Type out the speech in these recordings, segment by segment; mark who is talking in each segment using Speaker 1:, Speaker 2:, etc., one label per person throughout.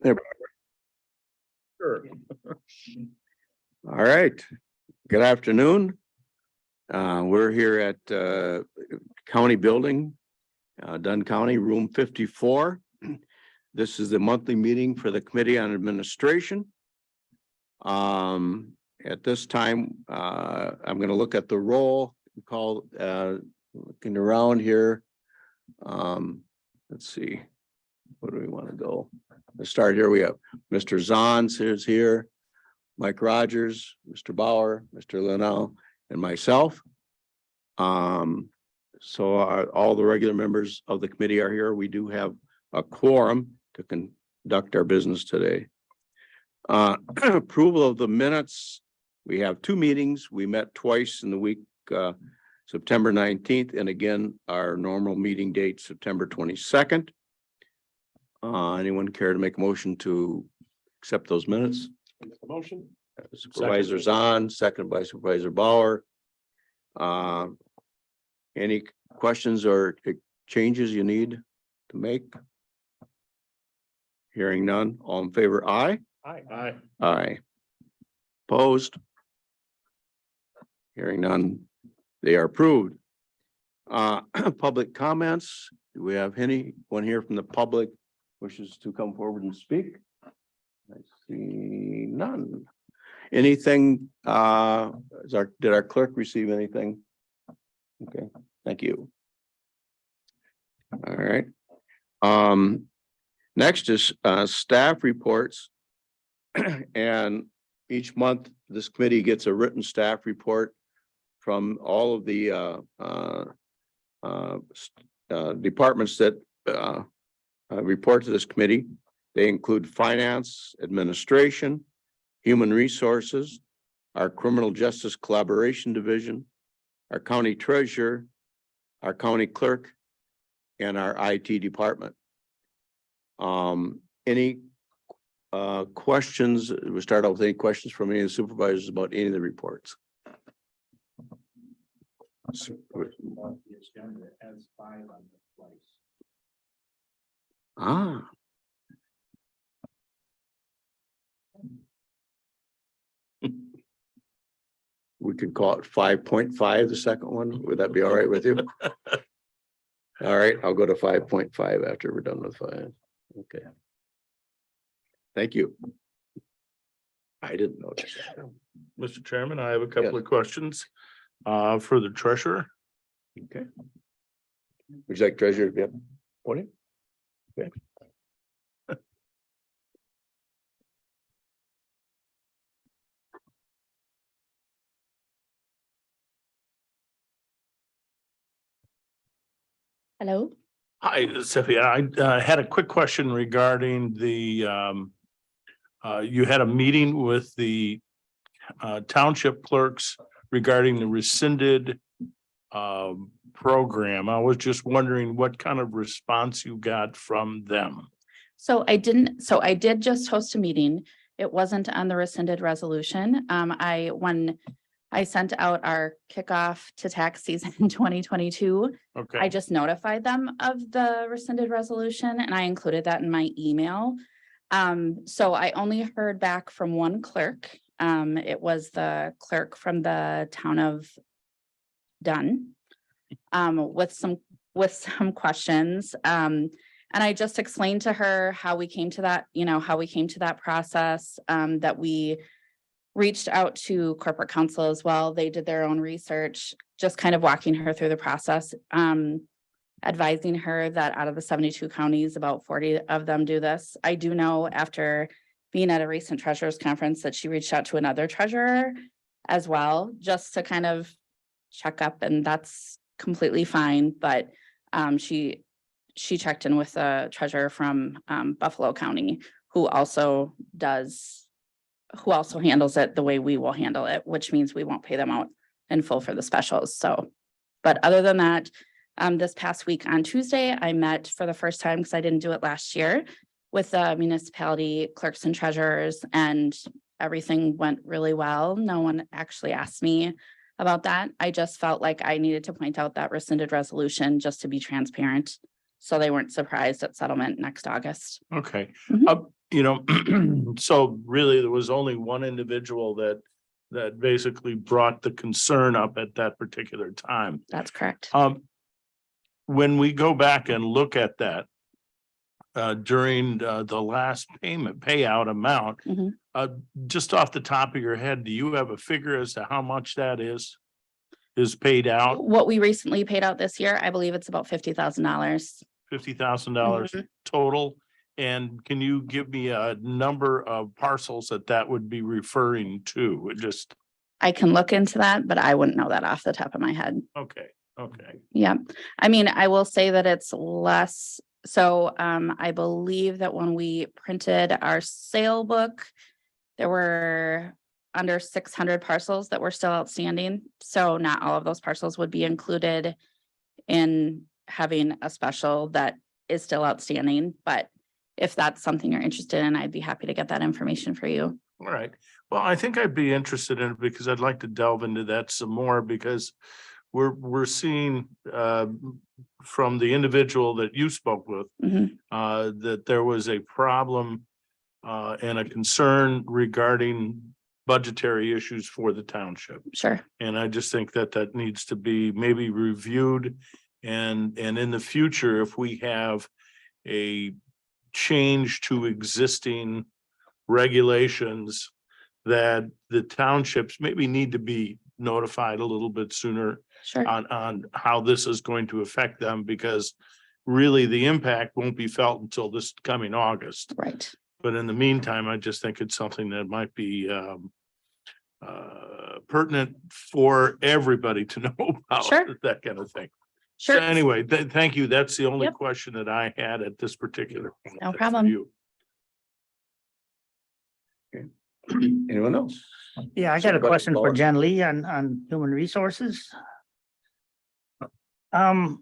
Speaker 1: There.
Speaker 2: Sure.
Speaker 1: All right. Good afternoon. We're here at County Building, Dunn County, room 54. This is the monthly meeting for the Committee on Administration. At this time, I'm going to look at the roll, call, looking around here. Let's see. Where do we want to go? Let's start here. We have Mr. Zahns is here, Mike Rogers, Mr. Bauer, Mr. Linnell, and myself. So all the regular members of the committee are here. We do have a quorum to conduct our business today. Approval of the minutes. We have two meetings. We met twice in the week, September 19th, and again, our normal meeting date, September 22nd. Anyone care to make a motion to accept those minutes?
Speaker 2: Motion.
Speaker 1: Supervisor's on, second by Supervisor Bauer. Any questions or changes you need to make? Hearing none, all in favor, aye?
Speaker 2: Aye. Aye.
Speaker 1: Aye. Opposed? Hearing none, they are approved. Public comments. Do we have anyone here from the public wishes to come forward and speak? I see none. Anything, did our clerk receive anything? Okay, thank you. All right. Next is staff reports. And each month, this committee gets a written staff report from all of the departments that report to this committee. They include finance, administration, human resources, our criminal justice collaboration division, our county treasurer, our county clerk, and our IT department. Any questions? We'll start out with any questions from any of the supervisors about any of the reports. Ah. We could call it 5.5, the second one. Would that be all right with you? All right, I'll go to 5.5 after we're done with 5. Okay. Thank you. I didn't notice that.
Speaker 2: Mr. Chairman, I have a couple of questions for the treasurer.
Speaker 1: Okay. Would you like treasurer to be up? Podium? Okay.
Speaker 3: Hello.
Speaker 2: Hi, Sophia. I had a quick question regarding the you had a meeting with the township clerks regarding the rescinded program. I was just wondering what kind of response you got from them.
Speaker 3: So I did just host a meeting. It wasn't on the rescinded resolution. When I sent out our kickoff to tax season in 2022.
Speaker 2: Okay.
Speaker 3: I just notified them of the rescinded resolution and I included that in my email. So I only heard back from one clerk. It was the clerk from the town of Dunn, with some questions. And I just explained to her how we came to that, process, that we reached out to corporate counsel as well. They did their own research, just kind of walking her through the process, advising her that out of the 72 counties, about 40 of them do this. I do know after being at a recent treasurer's conference that she reached out to another treasurer as well, just to kind of check up, and that's completely fine. But she checked in with a treasurer from Buffalo County who also handles it the way we will handle it, which means we won't pay them out in full for the specials. So, but other than that, this past week on Tuesday, I met for the first time, because I didn't do it last year, with the municipality clerks and treasurers, and everything went really well. No one actually asked me about that. I just felt like I needed to point out that rescinded resolution just to be transparent, so they weren't surprised at settlement next August.
Speaker 2: Okay. you know, so really there was only one individual that basically brought the concern up at that particular time.
Speaker 3: That's correct.
Speaker 2: When we go back and look at that during the last payout amount,
Speaker 3: Mhm.
Speaker 2: just off the top of your head, do you have a figure as to how much that is paid out?
Speaker 3: What we recently paid out this year, I believe it's about $50,000.
Speaker 2: $50,000 total? And can you give me a number of parcels that would be referring to? It just,
Speaker 3: I can look into that, but I wouldn't know that off the top of my head.
Speaker 2: okay.
Speaker 3: Yeah, I mean, I will say that it's less. So I believe that when we printed our sale book, there were under 600 parcels that were still outstanding. So not all of those parcels would be included in having a special that is still outstanding. But if that's something you're interested in, I'd be happy to get that information for you.
Speaker 2: All right. Well, I think I'd be interested in it because I'd like to delve into that some more because we're seeing from the individual that you spoke with
Speaker 3: Mhm.
Speaker 2: that there was a problem and a concern regarding budgetary issues for the township.
Speaker 3: Sure.
Speaker 2: And I just think that needs to be maybe reviewed. And in the future, if we have a change to existing regulations, that the townships maybe need to be notified a little bit sooner
Speaker 3: Sure.
Speaker 2: on how this is going to affect them, because really the impact won't be felt until this coming August.
Speaker 3: Right.
Speaker 2: But in the meantime, I just think it's something that might be pertinent for everybody to know about.
Speaker 3: Sure.
Speaker 2: That kind of thing.
Speaker 3: Sure.
Speaker 2: So anyway, thank you. That's the only
Speaker 3: Yep.
Speaker 2: question that I had at this particular point.
Speaker 3: No
Speaker 2: for
Speaker 3: problem.
Speaker 2: you.
Speaker 1: Anyone else?
Speaker 4: Yeah, I got a
Speaker 1: Somebody
Speaker 4: question for
Speaker 1: lost.
Speaker 4: Jen Lee on human resources. I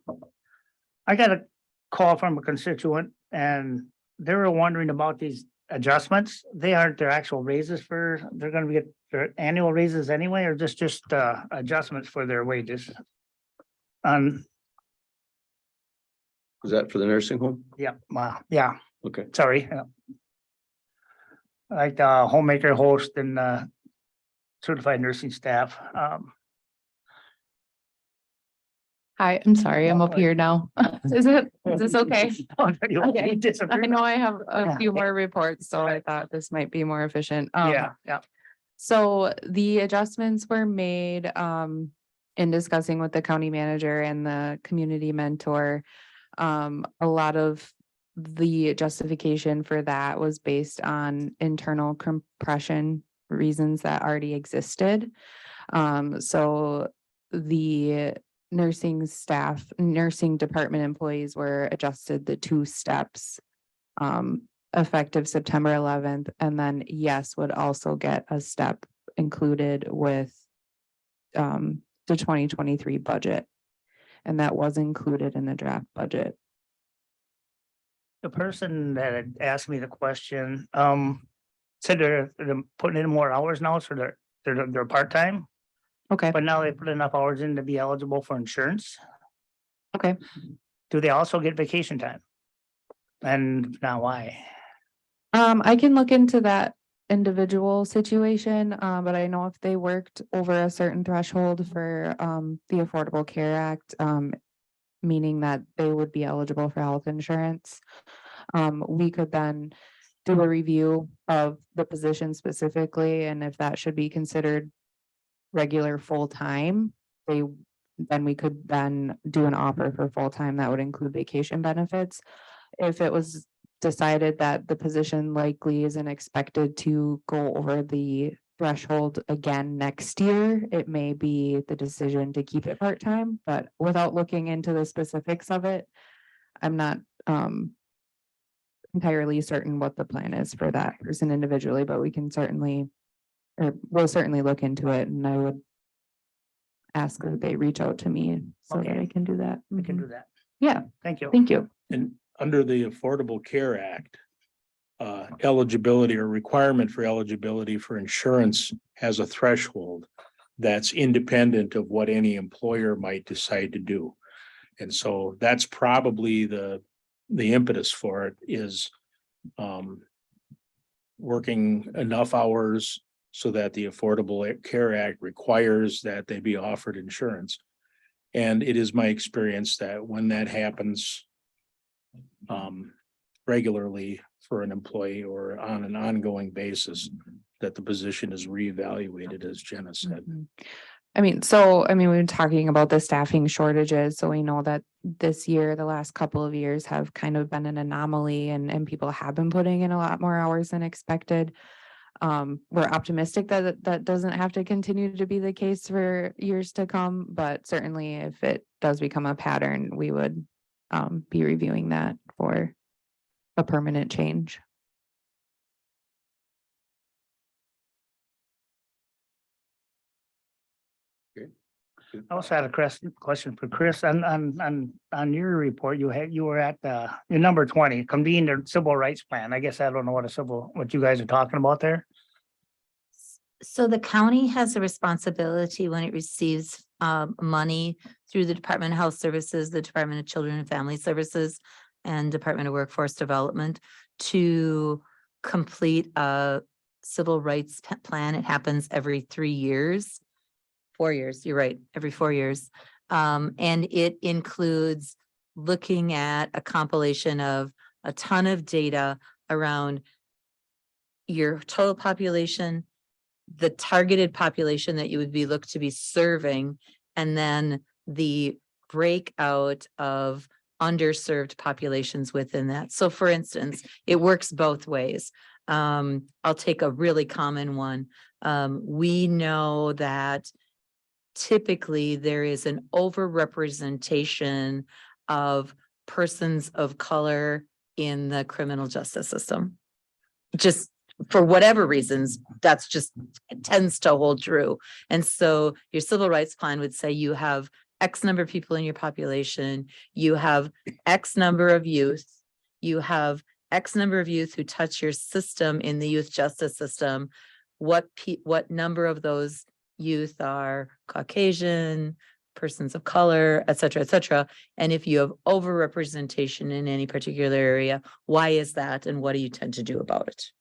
Speaker 4: got a call from a constituent and they were wondering about these adjustments. They aren't their actual raises they're gonna get their annual raises anyway, or just adjustments for their wages?
Speaker 1: Is that for the nursing home?
Speaker 4: Yeah, wow, yeah,
Speaker 1: Okay.
Speaker 4: sorry. Like homemaker, host and certified nursing staff.
Speaker 5: Hi, I'm sorry, I'm up
Speaker 4: Oh,
Speaker 5: here now. Is this okay? Okay. I know I have
Speaker 4: Yeah.
Speaker 5: a few more reports, so I thought this might be more efficient.
Speaker 4: Yeah.
Speaker 5: So the adjustments were made in discussing with the county manager and the community mentor. A lot of the justification for that was based on internal compression reasons that already existed. So the nursing department employees were adjusted the 2 steps effective September 11th, and then yes, would also get a step included with the 2023 budget. And that was included in the draft budget.
Speaker 4: The person that had asked me the question, said they're putting in more hours now, so they're part-time,
Speaker 5: Okay,
Speaker 4: but now they put enough hours in to be eligible for insurance.
Speaker 5: okay.
Speaker 4: Do they also get vacation time? And now why?
Speaker 5: I can look into that individual situation, but I know if they worked over a certain threshold for the Affordable Care Act, meaning that they would be eligible for health insurance, we could then do a review of the position specifically, and if that should be considered regular full-time, then we could then do an offer for full-time that would include vacation benefits. If it was decided that the position likely isn't expected to go over the threshold again next year, it may be the decision to keep it part-time, but without looking into the specifics of it, I'm not entirely certain what the plan is for that person individually, but we can certainly, or we'll certainly look into it, and I would ask that they reach out to me so that
Speaker 4: Okay.
Speaker 5: I can do that.
Speaker 4: We can
Speaker 5: Mhm.
Speaker 4: do that.
Speaker 5: Yeah,
Speaker 4: Thank you.
Speaker 5: thank you.
Speaker 2: And under the Affordable Care Act, eligibility or requirement for eligibility for insurance has a threshold that's independent of what any employer might decide to do. And so that's probably the impetus for it is working enough hours so that the Affordable Care Act requires that they be offered insurance. And it is my experience that when that happens regularly for an employee or on an ongoing basis, that the position is reevaluated, as Jenna said.
Speaker 5: Mhm. I mean, we've been talking about the staffing shortages, so we know that this year, the last couple of years have kind of been an anomaly and people have been putting in a lot more hours than expected. We're optimistic that that doesn't have to continue to be the case for years to come, but certainly if it does become a pattern, we would be reviewing that for a permanent change.
Speaker 4: I also had a question for Chris. On your report, you were at your number 20, convene the civil rights plan. I guess I don't know what you guys are talking about there.
Speaker 6: So the county has a responsibility when it receives money through the Department of Health Services, the Department of Children and Family Services, and Department of Workforce Development to complete a civil rights plan. It happens every 3 years. 4 years, you're right, every 4 years. And it includes looking at a compilation of a ton of data around your total population, the targeted population that you would be looked to be serving, and then the breakout of underserved populations within that. So for instance, it works both ways. I'll take a really common one. We know that typically there is an overrepresentation of persons of color in the criminal justice system. Just for whatever reasons, that's just, it tends to hold true. And so your civil rights plan would say you have X number of people in your population, you have X number of youth, you have X number of youth who touch your system in the youth justice system. What number of those youth are Caucasian, persons of color, et cetera, et cetera. And if you have overrepresentation in any particular area, why is that? And what do you tend to do about it?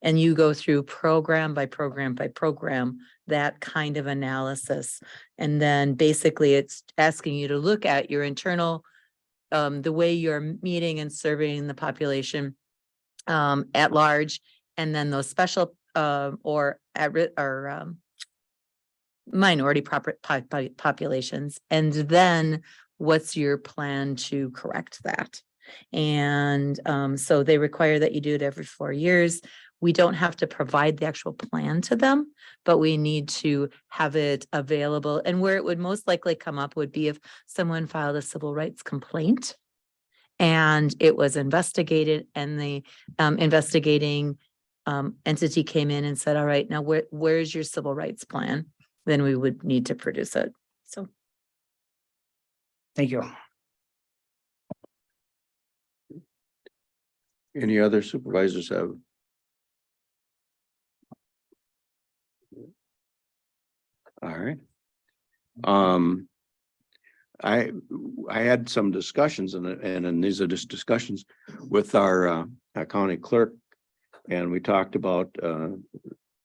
Speaker 6: And you go through program by program by program, that kind of analysis. And then basically it's asking you to look at your internal, the way you're meeting and serving the population at large, and then those special or minority populations. And then what's your plan to correct that? And so they require that you do it every 4 years. We don't have to provide the actual plan to them, but we need to have it available. And where it would most likely come up would be if someone filed a civil rights complaint and it was investigated, and the investigating entity came in and said, all right, now where's your civil rights plan? Then we would need to produce it. So.
Speaker 4: Thank you.
Speaker 1: Any other supervisors have? All right. I had some discussions and these are just discussions with our county clerk. And we talked about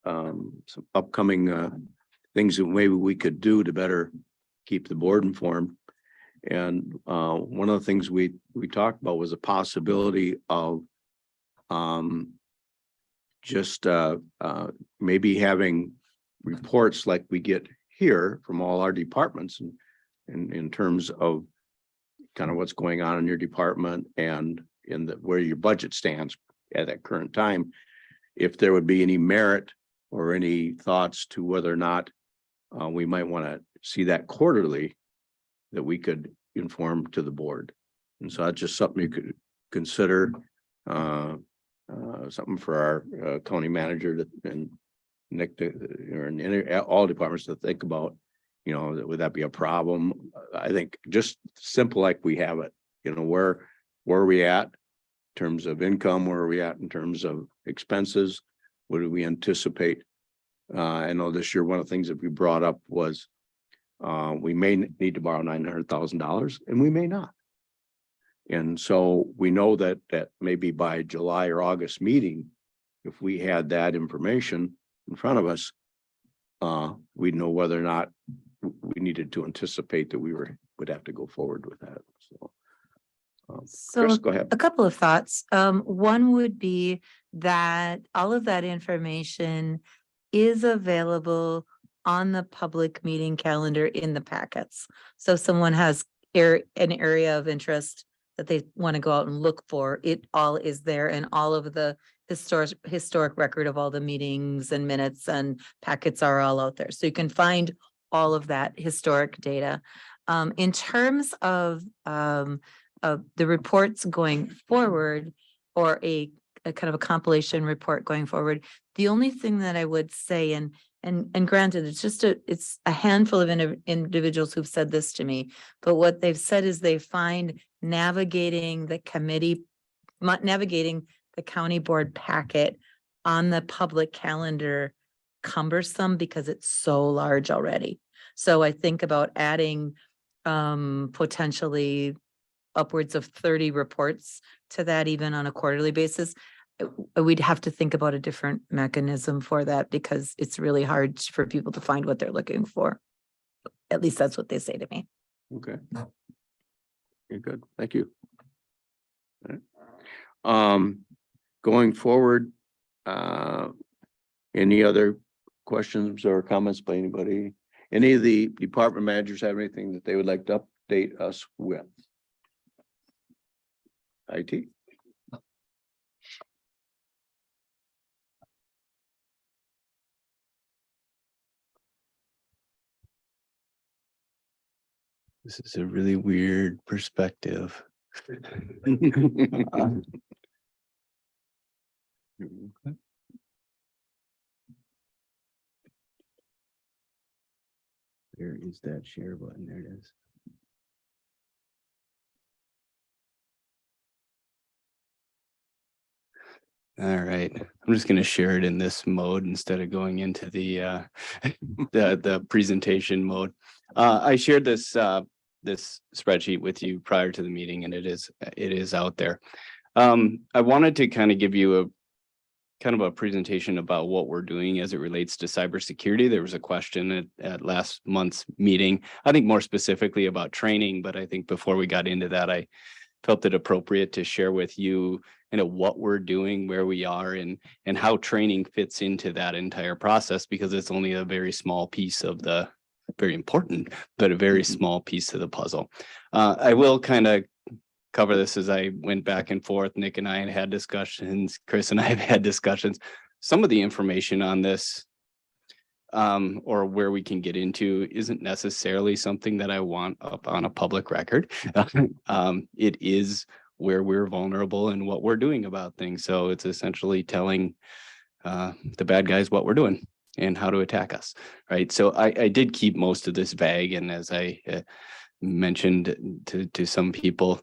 Speaker 1: some upcoming things that maybe we could do to better keep the board informed. And one of the things we talked about was a possibility of just maybe having reports like we get here from all our departments and in terms of kind of what's going on in your department and in where your budget stands at that current time. If there would be any merit or any thoughts to whether or not we might want to see that quarterly, that we could inform to the board. And so that's just something you could consider, something for our county manager and Nick or all departments to think about. You know, would that be a problem? I think just simple like we have it, you know, where are we at in terms of income? Where are we at in terms of expenses? What do we anticipate? I know this year, one of the things that we brought up was we may need to borrow $900,000 and we may not. And so we know that maybe by July or August meeting, if we had that information in front of us, we'd know whether or not we needed to anticipate that would have to go forward with that. So,
Speaker 6: So
Speaker 1: Chris, go ahead.
Speaker 6: a couple of thoughts. One would be that all of that information is available on the public meeting calendar in the packets. So if someone has an area of interest that they want to go out and look for, it all is there, and all of the historic record of all the meetings and minutes and packets are all out there. So you can find all of that historic data. In terms of the reports going forward, or a kind of a compilation report going forward, the only thing that I would say, and granted, it's a handful of individuals who've said this to me, but what they've said is they find navigating the county board packet on the public calendar cumbersome because it's so large already. So I think about adding potentially upwards of 30 reports to that, even on a quarterly basis. We'd have to think about a different mechanism for that because it's really hard for people to find what they're looking for. At least that's what they say to me.
Speaker 1: Okay. Okay, good. Thank you. All right. Going forward, any other questions or comments by anybody? Any of the department managers have anything that they would like to update us with? IT?
Speaker 7: This is a really weird perspective. Where is that share button? There it is. All right, I'm just going to share it in this mode instead of going into the the presentation mode. I shared this this spreadsheet with you prior to the meeting, and it is out there. I wanted to kind of give you a kind of a presentation about what we're doing as it relates to cybersecurity. There was a question at last month's meeting, I think more specifically about training, but I think before we got into that, I felt it appropriate to share with you what we're doing, where we are, and how training fits into that entire process, because it's only a very small piece of the very important, but a very small piece of the puzzle. I will kind of cover this as I went back and forth. Nick and I had discussions, Chris and I have had discussions. Some of the information on this or where we can get into isn't necessarily something that I want up on a public record. It is where we're vulnerable and what we're doing about things. So it's essentially telling the bad guys what we're doing and how to attack us, right? So I did keep most of this vague, and as I mentioned to some people,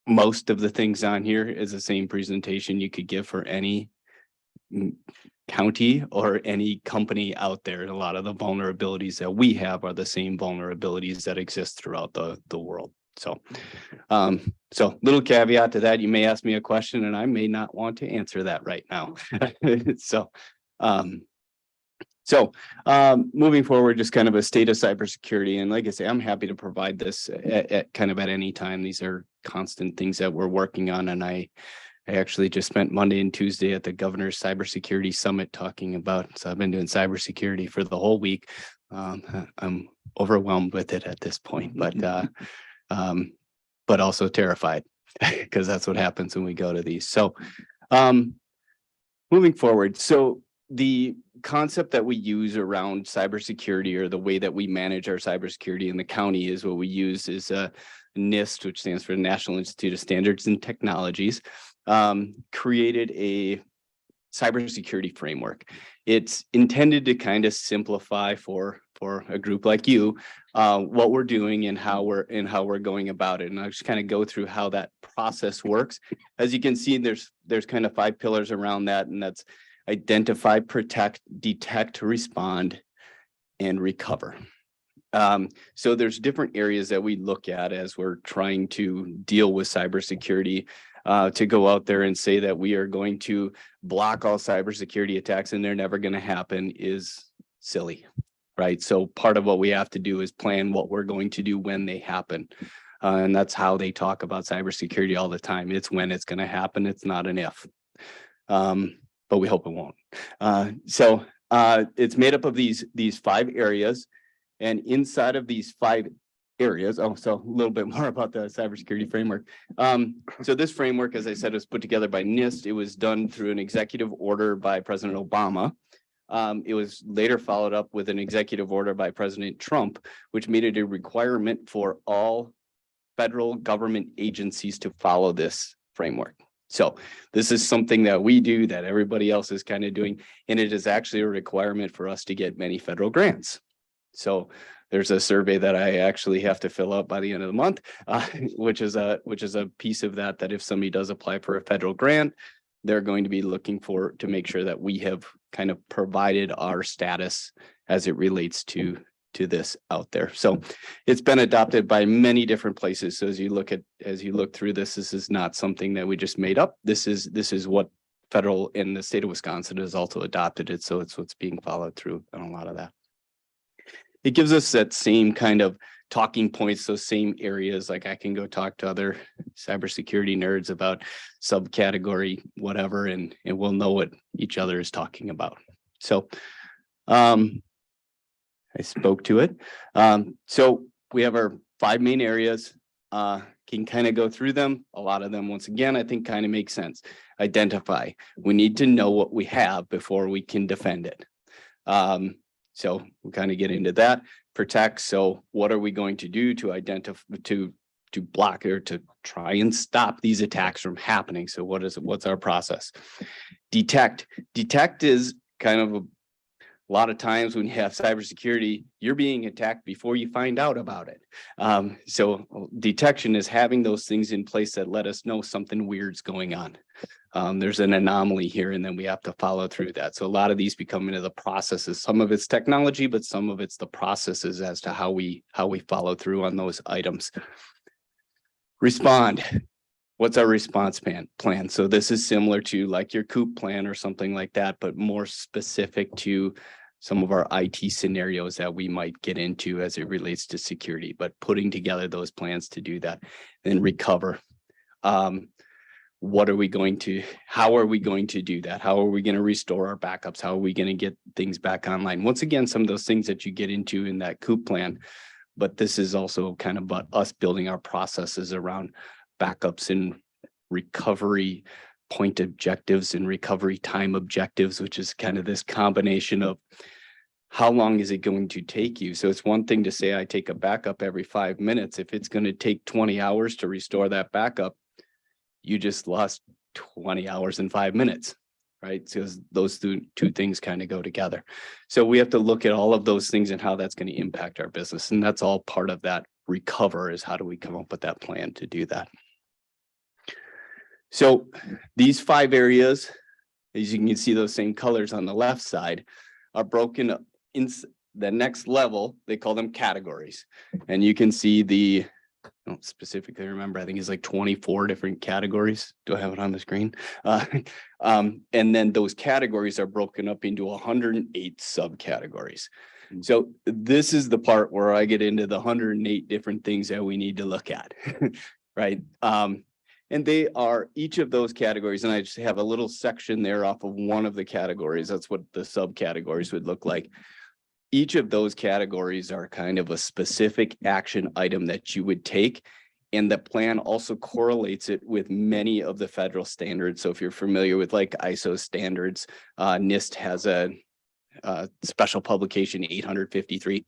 Speaker 7: most of the things on here is the same presentation you could give for any county or any company out there. And a lot of the vulnerabilities that we have are the same vulnerabilities that exist throughout the world. So little caveat to that, you may ask me a question and I may not want to answer that right now. Moving forward, just kind of a state of cybersecurity. And like I say, I'm happy to provide this at any time. These are constant things that we're working on. And I actually just spent Monday and Tuesday at the Governor's Cybersecurity Summit talking about, so I've been doing cybersecurity for the whole week. I'm overwhelmed with it at this point, but also terrified because that's what happens when we go to these. So moving forward, so the concept that we use around cybersecurity, or the way that we manage our cybersecurity in the county, is what we use is NIST, which stands for National Institute of Standards and Technologies, created a cybersecurity framework. It's intended to kind of simplify for a group like you what we're doing and how we're going about it. And I'll just kind of go through how that process works. As you can see, there's kind of 5 pillars around that, and that's identify, protect, detect, respond, and recover. So there's different areas that we look at as we're trying to deal with cybersecurity. To go out there and say that we are going to block all cybersecurity attacks and they're never going to happen is silly, right? So part of what we have to do is plan what we're going to do when they happen. And that's how they talk about cybersecurity all the time. It's when it's going to happen. It's not an if. But we hope it won't. It's made up of these 5 areas. And inside of these 5 areas, so a little bit more about the cybersecurity framework. So this framework, as I said, was put together by NIST. It was done through an executive order by President Obama. It was later followed up with an executive order by President Trump, which made it a requirement for all federal government agencies to follow this framework. So this is something that we do that everybody else is kind of doing, and it is actually a requirement for us to get many federal grants. So there's a survey that I actually have to fill out by the end of the month, which is a piece of that if somebody does apply for a federal grant, they're going to be looking to make sure that we have kind of provided our status as it relates to this out there. So it's been adopted by many different places. So as you look through this is not something that we just made up. This is what federal in the state of Wisconsin has also adopted it. So it's what's being followed through on a lot of that. It gives us that same kind of talking points, those same areas. Like I can go talk to other cybersecurity nerds about subcategory, whatever, and we'll know what each other is talking about. So, I spoke to it. So we have our 5 main areas. Can kind of go through them. A lot of them, once again, I think kind of make sense. Identify. We need to know what we have before we can defend it. So we'll kind of get into that. Protect. So what are we going to do to identify, to block or to try and stop these attacks from happening? So what's our process? Detect. Detect is kind of a lot of times when you have cybersecurity, you're being attacked before you find out about it. So detection is having those things in place that let us know something weird's going on. There's an anomaly here, and then we have to follow through that. So a lot of these become into the processes. Some of it's technology, but some of it's the processes as to how we follow through on those items. Respond. What's our response plan? So this is similar to like your COOP plan or something like that, but more specific to some of our IT scenarios that we might get into as it relates to security, but putting together those plans to do that. Then recover. How are we going to do that? How are we going to restore our backups? How are we going to get things back online? Once again, some of those things that you get into in that COOP plan, but this is also kind of about us building our processes around backups and recovery point objectives and recovery time objectives, which is kind of this combination of how long is it going to take you? So it's one thing to say I take a backup every 5 minutes. If it's going to take 20 hours to restore that backup, you just lost 20 hours and 5 minutes, right? Because those two things kind of go together. So we have to look at all of those things and how that's going to impact our business. And that's all part of that recover, is how do we come up with that plan to do that? So these 5 areas, as you can see, those same colors on the left side, are broken up in the next level. They call them categories. And you can see I don't specifically remember, I think it's like 24 different categories. Do I have it on the screen? And then those categories are broken up into 108 subcategories. So this is the part where I get into the 108 different things that we need to look at, right? And they are each of those categories, and I just have a little section there off of one of the categories. That's what the subcategories would look like. Each of those categories are kind of a specific action item that you would take. And the plan also correlates it with many of the federal standards. So if you're familiar with like ISO standards, NIST has a special publication 853.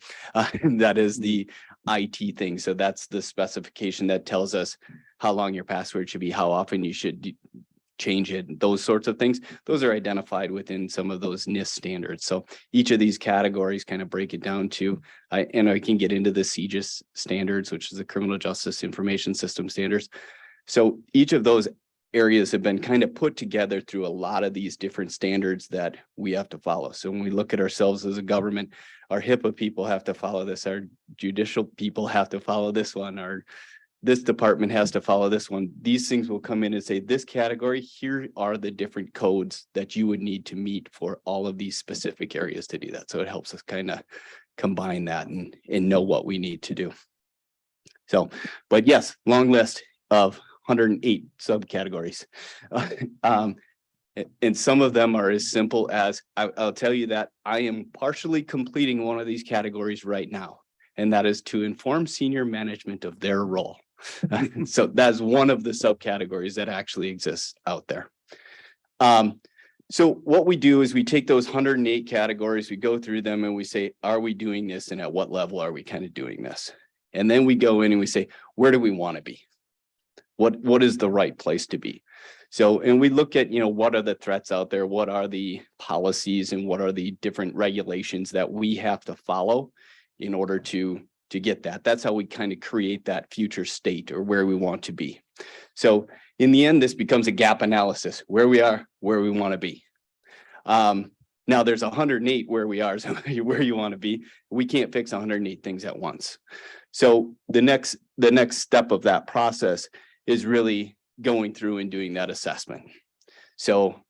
Speaker 7: That is the IT thing. So that's the specification that tells us how long your password should be, how often you should change it, those sorts of things. Those are identified within some of those NIST standards. So each of these categories kind of break it down to, and I can get into the CJIS standards, which is the Criminal Justice Information System standards. So each of those areas have been kind of put together through a lot of these different standards that we have to follow. So when we look at ourselves as a government, our HIPAA people have to follow this, our judicial people have to follow this one, our this department has to follow this one. These things will come in and say, this category, here are the different codes that you would need to meet for all of these specific areas to do that. So it helps us kind of combine that and know what we need to do. So, but yes, long list of 108 subcategories. And some of them are as simple as, I'll tell you that I am partially completing one of these categories right now, and that is to inform senior management of their role. So that's one of the subcategories that actually exists out there. So what we do is we take those 108 categories, we go through them and we say, are we doing this, and at what level are we kind of doing this? And then we go in and we say, where do we want to be? What is the right place to be? So, and we look at, what are the threats out there? What are the policies and what are the different regulations that we have to follow in order to get that? That's how we kind of create that future state or where we want to be. So in the end, this becomes a gap analysis, where we are, where we want to be. Now there's 108 where we are, so where you want to be. We can't fix 108 things at once. So the next step of that process is really going through and doing that assessment. So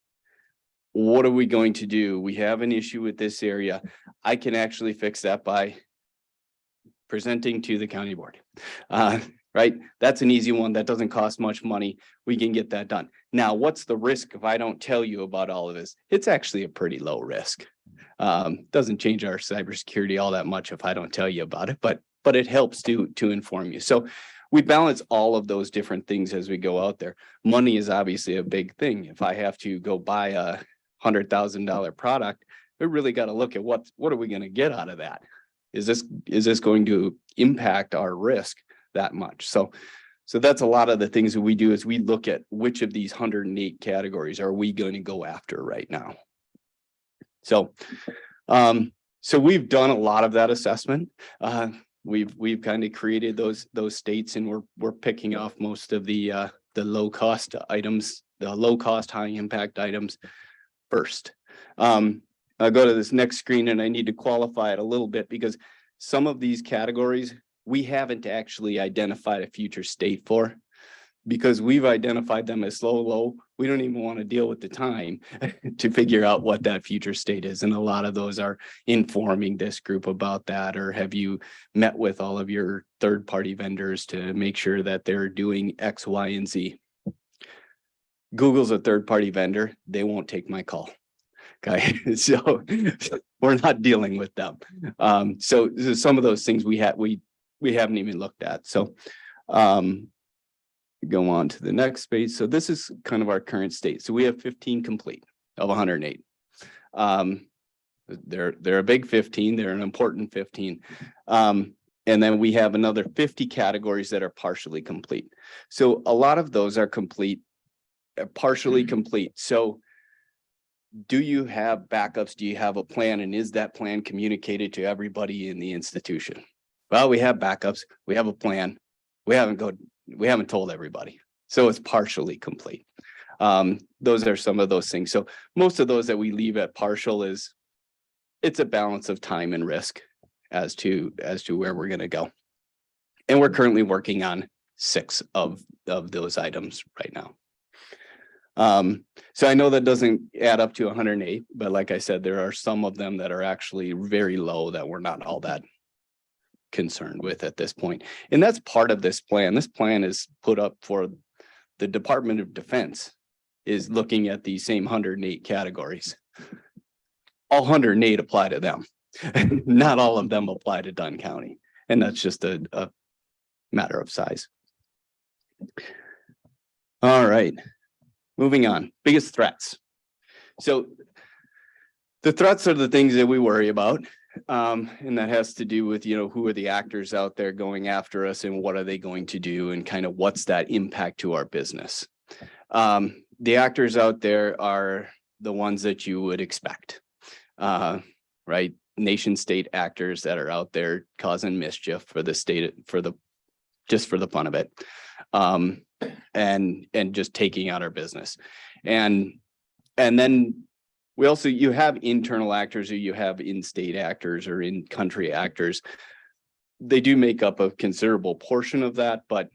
Speaker 7: what are we going to do? We have an issue with this area. I can actually fix that by presenting to the county board. Right? That's an easy one. That doesn't cost much money. We can get that done. Now, what's the risk if I don't tell you about all of this? It's actually a pretty low risk. Doesn't change our cybersecurity all that much if I don't tell you about it, but it helps to inform you. So we balance all of those different things as we go out there. Money is obviously a big thing. If I have to go buy a $100,000 product, we really got to look at what are we going to get out of that? Is this going to impact our risk that much? So that's a lot of the things that we do is we look at which of these 108 categories are we going to go after right now. So we've done a lot of that assessment. We've kind of created those states, and we're picking off most of the low cost items, the low cost, high impact items first. I'll go to this next screen and I need to qualify it a little bit because some of these categories we haven't actually identified a future state for, because we've identified them as low. We don't even want to deal with the time to figure out what that future state is. And a lot of those are informing this group about that, or have you met with all of your third-party vendors to make sure that they're doing X, Y, and Z. Google's a third-party vendor. They won't take my call. Okay, so we're not dealing with them. So some of those things we haven't even looked at. So go on to the next page. So this is kind of our current state. So we have 15 complete of 108. They're a big 15. They're an important 15. And then we have another 50 categories that are partially complete. So a lot of those are complete, partially complete. So do you have backups? Do you have a plan? And is that plan communicated to everybody in the institution? Well, we have backups. We have a plan. We haven't told everybody. So it's partially complete. Those are some of those things. So most of those that we leave at partial it's a balance of time and risk as to where we're going to go. And we're currently working on 6 of those items right now. So I know that doesn't add up to 108, but like I said, there are some of them that are actually very low that we're not all that concerned with at this point. And that's part of this plan. This plan is put up for the Department of Defense is looking at the same 108 categories. All 108 apply to them. Not all of them apply to Dunn County. And that's just a matter of size. All right. Moving on, biggest threats. So the threats are the things that we worry about. And that has to do with, who are the actors out there going after us and what are they going to do and kind of what's that impact to our business. The actors out there are the ones that you would expect, right? Nation state actors that are out there causing mischief for the state, just for the fun of it. And just taking out our business. And then you have internal actors, or you have in-state actors or in-country actors. They do make up a considerable portion of that, but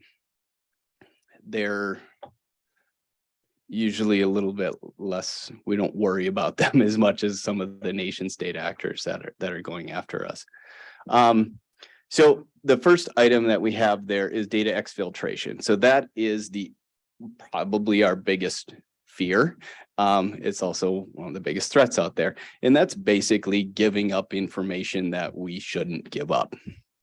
Speaker 7: they're usually a little bit less, we don't worry about them as much as some of the nation state actors that are going after us. So the first item that we have there is data exfiltration. So that is probably our biggest fear. It's also one of the biggest threats out there. And that's basically giving up information that we shouldn't give up.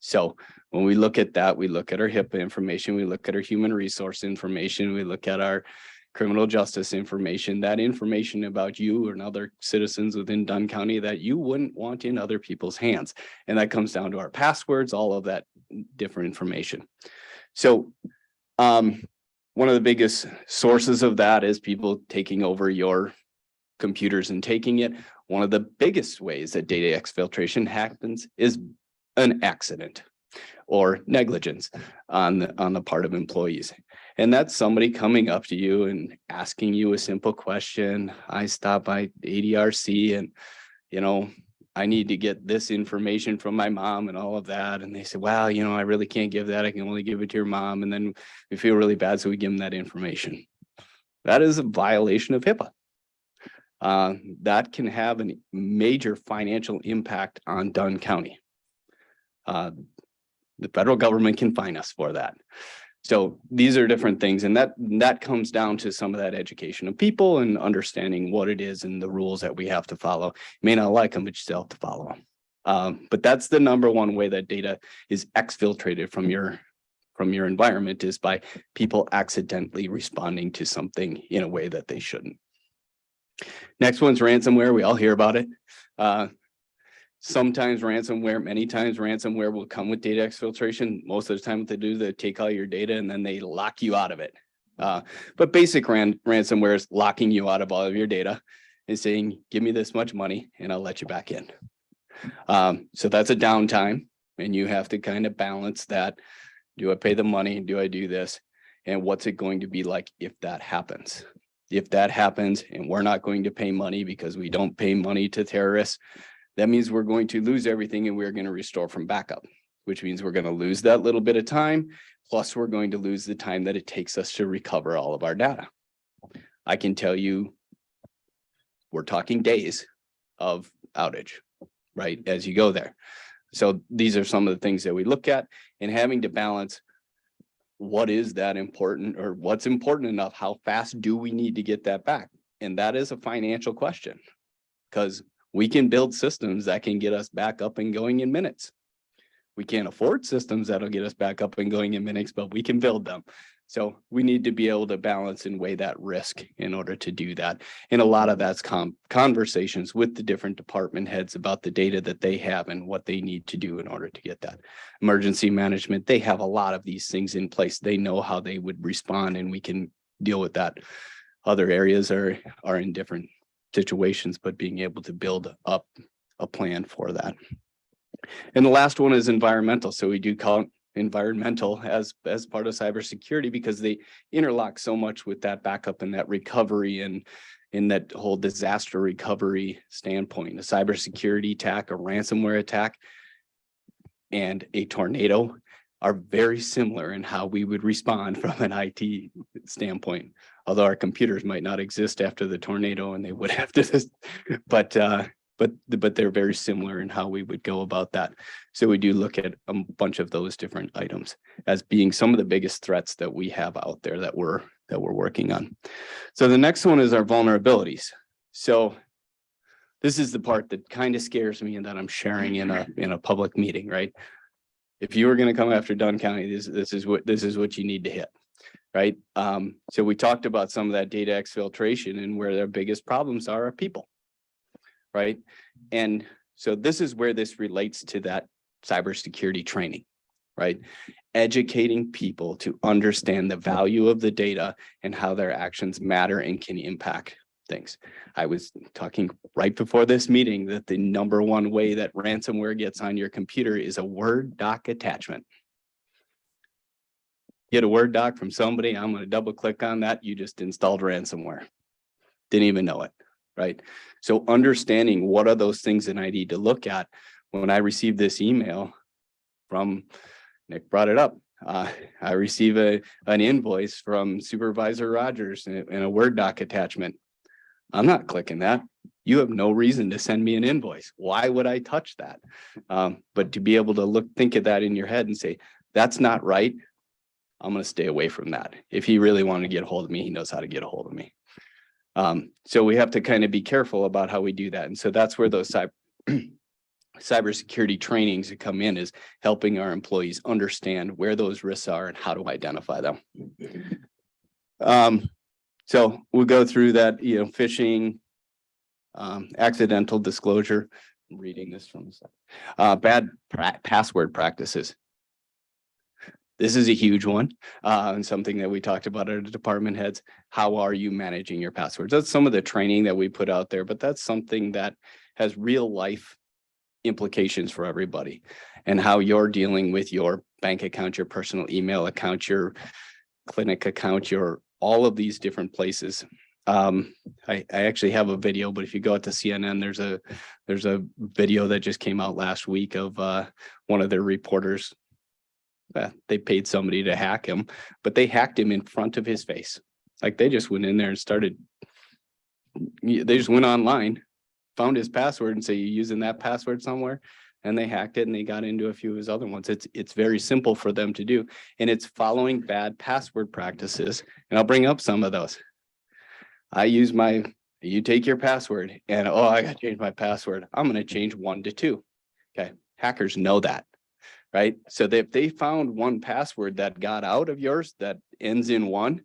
Speaker 7: So when we look at that, we look at our HIPAA information, we look at our human resource information, we look at our criminal justice information, that information about you and other citizens within Dunn County that you wouldn't want in other people's hands. And that comes down to our passwords, all of that different information. So one of the biggest sources of that is people taking over your computers and taking it. One of the biggest ways that data exfiltration happens is an accident or negligence on the part of employees. And that's somebody coming up to you and asking you a simple question. I stopped by ADRC and, you know, I need to get this information from my mom and all of that. And they say, well, you know, I really can't give that. I can only give it to your mom. And then we feel really bad. So we give them that information. That is a violation of HIPAA. That can have a major financial impact on Dunn County. The federal government can fine us for that. So these are different things, and that comes down to some of that education of people and understanding what it is and the rules that we have to follow. You may not like them, but you still have to follow them. But that's the number one way that data is exfiltrated from your environment, is by people accidentally responding to something in a way that they shouldn't. Next one's ransomware. We all hear about it. Sometimes ransomware, many times ransomware will come with data exfiltration. Most of the time what they do, they take all your data and then they lock you out of it. But basic ransomware is locking you out of all of your data and saying, give me this much money and I'll let you back in. So that's a downtime, and you have to kind of balance that. Do I pay the money? Do I do this? And what's it going to be like if that happens? If that happens and we're not going to pay money because we don't pay money to terrorists, that means we're going to lose everything and we're going to restore from backup, which means we're going to lose that little bit of time. Plus, we're going to lose the time that it takes us to recover all of our data. I can tell you, we're talking days of outage, right, as you go there. So these are some of the things that we look at, and having to balance what is that important, or what's important enough, how fast do we need to get that back? And that is a financial question, because we can build systems that can get us back up and going in minutes. We can't afford systems that'll get us back up and going in minutes, but we can build them. So we need to be able to balance and weigh that risk in order to do that. And a lot of that's conversations with the different department heads about the data that they have and what they need to do in order to get that. Emergency management, they have a lot of these things in place. They know how they would respond, and we can deal with that. Other areas are in different situations, but being able to build up a plan for that. And the last one is environmental. So we do call it environmental as part of cybersecurity, because they interlock so much with that backup and that recovery, and in that whole disaster recovery standpoint. A cybersecurity attack, a ransomware attack, and a tornado are very similar in how we would respond from an IT standpoint. Although our computers might not exist after the tornado, and they would have to, but they're very similar in how we would go about that. So we do look at a bunch of those different items as being some of the biggest threats that we have out there that we're working on. So the next one is our vulnerabilities. So this is the part that kind of scares me and that I'm sharing in a public meeting, right? If you were going to come after Dunn County, this is what you need to hit, right? So we talked about some of that data exfiltration, and where their biggest problems are people, right? And so this is where this relates to that cybersecurity training, right? Educating people to understand the value of the data and how their actions matter and can impact things. I was talking right before this meeting that the number one way that ransomware gets on your computer is a Word doc attachment. Get a Word doc from somebody, I'm going to double click on that. You just installed ransomware. Didn't even know it, right? So understanding what are those things that I need to look at. When I received this email from Nick, brought it up. I receive an invoice from Supervisor Rogers in a Word doc attachment. I'm not clicking that. You have no reason to send me an invoice. Why would I touch that? But to be able to think of that in your head and say, that's not right. I'm going to stay away from that. If he really wanted to get a hold of me, he knows how to get a hold of me. So we have to kind of be careful about how we do that. And so that's where those cybersecurity trainings that come in, is helping our employees understand where those risks are and how to identify them. So we'll go through that, phishing, accidental disclosure. I'm reading this from bad password practices. This is a huge one, and something that we talked about at the department heads. How are you managing your passwords? That's some of the training that we put out there, but that's something that has real life implications for everybody, and how you're dealing with your bank account, your personal email account, your clinic account, your all of these different places. I actually have a video, but if you go out to CNN, there's a video that just came out last week of one of their reporters. They paid somebody to hack him, but they hacked him in front of his face. Like, they just went in there and they just went online, found his password and say, you using that password somewhere? And they hacked it, and they got into a few of his other ones. It's very simple for them to do. And it's following bad password practices. And I'll bring up some of those. You take your password and, I got to change my password. I'm going to change 1 to 2. Okay. Hackers know that, right? So if they found one password that got out of yours that ends in 1,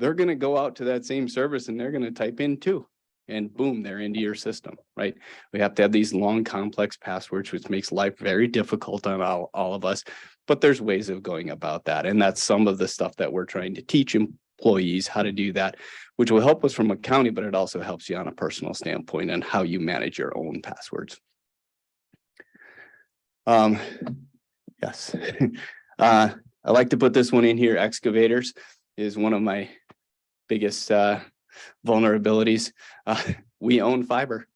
Speaker 7: they're going to go out to that same service and they're going to type in 2. And boom, they're into your system, right? We have to have these long, complex passwords, which makes life very difficult on all of us. But there's ways of going about that. And that's some of the stuff that we're trying to teach employees how to do that, which will help us from a county, but it also helps you on a personal standpoint and how you manage your own passwords. Yes. I like to put this one in here. Excavators is one of my biggest vulnerabilities. We own fiber.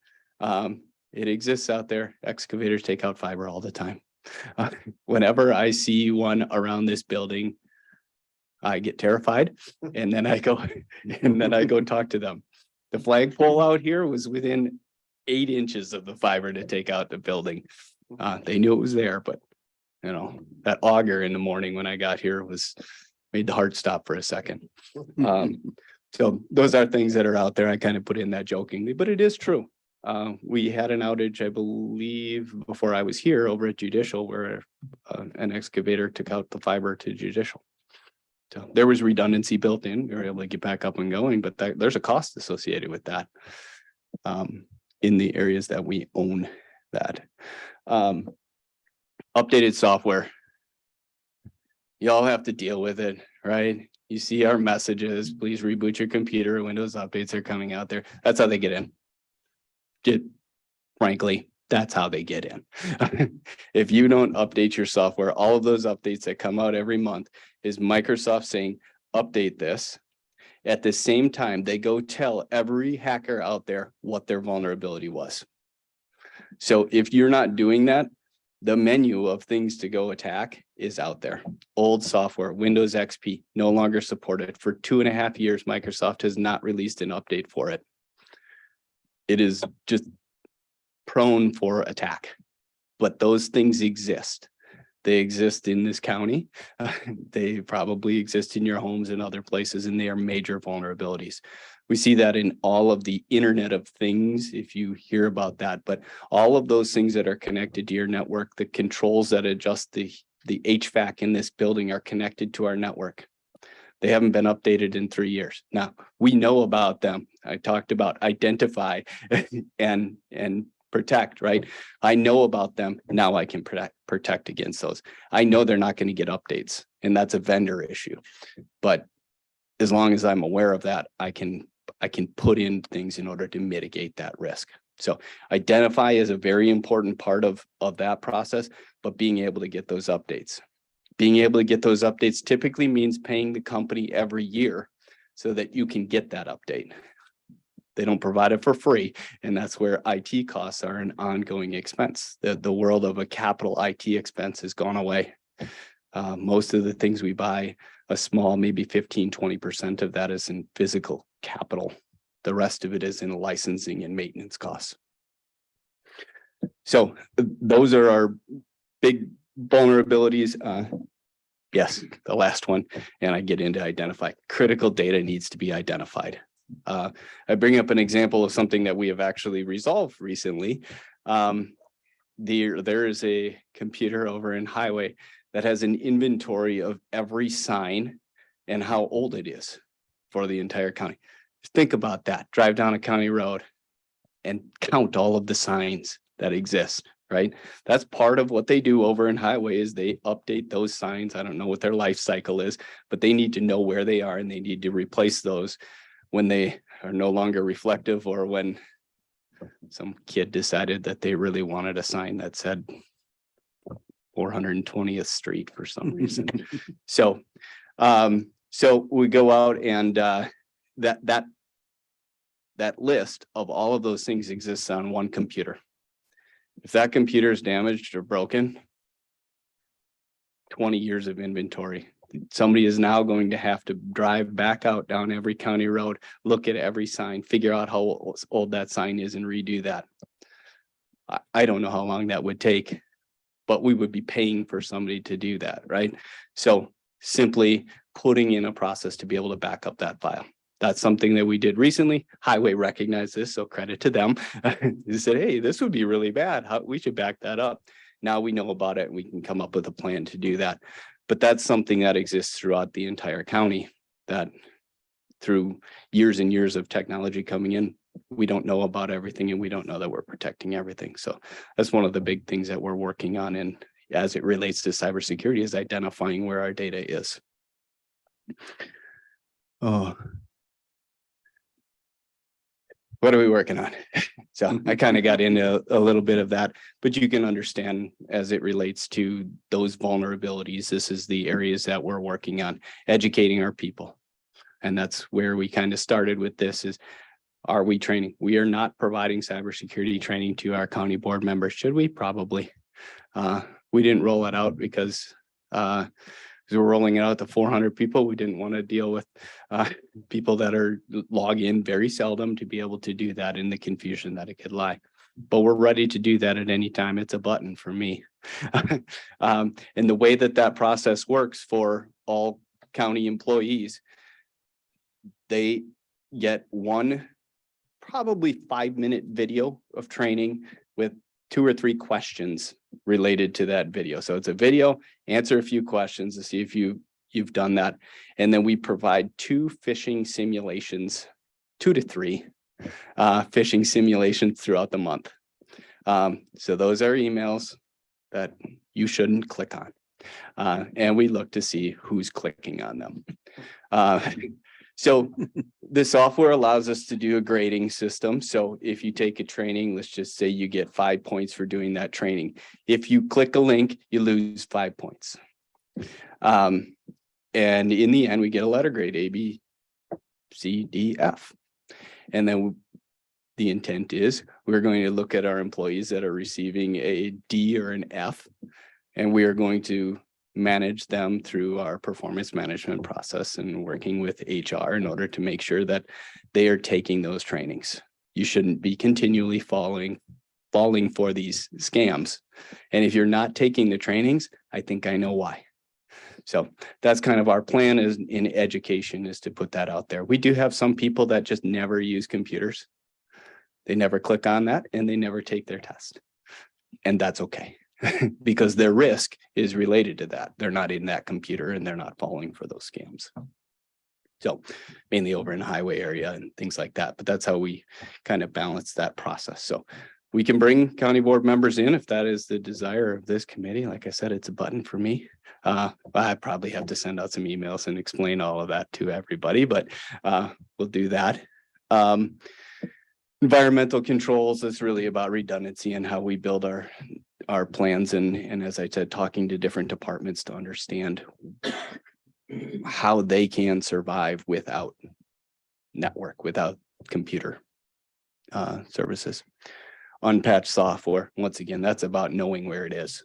Speaker 7: It exists out there. Excavators take out fiber all the time. Whenever I see one around this building, I get terrified, and then I go talk to them. The flagpole out here was within 8 inches of the fiber to take out the building. They knew it was there, but that auger in the morning when I got here made the heart stop for a second. So those are things that are out there. I kind of put in that jokingly, but it is true. We had an outage, I believe, before I was here over at Judicial, where an excavator took out the fiber to Judicial. So there was redundancy built in. We were able to get back up and going, but there's a cost associated with that in the areas that we own that. Updated software. Y'all have to deal with it, right? You see our messages, please reboot your computer. Windows updates are coming out there. That's how they get in. Frankly, that's how they get in. If you don't update your software, all of those updates that come out every month is Microsoft saying, update this. At the same time, they go tell every hacker out there what their vulnerability was. So if you're not doing that, the menu of things to go attack is out there. Old software, Windows XP, no longer supported. For 2.5 years, Microsoft has not released an update for it. It is just prone for attack, but those things exist. They exist in this county. They probably exist in your homes and other places, and they are major vulnerabilities. We see that in all of the Internet of Things, if you hear about that, but all of those things that are connected to your network, the controls that adjust the HVAC in this building are connected to our network. They haven't been updated in 3 years. Now, we know about them. I talked about identify and protect, right? I know about them. Now I can protect against those. I know they're not going to get updates, and that's a vendor issue. But as long as I'm aware of that, I can put in things in order to mitigate that risk. So identify is a very important part of that process, but being able to get those updates. Being able to get those updates typically means paying the company every year so that you can get that update. They don't provide it for free, and that's where IT costs are an ongoing expense. The world of a capital IT expense has gone away. Most of the things we buy, a small, maybe 15-20% of that is in physical capital. The rest of it is in licensing and maintenance costs. So those are our big vulnerabilities. Yes, the last one, and I get into identify. Critical data needs to be identified. I bring up an example of something that we have actually resolved recently. There is a computer over in Highway that has an inventory of every sign and how old it is for the entire county. Think about that. Drive down a county road and count all of the signs that exist, right? That's part of what they do over in Highway is they update those signs. I don't know what their life cycle is, but they need to know where they are and they need to replace those when they are no longer reflective or when some kid decided that they really wanted a sign that said 420th Street for some reason. So we go out and that list of all of those things exists on one computer. If that computer is damaged or broken, 20 years of inventory. Somebody is now going to have to drive back out down every county road, look at every sign, figure out how old that sign is and redo that. I don't know how long that would take, but we would be paying for somebody to do that, right? So simply putting in a process to be able to back up that file. That's something that we did recently. Highway recognized this, so credit to them. They said, hey, this would be really bad. We should back that up. Now we know about it and we can come up with a plan to do that. But that's something that exists throughout the entire county, that through years and years of technology coming in, we don't know about everything and we don't know that we're protecting everything. So that's one of the big things that we're working on. And as it relates to cybersecurity is identifying where our data is. Oh, what are we working on? So I kind of got into a little bit of that, but you can understand as it relates to those vulnerabilities, this is the areas that we're working on, educating our people. And that's where we kind of started with this is, are we training? We are not providing cybersecurity training to our county board members. Should we? Probably. We didn't roll it out because we're rolling it out to 400 people. We didn't want to deal with people that are log in very seldom to be able to do that in the confusion that it could lie. But we're ready to do that at any time. It's a button for me. And the way that that process works for all county employees, they get one probably 5-minute video of training with 2 or 3 questions related to that video. So it's a video, answer a few questions to see if you've done that. And then we provide 2 phishing simulations, 2 to 3 phishing simulations throughout the month. So those are emails that you shouldn't click on. And we look to see who's clicking on them. So the software allows us to do a grading system. So if you take a training, let's just say you get 5 points for doing that training. If you click a link, you lose 5 points. And in the end, we get a letter grade, A, B, C, D, F. And then the intent is we're going to look at our employees that are receiving a D or an F, and we are going to manage them through our performance management process and working with HR in order to make sure that they are taking those trainings. You shouldn't be continually falling for these scams. And if you're not taking the trainings, I think I know why. So that's kind of our plan is in education is to put that out there. We do have some people that just never use computers. They never click on that and they never take their test. And that's okay. Because their risk is related to that. They're not in that computer and they're not falling for those scams. So mainly over in the highway area and things like that. But that's how we kind of balance that process. So we can bring county board members in if that is the desire of this committee. Like I said, it's a button for me. I probably have to send out some emails and explain all of that to everybody, but we'll do that. Environmental controls is really about redundancy and how we build our plans and as I said, talking to different departments to understand how they can survive without network, without computer services. Unpatched software, once again, that's about knowing where it is.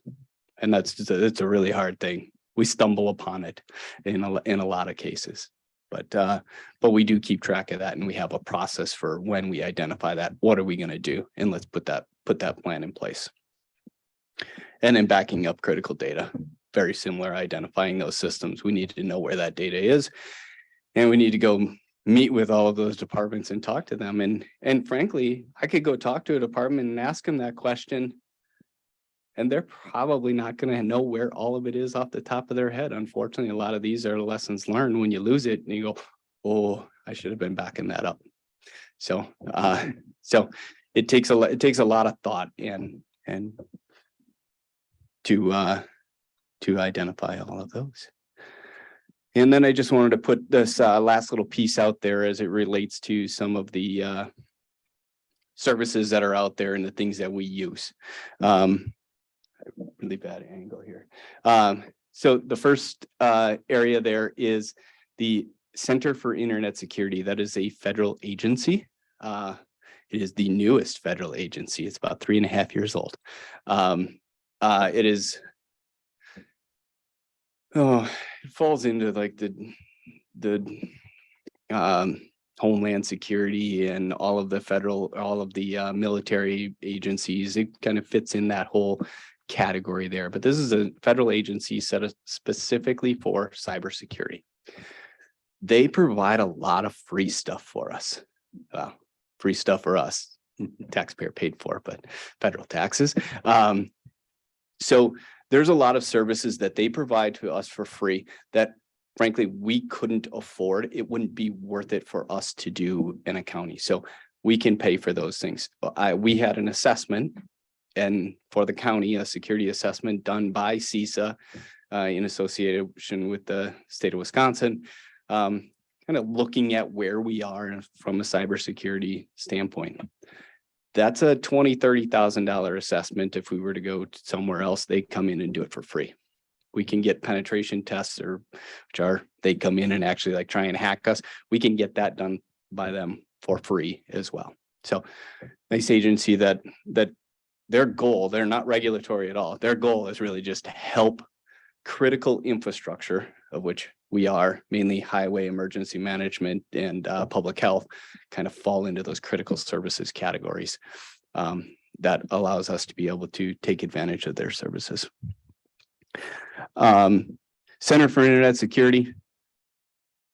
Speaker 7: And it's a really hard thing. we stumble upon it in a lot of cases. But we do keep track of that, and we have a process for when we identify that, what are we going to do? And let's put that plan in place. And then backing up critical data, very similar, identifying those systems. We need to know where that data is, and we need to go meet with all of those departments and talk to them. And frankly, I could go talk to a department and ask them that question, and they're probably not going to know where all of it is off the top of their head. Unfortunately, a lot of these are lessons learned when you lose it and you go, oh, I should have been backing that up. So it takes a lot of thought and to identify all of those. And then I just wanted to put this last little piece out there as it relates to some of the services that are out there and the things that we use. Really bad angle here. So the first area there is the Center for Internet Security. That is a federal agency. It is the newest federal agency. It's about 3.5 years old. It is, it falls into like the Homeland Security and all of the military agencies. It kind of fits in that whole category there, but this is a federal agency set up specifically for cybersecurity. They provide a lot of free stuff for us. Free stuff for us, taxpayer paid for, but federal taxes. So there's a lot of services that they provide to us for free that frankly we couldn't afford. It wouldn't be worth it for us to do in a county. So we can pay for those things. We had an assessment, and for the county, a security assessment done by CISA in association with the state of Wisconsin, kind of looking at where we are from a cybersecurity standpoint. That's a $20,000-$30,000 assessment. If we were to go to somewhere else, they come in and do it for free. We can get penetration tests, they come in and actually like try and hack us. We can get that done by them for free as well. So nice agency that their goal, they're not regulatory at all. Their goal is really just to help critical infrastructure, of which we are, mainly highway emergency management and public health, kind of fall into those critical services categories. That allows us to be able to take advantage of their services. Center for Internet Security,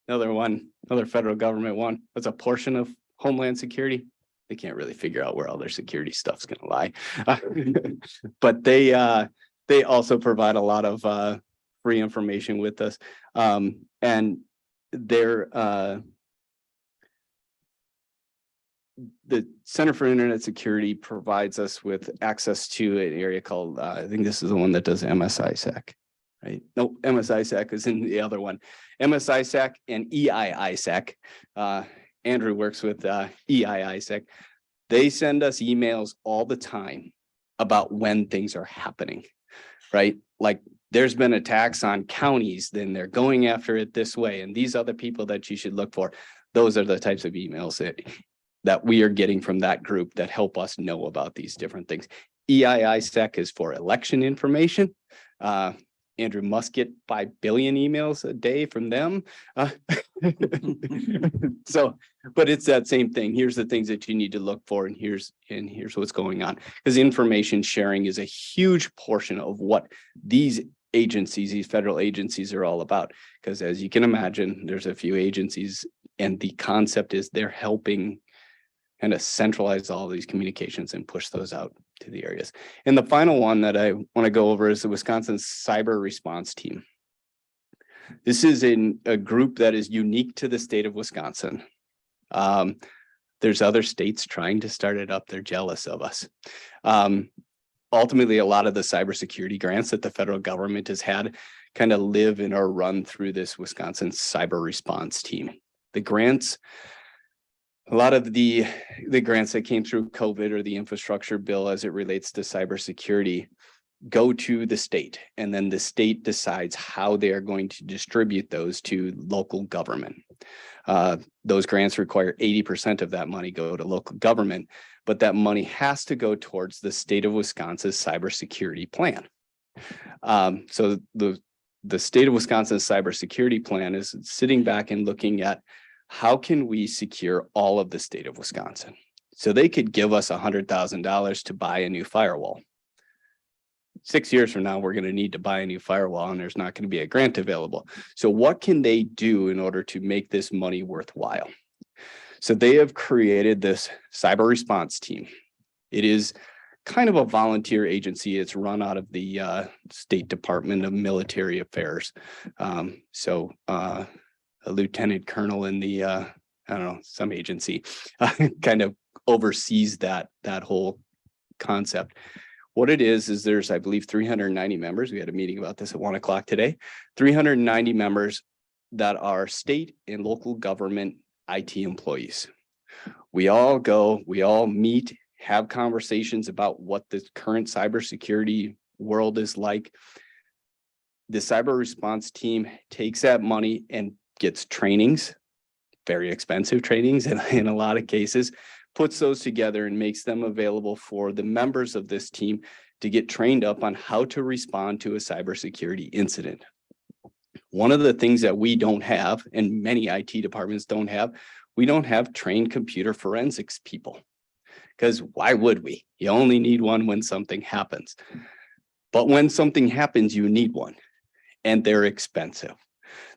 Speaker 7: another federal government one. That's a portion of Homeland Security. They can't really figure out where all their security stuff's going to lie. But they also provide a lot of free information with us. And they're the Center for Internet Security provides us with access to an area called, I think this is the one that does MSISAC, right? No, MSISAC is in the other one. MSISAC and EIISAC. Andrew works with EIISAC. They send us emails all the time about when things are happening, right? Like there's been attacks on counties, then they're going after it this way. And these are the people that you should look for. Those are the types of emails that we are getting from that group that help us know about these different things. EIISAC is for election information. Andrew must get 5 billion emails a day from them. So, but it's that same thing. Here's the things that you need to look for, and here's what's going on. Because information sharing is a huge portion of what these agencies, these federal agencies are all about. Because as you can imagine, there's a few agencies, and the concept is they're helping kind of centralize all of these communications and push those out to the areas. And the final one that I want to go over is the Wisconsin Cyber Response Team. This is a group that is unique to the state of Wisconsin. There's other states trying to start it up. They're jealous of us. Ultimately, a lot of the cybersecurity grants that the federal government has had kind of live in or run through this Wisconsin Cyber Response Team. The grants, a lot of the grants that came through COVID or the infrastructure bill as it relates to cybersecurity go to the state, and then the state decides how they are going to distribute those to local government. Those grants require 80% of that money go to local government, but that money has to go towards the state of Wisconsin's cybersecurity plan. So the the state of Wisconsin's cybersecurity plan is sitting back and looking at how can we secure all of the state of Wisconsin? So they could give us $100,000 to buy a new firewall. 6 years from now, we're going to need to buy a new firewall and there's not going to be a grant available. So what can they do in order to make this money worthwhile? So they have created this cyber response team. It is kind of a volunteer agency. It's run out of the State Department of Military Affairs. A lieutenant colonel in the, I don't know, some agency kind of oversees that whole concept. What it is there's, I believe, 390 members. We had a meeting about this at 1 o'clock today. 390 members that are state and local government IT employees. We all go, we all meet, have conversations about what the current cybersecurity world is like. The cyber response team takes that money and gets trainings, very expensive trainings in a lot of cases, puts those together and makes them available for the members of this team to get trained up on how to respond to a cybersecurity incident. One of the things that we don't have, and many IT departments don't have, we don't have trained computer forensics people. Because why would we? You only need one when something happens. But when something happens, you need one, and they're expensive.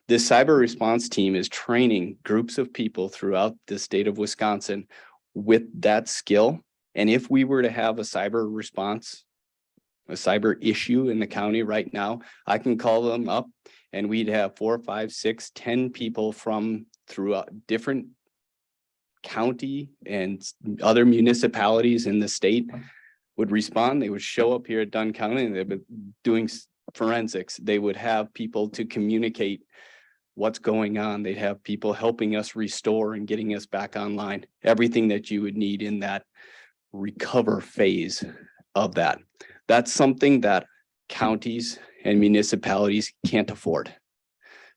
Speaker 7: This cyber response team is training groups of people throughout the state of Wisconsin with that skill. And if we were to have a cyber response, a cyber issue in the county right now, I can call them up and we'd have 4, 5, 6, 10 people from throughout different county and other municipalities in the state would respond. They would show up here at Dunn County and they've been doing forensics. They would have people to communicate what's going on. They'd have people helping us restore and getting us back online. Everything that you would need in that recover phase of that. That's something that counties and municipalities can't afford.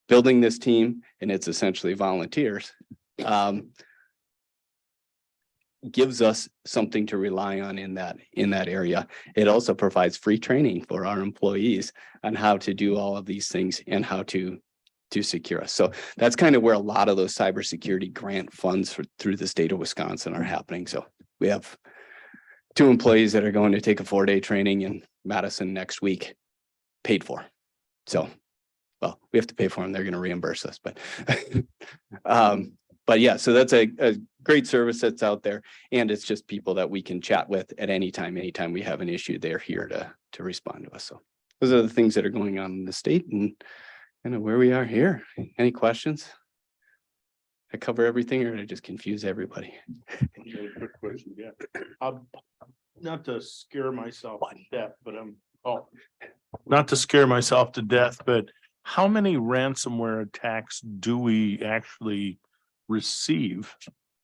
Speaker 7: Building this team, and it's essentially volunteers, gives us something to rely on in that area. It also provides free training for our employees on how to do all of these things and how to secure us. So that's kind of where a lot of those cybersecurity grant funds through the state of Wisconsin are happening. So we have 2 employees that are going to take a 4-day training in Madison next week, paid for. So, well, we have to pay for them. They're going to reimburse us, but yeah, so that's a great service that's out there. And it's just people that we can chat with at any time we have an issue, they're here to respond to us. So those are the things that are going on in the state and kind of where we are here. Any questions? I cover everything or did I just confuse everybody?
Speaker 2: Quick question, yeah. Not to scare myself to death, but not to scare myself to death, but how many ransomware attacks do we actually receive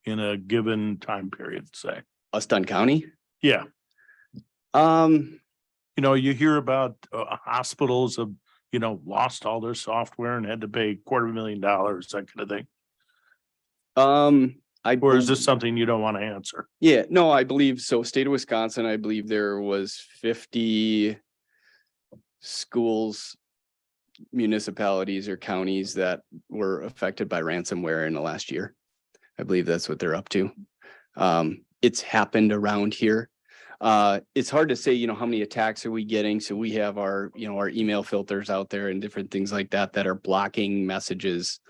Speaker 2: in a given time period, say?
Speaker 7: Us Dunn County?
Speaker 2: Yeah. You hear about hospitals have, lost all their software and had to pay $250,000, that kind of thing. Or is this something you don't want to answer?
Speaker 7: Yeah, no, I believe so. State of Wisconsin, I believe there was 50 schools, municipalities or counties that were affected by ransomware in the last year. I believe that's what they're up to. It's happened around here. It's hard to say, how many attacks are we getting? So we have our email filters out there and different things like that are blocking messages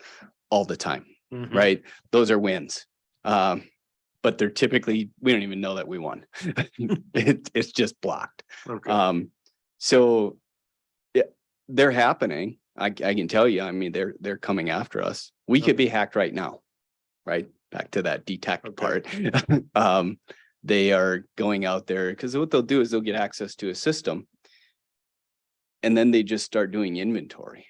Speaker 7: all the time, right? Those are wins. But they're typically, we don't even know that we won. It's just blocked.
Speaker 2: Okay.
Speaker 7: So they're happening. I can tell you, they're coming after us. We could be hacked right now, right? Back to that detect part. They are going out there because what they'll do is they'll get access to a system and then they just start doing inventory.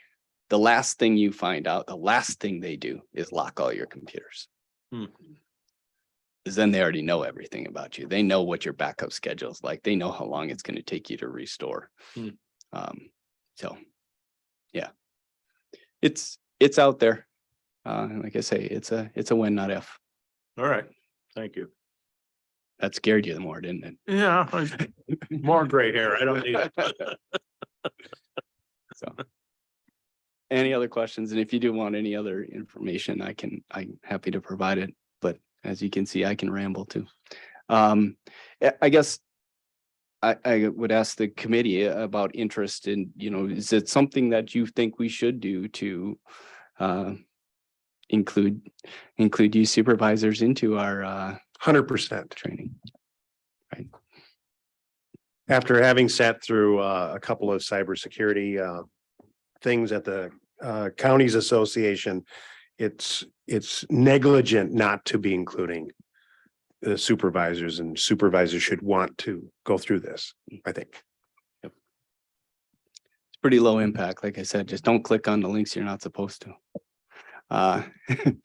Speaker 7: The last thing you find out, the last thing they do is lock all your computers. Because then they already know everything about you. They know what your backup schedule is like. They know how long it's going to take you to restore. So yeah, it's out there. Like I say, it's a win, not if.
Speaker 2: All right. Thank you.
Speaker 7: That scared you more, didn't it?
Speaker 2: Yeah. More gray hair. I don't need it.
Speaker 7: So any other questions? And if you do want any other information, I'm happy to provide it. But as you can see, I can ramble too. I guess I would ask the committee about interest in, is it something that you think we should do to include you supervisors into our
Speaker 8: 100%.
Speaker 7: training? Right.
Speaker 8: After having sat through a couple of cybersecurity things at the counties association, it's negligent not to be including the supervisors, and supervisors should want to go through this, I think.
Speaker 7: It's pretty low impact. Like I said, just don't click on the links you're not supposed to. And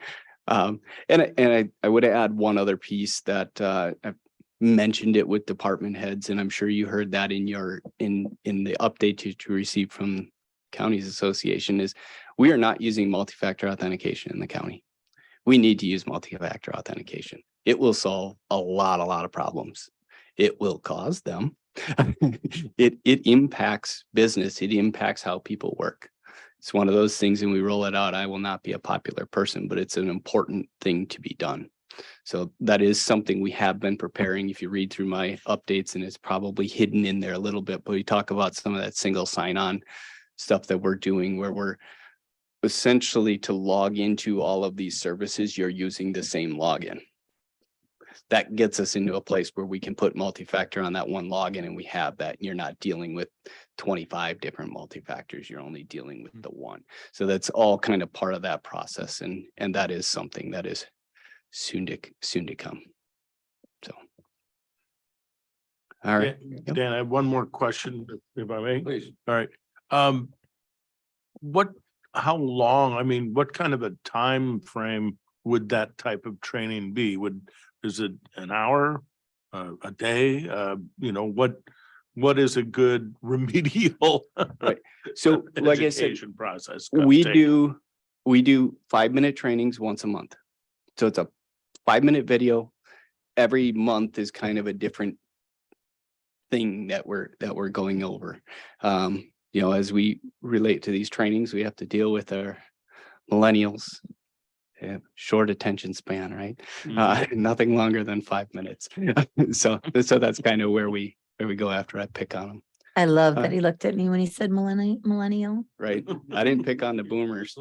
Speaker 7: I would add one other piece that I've mentioned it with department heads, and I'm sure you heard that in the update you received from Counties Association, is we are not using multi-factor authentication in the county. We need to use multi-factor authentication. It will solve a lot of problems. It will cause them. It impacts business. It impacts how people work. It's one of those things, and we roll it out. I will not be a popular person, but it's an important thing to be done. So that is something we have been preparing. If you read through my updates, and it's probably hidden in there a little bit, but we talk about some of that single sign-on stuff that we're doing, where we're essentially, to log into all of these services, you're using the same login. That gets us into a place where we can put multi-factor on that one login, and we have that. You're not dealing with 25 different multi-factors. You're only dealing with the one. So that's all kind of part of that process. And that is something that is soon to come. So. All right.
Speaker 2: Dan, I have one more question, if I may.
Speaker 1: Please.
Speaker 2: All right. How long, I mean, what kind of a time frame would that type of training be? Is it an hour, a day? What is a good remedial?
Speaker 7: Right. So like I said,
Speaker 2: education process?
Speaker 7: we do 5-minute trainings once a month. So it's a 5-minute video. Every month is kind of a different thing that we're going over. As we relate to these trainings, we have to deal with our millennials. They have short attention span, right? Nothing longer than 5 minutes. So that's kind of where we go after I pick on them.
Speaker 6: I love that he looked at me when he said millennial.
Speaker 7: Right. I didn't pick on the boomers.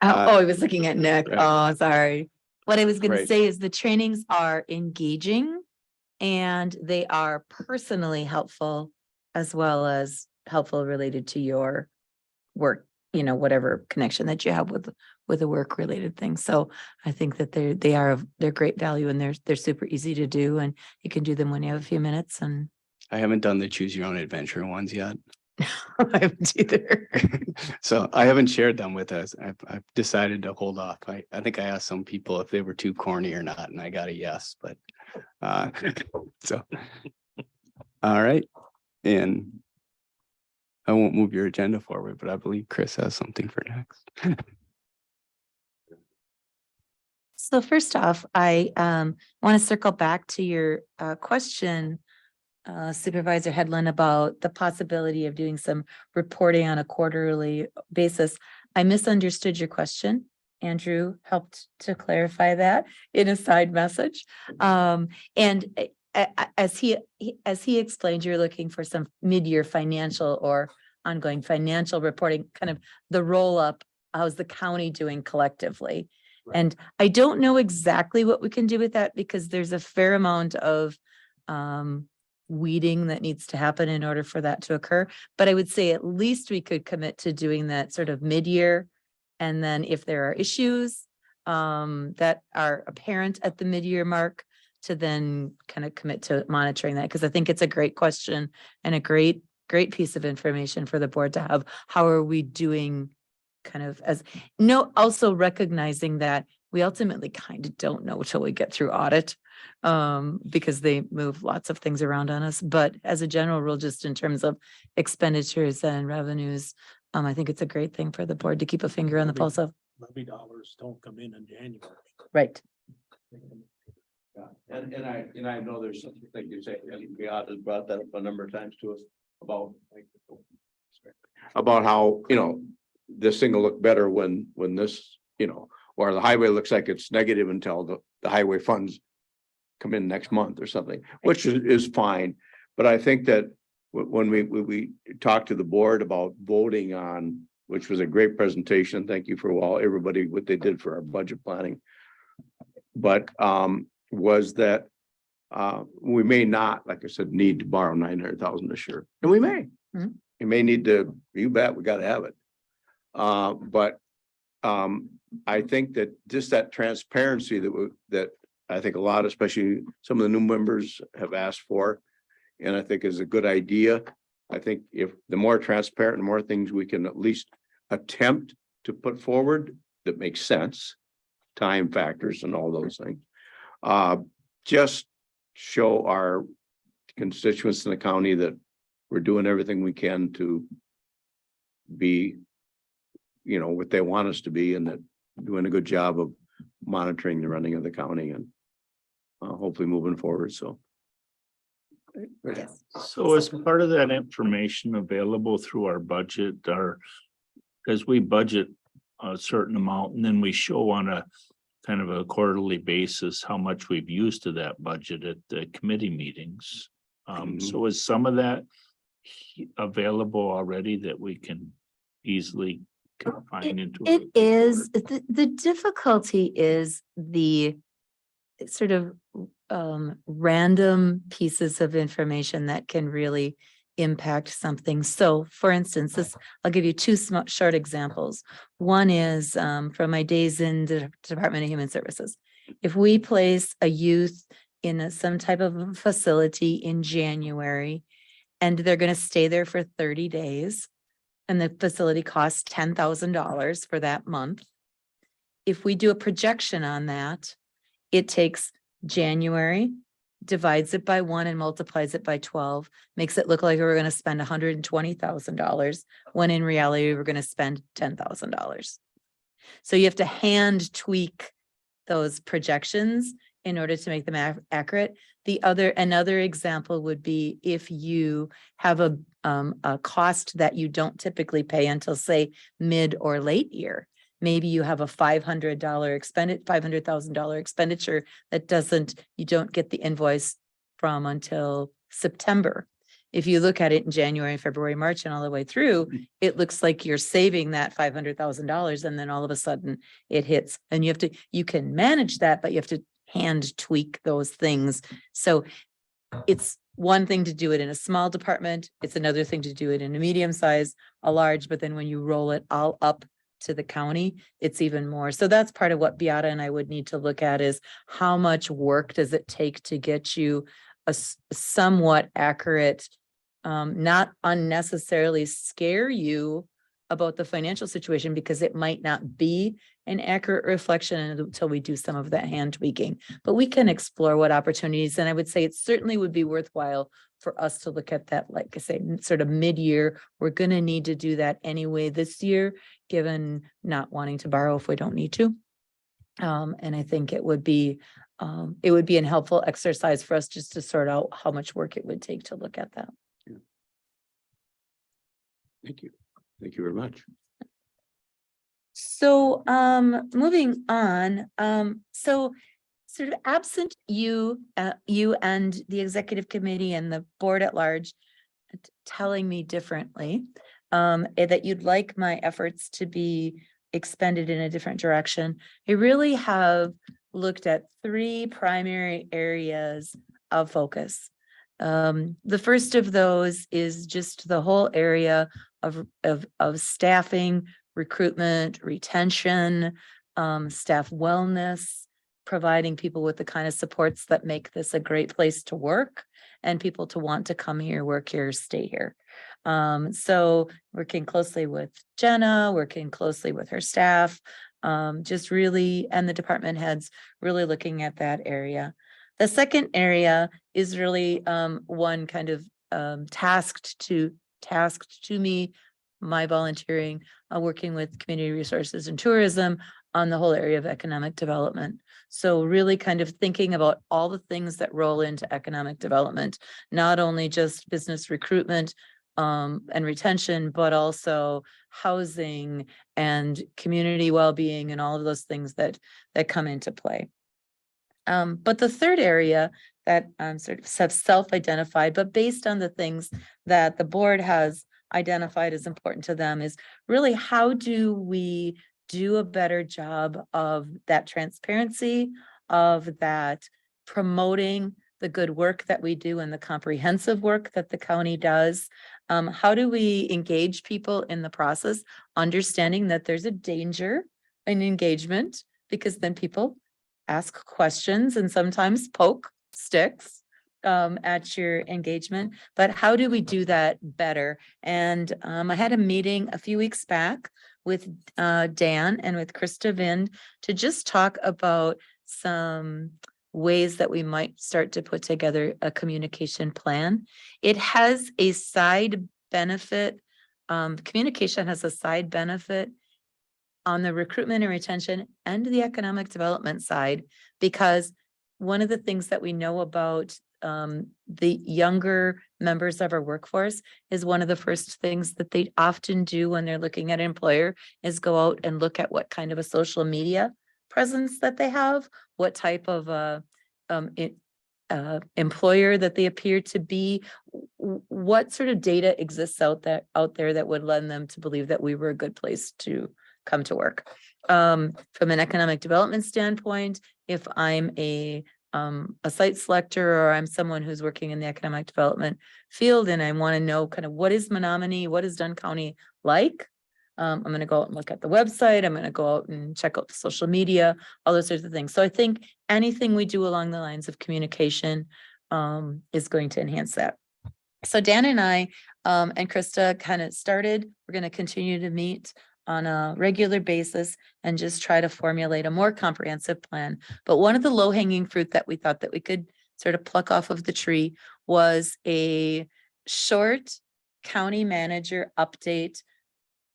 Speaker 6: Oh, he was looking at Nick.
Speaker 7: right.
Speaker 6: Oh, sorry. What I was gonna
Speaker 7: Right.
Speaker 6: say is the trainings are engaging and they are personally helpful, as well as helpful related to your work, whatever connection that you have with a work related thing. So I think that they're great value, and they're super easy to do, and you can do them when you have a few minutes. And
Speaker 7: I haven't done the choose your own adventure ones yet.
Speaker 6: I haven't either.
Speaker 7: So I haven't shared them with us. I've decided to hold off. I think I asked some people if they were too corny or not, and I got a yes, but so all right. And I won't move your agenda forward, but I believe Chris has something for next.
Speaker 6: So first off, I want to circle back to your question, Supervisor Headland, about the possibility of doing some reporting on a quarterly basis. I misunderstood your question. Andrew helped to clarify that in a side message. And as he explained, you're looking for some mid-year financial or ongoing financial reporting, kind of the roll-up. How's the county doing collectively? Right. And I don't know exactly what we can do with that, because there's a fair amount of weeding that needs to happen in order for that to occur. But I would say at least we could commit to doing that sort of mid-year. And then if there are issues that are apparent at the mid-year mark, to then kind of commit to monitoring that. Because I think it's a great question and a great piece of information for the board to have. How are we doing, kind of, also recognizing that we ultimately kind of don't know till we get through audit, because they move lots of things around on us. But as a general rule, just in terms of expenditures and revenues, I think it's a great thing for the board to keep a finger on the pulse of.
Speaker 2: Levy dollars don't come in January.
Speaker 6: Right.
Speaker 1: Yeah, and I know there's something that you say, we ought to brought that up a number of times to us about how, this thing will look better when this, or the highway looks like it's negative until the highway funds come in next month or something, which is fine. But I think that when we talked to the board about voting on, which was a great presentation. Thank you for everybody, what they did for our budget planning. But was that we may not, like I said, need to borrow 900,000 this year, and we may.
Speaker 6: Mhm.
Speaker 1: You may need to, you bet, we got to have it. But I think that just that transparency that I think a lot, especially some of the new members, have asked for, and I think is a good idea. I think if the more transparent, the more things we can at least attempt to put forward that makes sense, time factors and all those things. Just show our constituents in the county that we're doing everything we can to be, what they want us to be, and that doing a good job of monitoring the running of the county and hopefully moving forward. So.
Speaker 6: Yes.
Speaker 2: So as part of that information available through our budget, as we budget a certain amount and then we show on a kind of a quarterly basis how much we've used of that budget at the committee meetings. So is some of that available already that we can easily find into?
Speaker 6: It is, the difficulty is the sort of random pieces of information that can really impact something. So for instance, I'll give you two short examples. One is from my days in the Department of Human Services. If we place a youth in some type of a facility in January and they're going to stay there for 30 days and the facility costs $10,000 for that month, if we do a projection on that, it takes January, divides it by 1 and multiplies it by 12, makes it look like we're going to spend $120,000 when in reality we're going to spend $10,000. So you have to hand tweak those projections in order to make them accurate. Another example would be if you have a cost that you don't typically pay until say mid or late year. Maybe you have a $500,000 expenditure that you don't get the invoice from until September. If you look at it in January, February, March, and all the way through, it looks like you're saving that $500,000, and then all of a sudden it hits. And you can manage that, but you have to hand tweak those things. So it's one thing to do it in a small department. It's another thing to do it in a medium size, a large, but then when you roll it all up to the county, it's even more. So that's part of what Beata and I would need to look at is how much work does it take to get you a somewhat accurate, not unnecessarily scare you about the financial situation, because it might not be an accurate reflection until we do some of that hand tweaking. But we can explore what opportunities, and I would say it certainly would be worthwhile for us to look at that, like I say, sort of mid-year. We're going to need to do that anyway this year, given not wanting to borrow if we don't need to. And I think it would be an helpful exercise for us just to sort out how much work it would take to look at that.
Speaker 1: Thank you. Thank you very much.
Speaker 6: So moving on, so sort of absent you and the executive committee and the board at large telling me differently, that you'd like my efforts to be expended in a different direction, I really have looked at 3 primary areas of focus. The first of those is just the whole area of staffing, recruitment, retention, staff wellness, providing people with the kind of supports that make this a great place to work and people to want to come here, work here, stay here. So working closely with Jenna, working closely with her staff, just really, and the department heads really looking at that area. The second area is really one kind of tasked to me, my volunteering, working with community resources and tourism on the whole area of economic development. So really kind of thinking about all the things that roll into economic development, not only just business recruitment, and retention, but also housing and community well-being and all of those things that come into play. But the third area that sort of self-identified, but based on the things that the board has identified as important to them, is really how do we do a better job of that transparency, of that promoting the good work that we do and the comprehensive work that the county does. How do we engage people in the process, understanding that there's a danger in engagement, because then people ask questions and sometimes poke sticks at your engagement. But how do we do that better? And I had a meeting a few weeks back with Dan and with Krista Vind to just talk about some ways that we might start to put together a communication plan. It has a side benefit. Communication has a side benefit on the recruitment and retention and the economic development side, because one of the things that we know about the younger members of our workforce is one of the first things that they often do when they're looking at an employer is go out and look at what kind of a social media presence that they have, what type of employer that they appear to be, what sort of data exists out there that would lend them to believe that we were a good place to come to work. From an economic development standpoint, if I'm a site selector, or I'm someone who's working in the economic development field and I want to know kind of what is Menominee, what is Dunn County like? I'm going to go out and look at the website. I'm going to go out and check out the social media, all those sorts of things. So I think anything we do along the lines of communication is going to enhance that. So Dan and I and Krista kind of started, we're going to continue to meet on a regular basis and just try to formulate a more comprehensive plan. But one of the low-hanging fruit that we thought that we could sort of pluck off of the tree was a short county manager update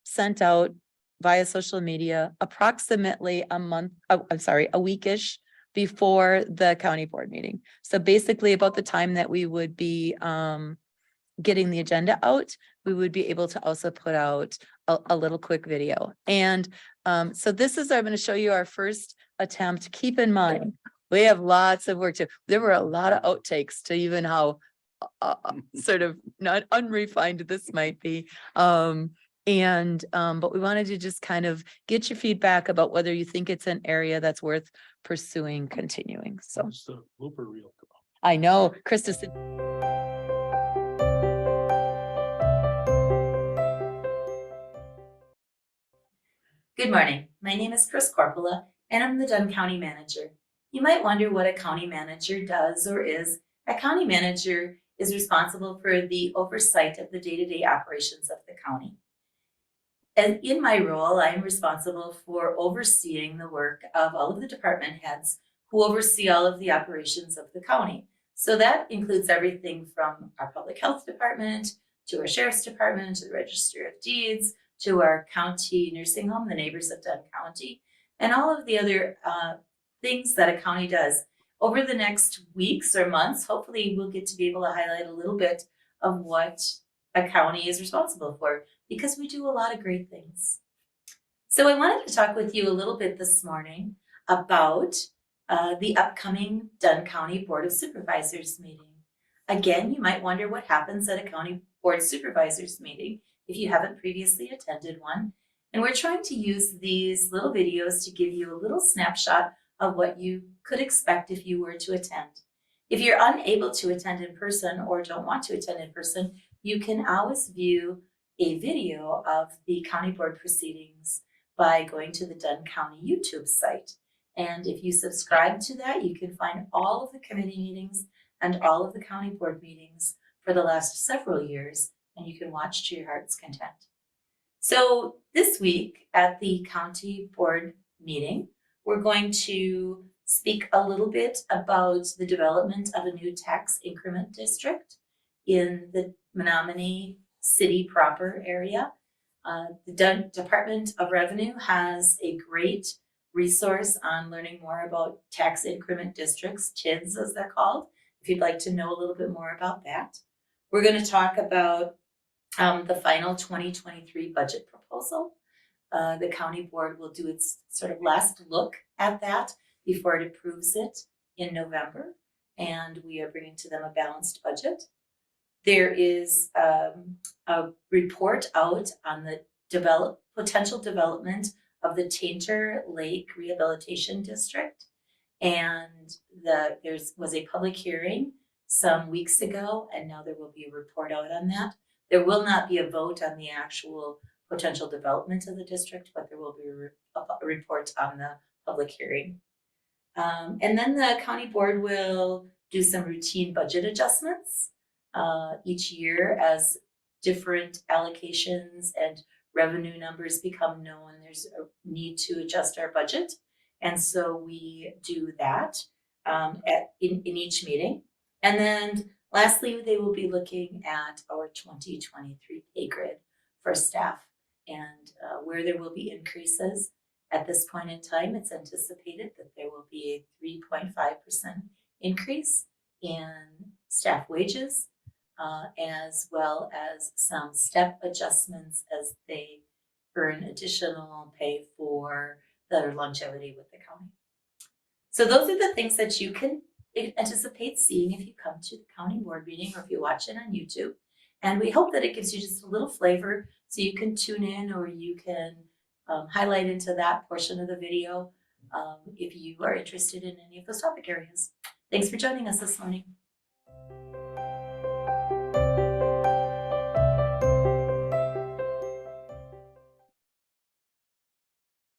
Speaker 6: sent out via social media approximately a weekish before the county board meeting. So basically about the time that we would be getting the agenda out, we would be able to also put out a little quick video. And so this is, I'm going to show you our first attempt. Keep in mind, we have lots of work to, there were a lot of outtakes to even how sort of not unrefined this might be. But we wanted to just kind of get your feedback about whether you think it's an area that's worth pursuing, continuing. So
Speaker 2: What's the blooper reel?
Speaker 6: I know Krista said,
Speaker 9: good morning. My name is Chris Corpola, and I'm the Dunn County Manager. You might wonder what a county manager does or is. A county manager is responsible for the oversight of the day-to-day operations of the county. And in my role, I'm responsible for overseeing the work of all of the department heads who oversee all of the operations of the county. So that includes everything from our public health department to our sheriff's department, to the register of deeds, to our county nursing home, the Neighbors of Dunn County, and all of the other things that a county does. Over the next weeks or months, hopefully we'll get to be able to highlight a little bit of what a county is responsible for, because we do a lot of great things. So I wanted to talk with you a little bit this morning about the upcoming Dunn County Board of Supervisors meeting. Again, you might wonder what happens at a county board of supervisors meeting if you haven't previously attended one. And we're trying to use these little videos to give you a little snapshot of what you could expect if you were to attend. If you're unable to attend in person or don't want to attend in person, you can always view a video of the county board proceedings by going to the Dunn County YouTube site. And if you subscribe to that, you can find all of the committee meetings and all of the county board meetings for the last several years, and you can watch to your heart's content. So this week at the county board meeting, we're going to speak a little bit about the development of a new tax increment district in the Menominee City proper area. The Dunn Department of Revenue has a great resource on learning more about tax increment districts, TIDs as they're called, if you'd like to know a little bit more about that. We're going to talk about the final 2023 budget proposal. The county board will do its sort of last look at that before it approves it in November. And we are bringing to them a balanced budget. There is a report out on the potential development of the Tainter Lake Rehabilitation District. And there was a public hearing some weeks ago, and now there will be a report out on that. There will not be a vote on the actual potential development of the district, but there will be a report on the public hearing. And then the county board will do some routine budget adjustments each year as different allocations and revenue numbers become known. There's a need to adjust our budget. And so we do that in each meeting. And then lastly, they will be looking at our 2023 pay grid for staff and where there will be increases. At this point in time, it's anticipated that there will be a 3.5% increase in staff wages, as well as some step adjustments as they earn additional pay for their longevity with the county. So those are the things that you can anticipate seeing if you come to the county board meeting or if you watch it on YouTube. And we hope that it gives you just a little flavor so you can tune in or you can highlight into that portion of the video if you are interested in any of those topic areas. Thanks for joining us this morning.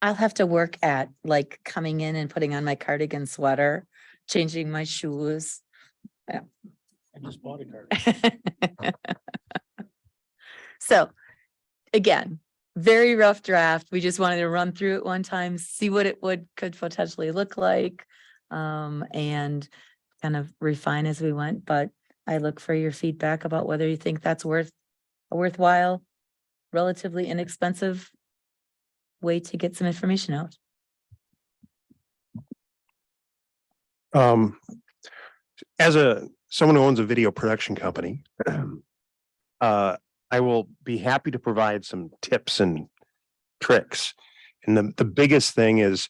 Speaker 6: I'll have to work at like coming in and putting on my cardigan sweater, changing my shoes.
Speaker 2: I just bought a card.
Speaker 6: So again, very rough draft. We just wanted to run through it one time, see what it could potentially look like, and kind of refine as we went. But I look for your feedback about whether you think that's worthwhile, relatively inexpensive way to get some information out.
Speaker 8: As someone who owns a video production company, I will be happy to provide some tips and tricks. And the biggest thing is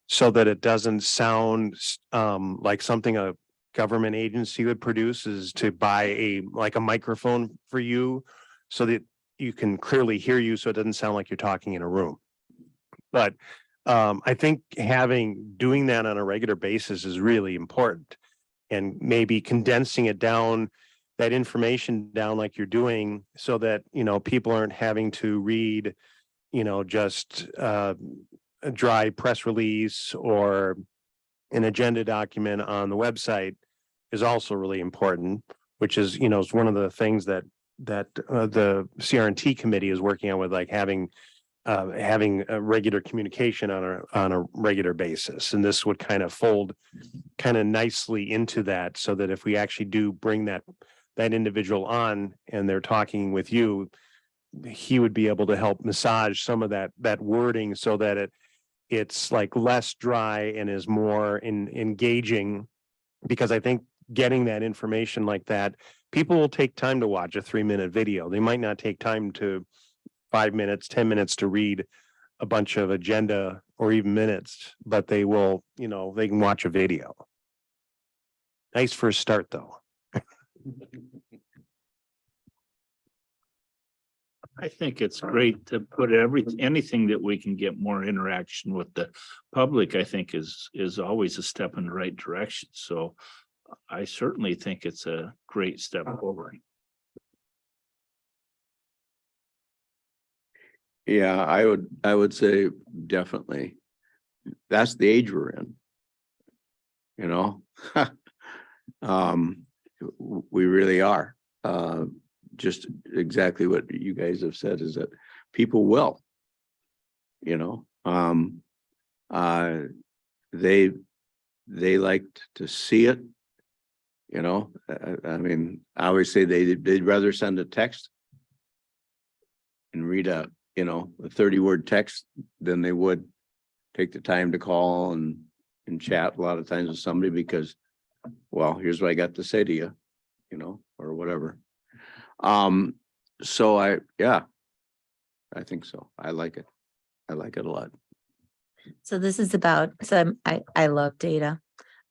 Speaker 8: so that it doesn't sound like something a government agency would produce is to buy a microphone for you so that you can clearly hear you so it doesn't sound like you're talking in a room. But I think doing that on a regular basis is really important, and maybe condensing it down, that information down like you're doing, so that, people aren't having to read, just a dry press release or an agenda document on the website is also really important, which is, is one of the things that the CRNT committee is working on, with like having a regular communication on a regular basis. And this would kind of fold kind of nicely into that, so that if we actually do bring that individual on and they're talking with you, he would be able to help massage some of that wording so that it's like less dry and is more engaging. Because I think getting that information like that, people will take time to watch a 3-minute video. They might not take time to 5 minutes, 10 minutes to read a bunch of agenda or even minutes, but they will, they can watch a video. Nice first start though.
Speaker 2: I think it's great to put anything that we can get more interaction with the public, I think is always a step in the right direction. So I certainly think it's a great step forward.
Speaker 1: Yeah, I would say definitely. That's the age we're in. We really are. Just exactly what you guys have said is that people will, they like to see it. I mean, I always say they'd rather send a text and read a 30-word text than they would take the time to call and chat a lot of times with somebody, because, well, here's what I got to say to you, or whatever. so I think so. I like it. I like it a lot.
Speaker 6: So this is about, I love data.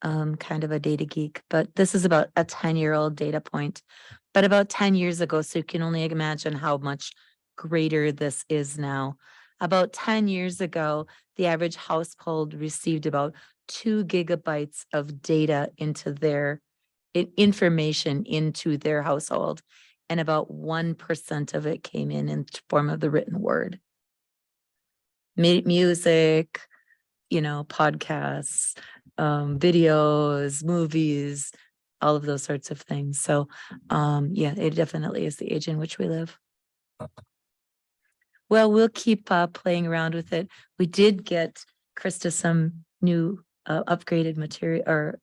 Speaker 6: Kind of a data geek, but this is about a 10-year-old data point. But about 10 years ago, so you can only imagine how much greater this is now. About 10 years ago, the average household received about 2 gigabytes of data into their information into their household, and about 1% of it came in form of the written word. Music, podcasts, videos, movies, all of those sorts of things. So, yeah, it definitely is the age in which we live. Well, we'll keep playing around with it. We did get Krista some new upgraded material or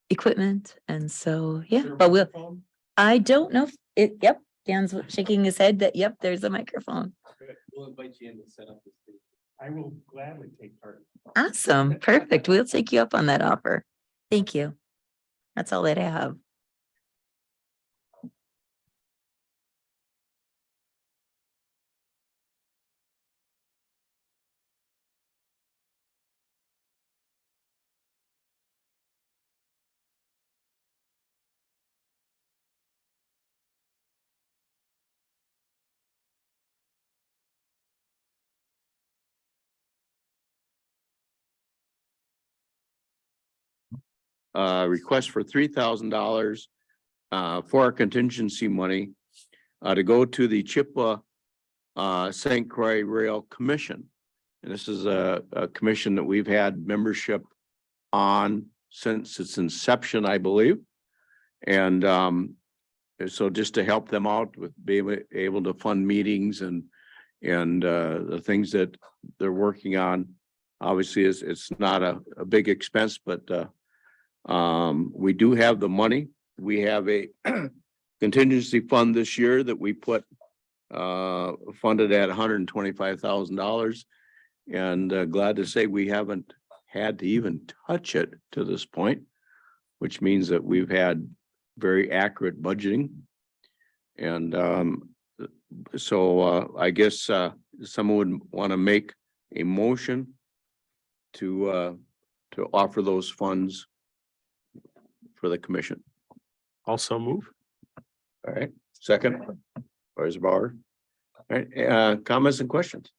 Speaker 6: equipment, and so yeah. But I don't know if it. Yep, Dan's shaking his head that yep, there's a microphone.
Speaker 7: We'll invite you in to set up this.
Speaker 2: I will gladly take part.
Speaker 6: Awesome, perfect. We'll take you up on that offer. Thank you. That's all that I have.
Speaker 1: Request for $3,000 for our contingency money to go to the Chippewa St. Croix Rail Commission. And this is a commission that we've had membership on since its inception, I believe. And so just to help them out with being able to fund meetings and the things that they're working on. Obviously, it's not a big expense, but we do have the money. We have a contingency fund this year that we put funded at $125,000. And glad to say we haven't had to even touch it to this point, which means that we've had very accurate budgeting. And so I guess someone would want to make a motion to offer those funds for the commission.
Speaker 2: Also move.
Speaker 1: All right, second, Vice Bauer. All right, comments and questions?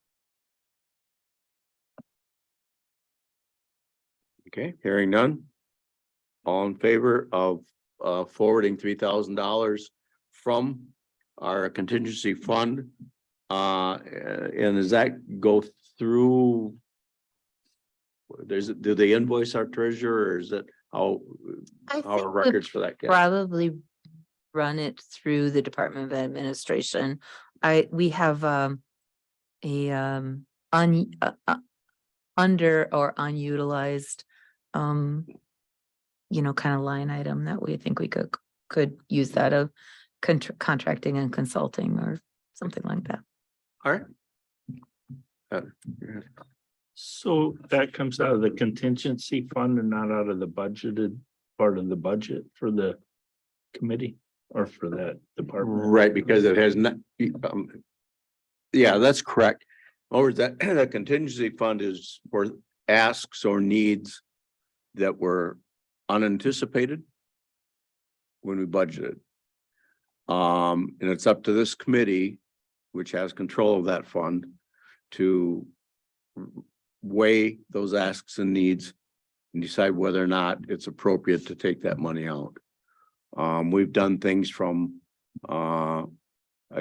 Speaker 1: Okay, hearing none. All in favor of forwarding $3,000 from our contingency fund? And does that go through? Do they invoice our treasurer, or is that how
Speaker 6: I
Speaker 1: our
Speaker 6: think we
Speaker 1: records for that? Get?
Speaker 6: probably run it through the Department of Administration. We have under or unutilized kind of line item that we think we could use that of contracting and consulting or something like that.
Speaker 1: All right.
Speaker 2: So that comes out of the contingency fund and not out of the budgeted part of the budget for the committee or for that department?
Speaker 1: Right, because it has not, yeah, that's correct. Or that the contingency fund is for asks or needs that were unanticipated when we budgeted. And it's up to this committee, which has control of that fund, to weigh those asks and needs and decide whether or not it's appropriate to take that money out. We've done things from, I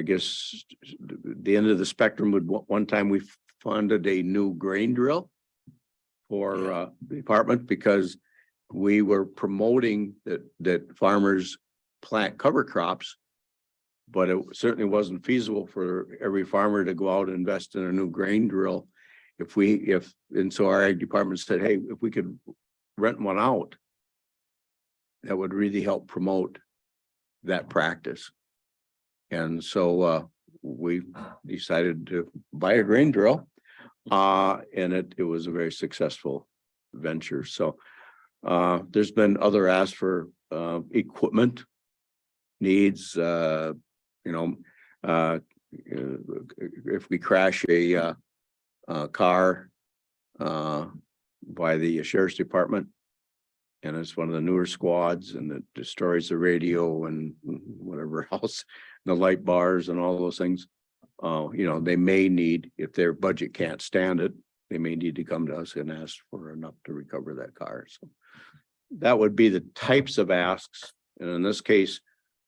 Speaker 1: guess, the end of the spectrum. Would one time we funded a new grain drill for the department because we were promoting that farmers plant cover crops, but it certainly wasn't feasible for every farmer to go out and invest in a new grain drill. And so our ag department said, hey, if we could rent one out, that would really help promote that practice. And so we decided to buy a grain drill, and it was a very successful venture. So there's been other asks for equipment needs. if we crash a car by the sheriff's department, and it's one of the newer squads, and it destroys the radio and whatever else, the light bars and all those things. They may need, if their budget can't stand it, they may need to come to us and ask for enough to recover that car. So that would be the types of asks. And in this case,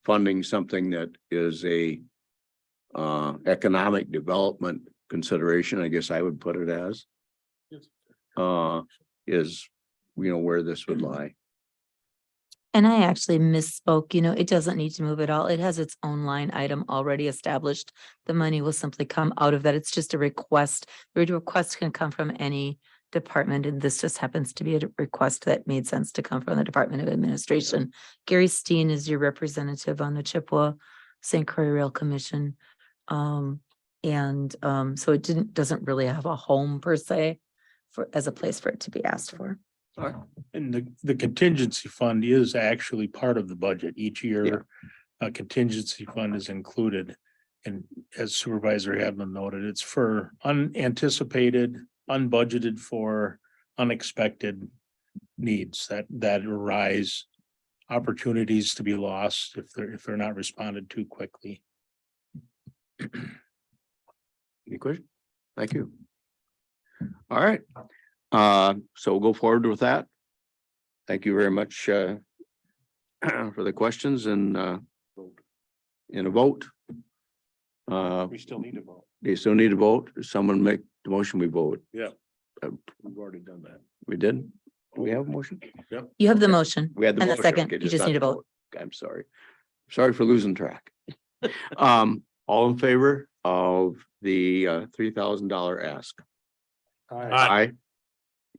Speaker 1: funding something that is a economic development consideration, I guess I would put it as, is, where this would lie.
Speaker 6: And I actually misspoke, it doesn't need to move at all. It has its own line item already established. The money will simply come out of that. It's just a request. The request can come from any department, and this just happens to be a request that made sense to come from the Department of Administration. Gary Steen is your representative on the Chippewa St. Croix Rail Commission. So it doesn't really have a home per se as a place for it to be asked for.
Speaker 2: And the contingency fund is actually part of the budget each year. A contingency fund is included. And as Supervisor Hadlin noted, it's for unanticipated, unbudgeted for, unexpected needs that arise, opportunities to be lost if they're not responded to quickly.
Speaker 1: Any question? Thank you. All right. So we'll go forward with that. Thank you very much for the questions and in a vote.
Speaker 2: We still need to vote.
Speaker 1: You still need to vote. Someone make the motion, we vote.
Speaker 2: Yeah. We've already done that.
Speaker 1: We did? Do we have a motion?
Speaker 6: You have the motion.
Speaker 1: We had the
Speaker 6: And the
Speaker 1: motion.
Speaker 6: second,
Speaker 1: Okay,
Speaker 6: you just
Speaker 1: not
Speaker 6: need to
Speaker 1: the
Speaker 6: vote.
Speaker 1: I'm sorry. Sorry for losing track. All in favor of the $3,000 ask? Aye.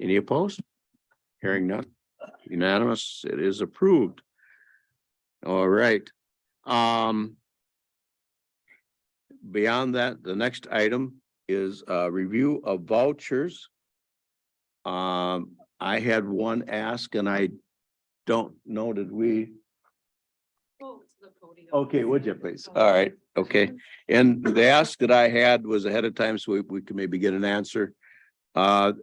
Speaker 1: Any opposed? Hearing none. Unanimous. It is approved. All right. Beyond that, the next item is a review of vouchers. I had one ask and I don't know, did we? Okay, would you please? All right, okay. And the ask that I had was ahead of time, so we could maybe get an answer. Under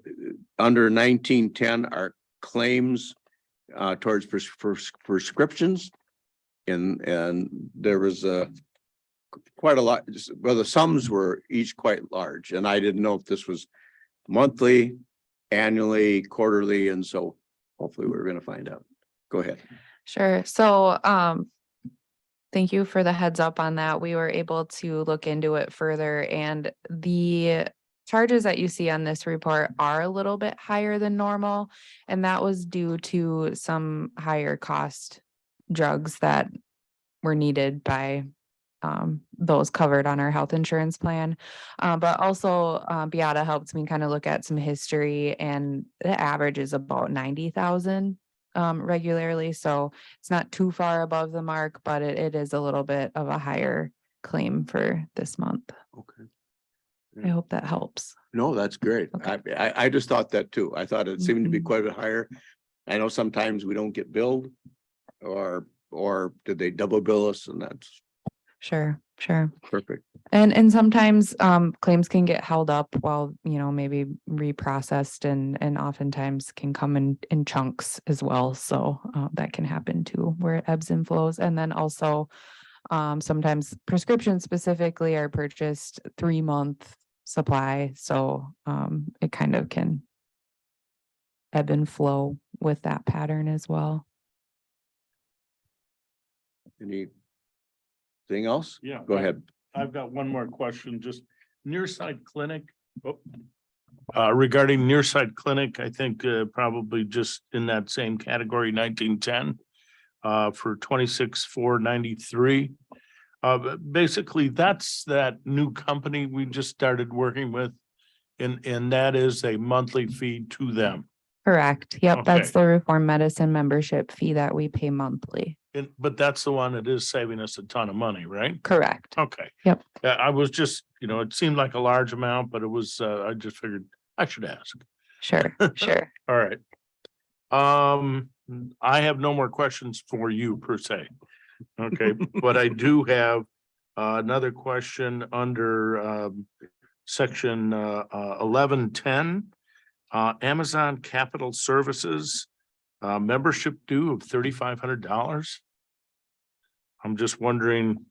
Speaker 1: 1910 are claims towards prescriptions. And there was quite a lot, well, the sums were each quite large, and I didn't know if this was monthly, annually, quarterly, and so hopefully we're going to find out. Go ahead.
Speaker 5: Sure. So, thank you for the heads up on that. We were able to look into it further, and the charges that you see on this report are a little bit higher than normal, and that was due to some higher cost drugs that were needed by those covered on our health insurance plan. But also Beata helped me kind of look at some history, and the average is about 90,000 regularly. So it's not too far above the mark, but it is a little bit of a higher claim for this month.
Speaker 1: Okay.
Speaker 5: I hope that helps.
Speaker 1: No, that's great.
Speaker 5: Okay.
Speaker 1: I just thought that too. I thought it seemed to be
Speaker 5: Mhm.
Speaker 1: quite a bit higher. I know sometimes we don't get billed, or did they double bill us, and that's
Speaker 5: Sure.
Speaker 1: perfect.
Speaker 5: And sometimes claims can get held up while, maybe reprocessed, and oftentimes can come in chunks as well. So that can happen too, where it ebbs and flows. And then also sometimes prescriptions specifically are purchased 3-month supply. So it kind of can ebb and flow with that pattern as well.
Speaker 1: Anything else?
Speaker 2: Yeah.
Speaker 1: Go ahead.
Speaker 2: I've got one more question, just Nearside Clinic. Regarding Nearside Clinic, I think probably just in that same category, 1910 for 26,493. Basically, that's that new company we just started working with, and that is a monthly fee to them.
Speaker 5: Correct. Yep. That's
Speaker 2: Okay.
Speaker 5: the Reform Medicine membership fee that we pay monthly.
Speaker 2: But that's the one that is saving us a ton of money, right?
Speaker 5: Correct.
Speaker 2: Okay.
Speaker 5: Yep.
Speaker 2: I was just, it seemed like a large amount, but it was, I just figured I should ask.
Speaker 5: Sure.
Speaker 2: All right. I have no more questions for you per se. Okay, but I do have Another question under section 1110. Amazon Capital Services, membership due of $3,500. I'm just wondering,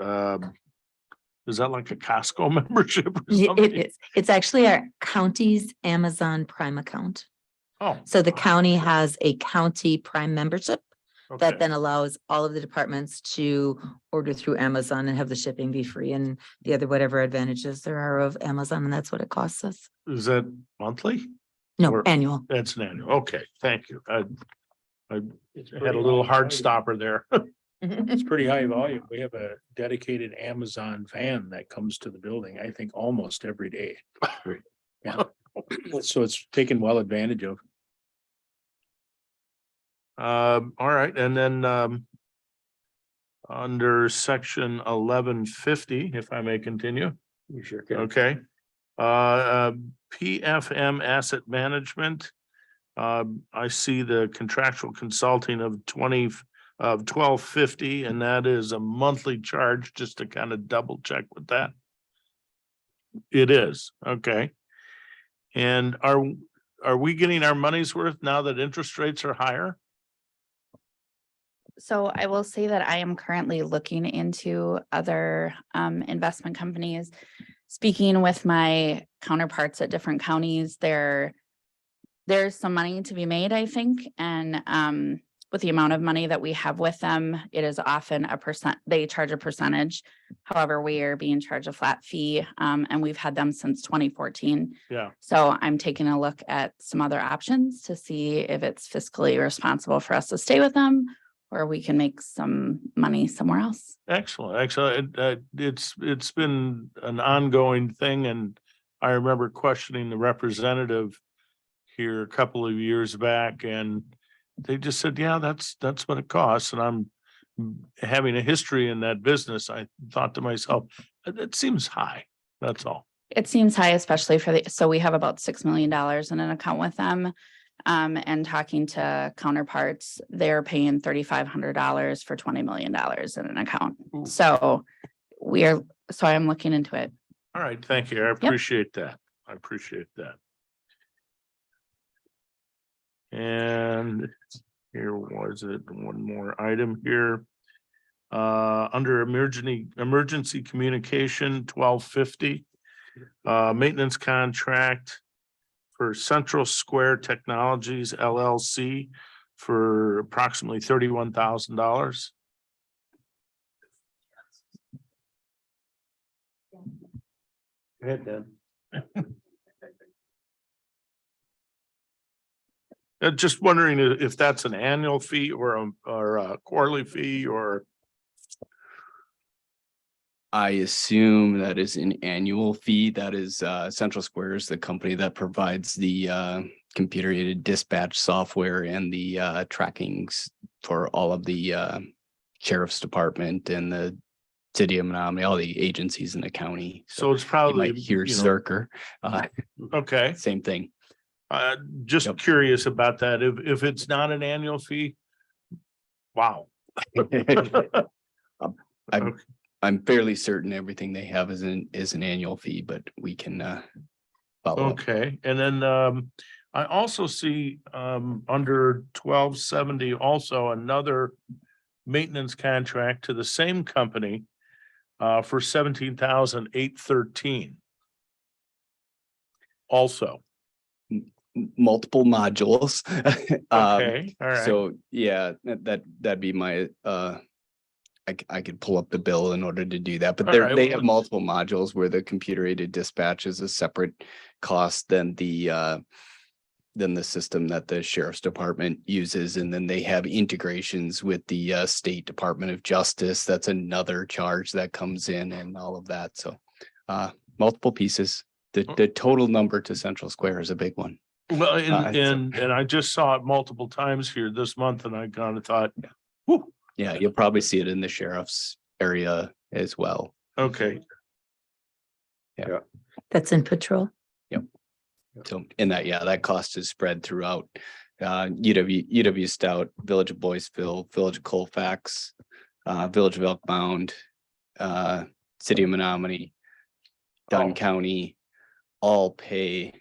Speaker 2: is that like a Costco membership or
Speaker 6: It
Speaker 2: something?
Speaker 6: is, it's actually our county's Amazon Prime account.
Speaker 2: Oh,
Speaker 6: So the county has a county Prime membership that
Speaker 2: okay.
Speaker 6: then allows all of the departments to order through Amazon and have the shipping be free and the other whatever advantages there are of Amazon, and that's what it costs us.
Speaker 2: Is that monthly?
Speaker 6: No,
Speaker 2: Or-
Speaker 6: annual.
Speaker 2: That's an annual. Okay, thank you. I had a little hard stopper there.
Speaker 10: It's pretty high volume. We have a dedicated Amazon van that comes to the building, I think almost every day. Yeah. So it's taken well advantage of.
Speaker 2: All right, and then under section 1150, if I may continue.
Speaker 1: You sure can.
Speaker 2: Okay. PFM Asset Management. I see the contractual consulting of 1250, and that is a monthly charge, just to kind of double check with that. It is, okay. And are we getting our money's worth now that interest rates are higher?
Speaker 3: So I will say that I am currently looking into other investment companies. Speaking with my counterparts at different counties, there's some money to be made, I think. And with the amount of money that we have with them, it is often they charge a percentage. However, we are being charged a flat fee, and we've had them since 2014.
Speaker 2: Yeah.
Speaker 3: So I'm taking a look at some other options to see if it's fiscally responsible for us to stay with them, or we can make some money somewhere else.
Speaker 2: Excellent, excellent. It's been an ongoing thing, and I remember questioning the representative here a couple of years back, and they just said, yeah, that's what it costs. And I'm having a history in that business. I thought to myself, that seems high. That's all.
Speaker 3: It seems high, especially so we have about $6 million in an account with them. And talking to counterparts, they're paying $3,500 for $20 million in an account.
Speaker 2: Ooh.
Speaker 3: So I'm looking into it.
Speaker 2: All right, thank you. I appreciate that. I appreciate that. And here was it, one more item here. Under emergency communication, 1250, maintenance contract for Central Square Technologies LLC for approximately $31,000.
Speaker 1: Go ahead, Dan.
Speaker 2: Just wondering if that's an annual fee or a quarterly fee, or
Speaker 7: I assume that is an annual fee. That is Central Squares, the company that provides the computer aided dispatch software and the trackings for all of the sheriff's department and the city of Menominee, all the agencies in the county.
Speaker 2: so it's
Speaker 7: You
Speaker 2: probably,
Speaker 7: might hear
Speaker 2: you know,
Speaker 7: Zerker,
Speaker 2: okay.
Speaker 7: same thing.
Speaker 2: Just
Speaker 7: Yep.
Speaker 2: curious about that. If it's not an annual fee. Wow.
Speaker 7: I'm fairly certain everything they have is an annual fee, but we can follow up.
Speaker 2: Okay, and then I also see under 1270 also another maintenance contract to the same company for $17,813. Also,
Speaker 7: Multiple modules.
Speaker 2: okay, all right.
Speaker 7: So yeah, that'd be my I could pull up the bill in order to do that, but
Speaker 2: All
Speaker 7: they
Speaker 2: right,
Speaker 7: they
Speaker 2: well,
Speaker 7: have multiple modules where the computer aided dispatch is a separate cost than the system that the sheriff's department uses, and then they have integrations with the State Department of Justice. That's another charge that comes in and all of that. So multiple pieces. The total number to Central Square is a big one.
Speaker 2: Well, and I just saw it multiple times here this month, and I kind of thought, whew,
Speaker 7: Yeah, you'll probably see it in the sheriff's area as well.
Speaker 2: okay,
Speaker 6: That's in patrol.
Speaker 7: So in that, yeah, that cost is spread throughout UW Stout, Village of Boyceville, Village of Colfax, Village of Elk Mound, City of Menominee, Dunn
Speaker 2: Oh.
Speaker 7: County, all pay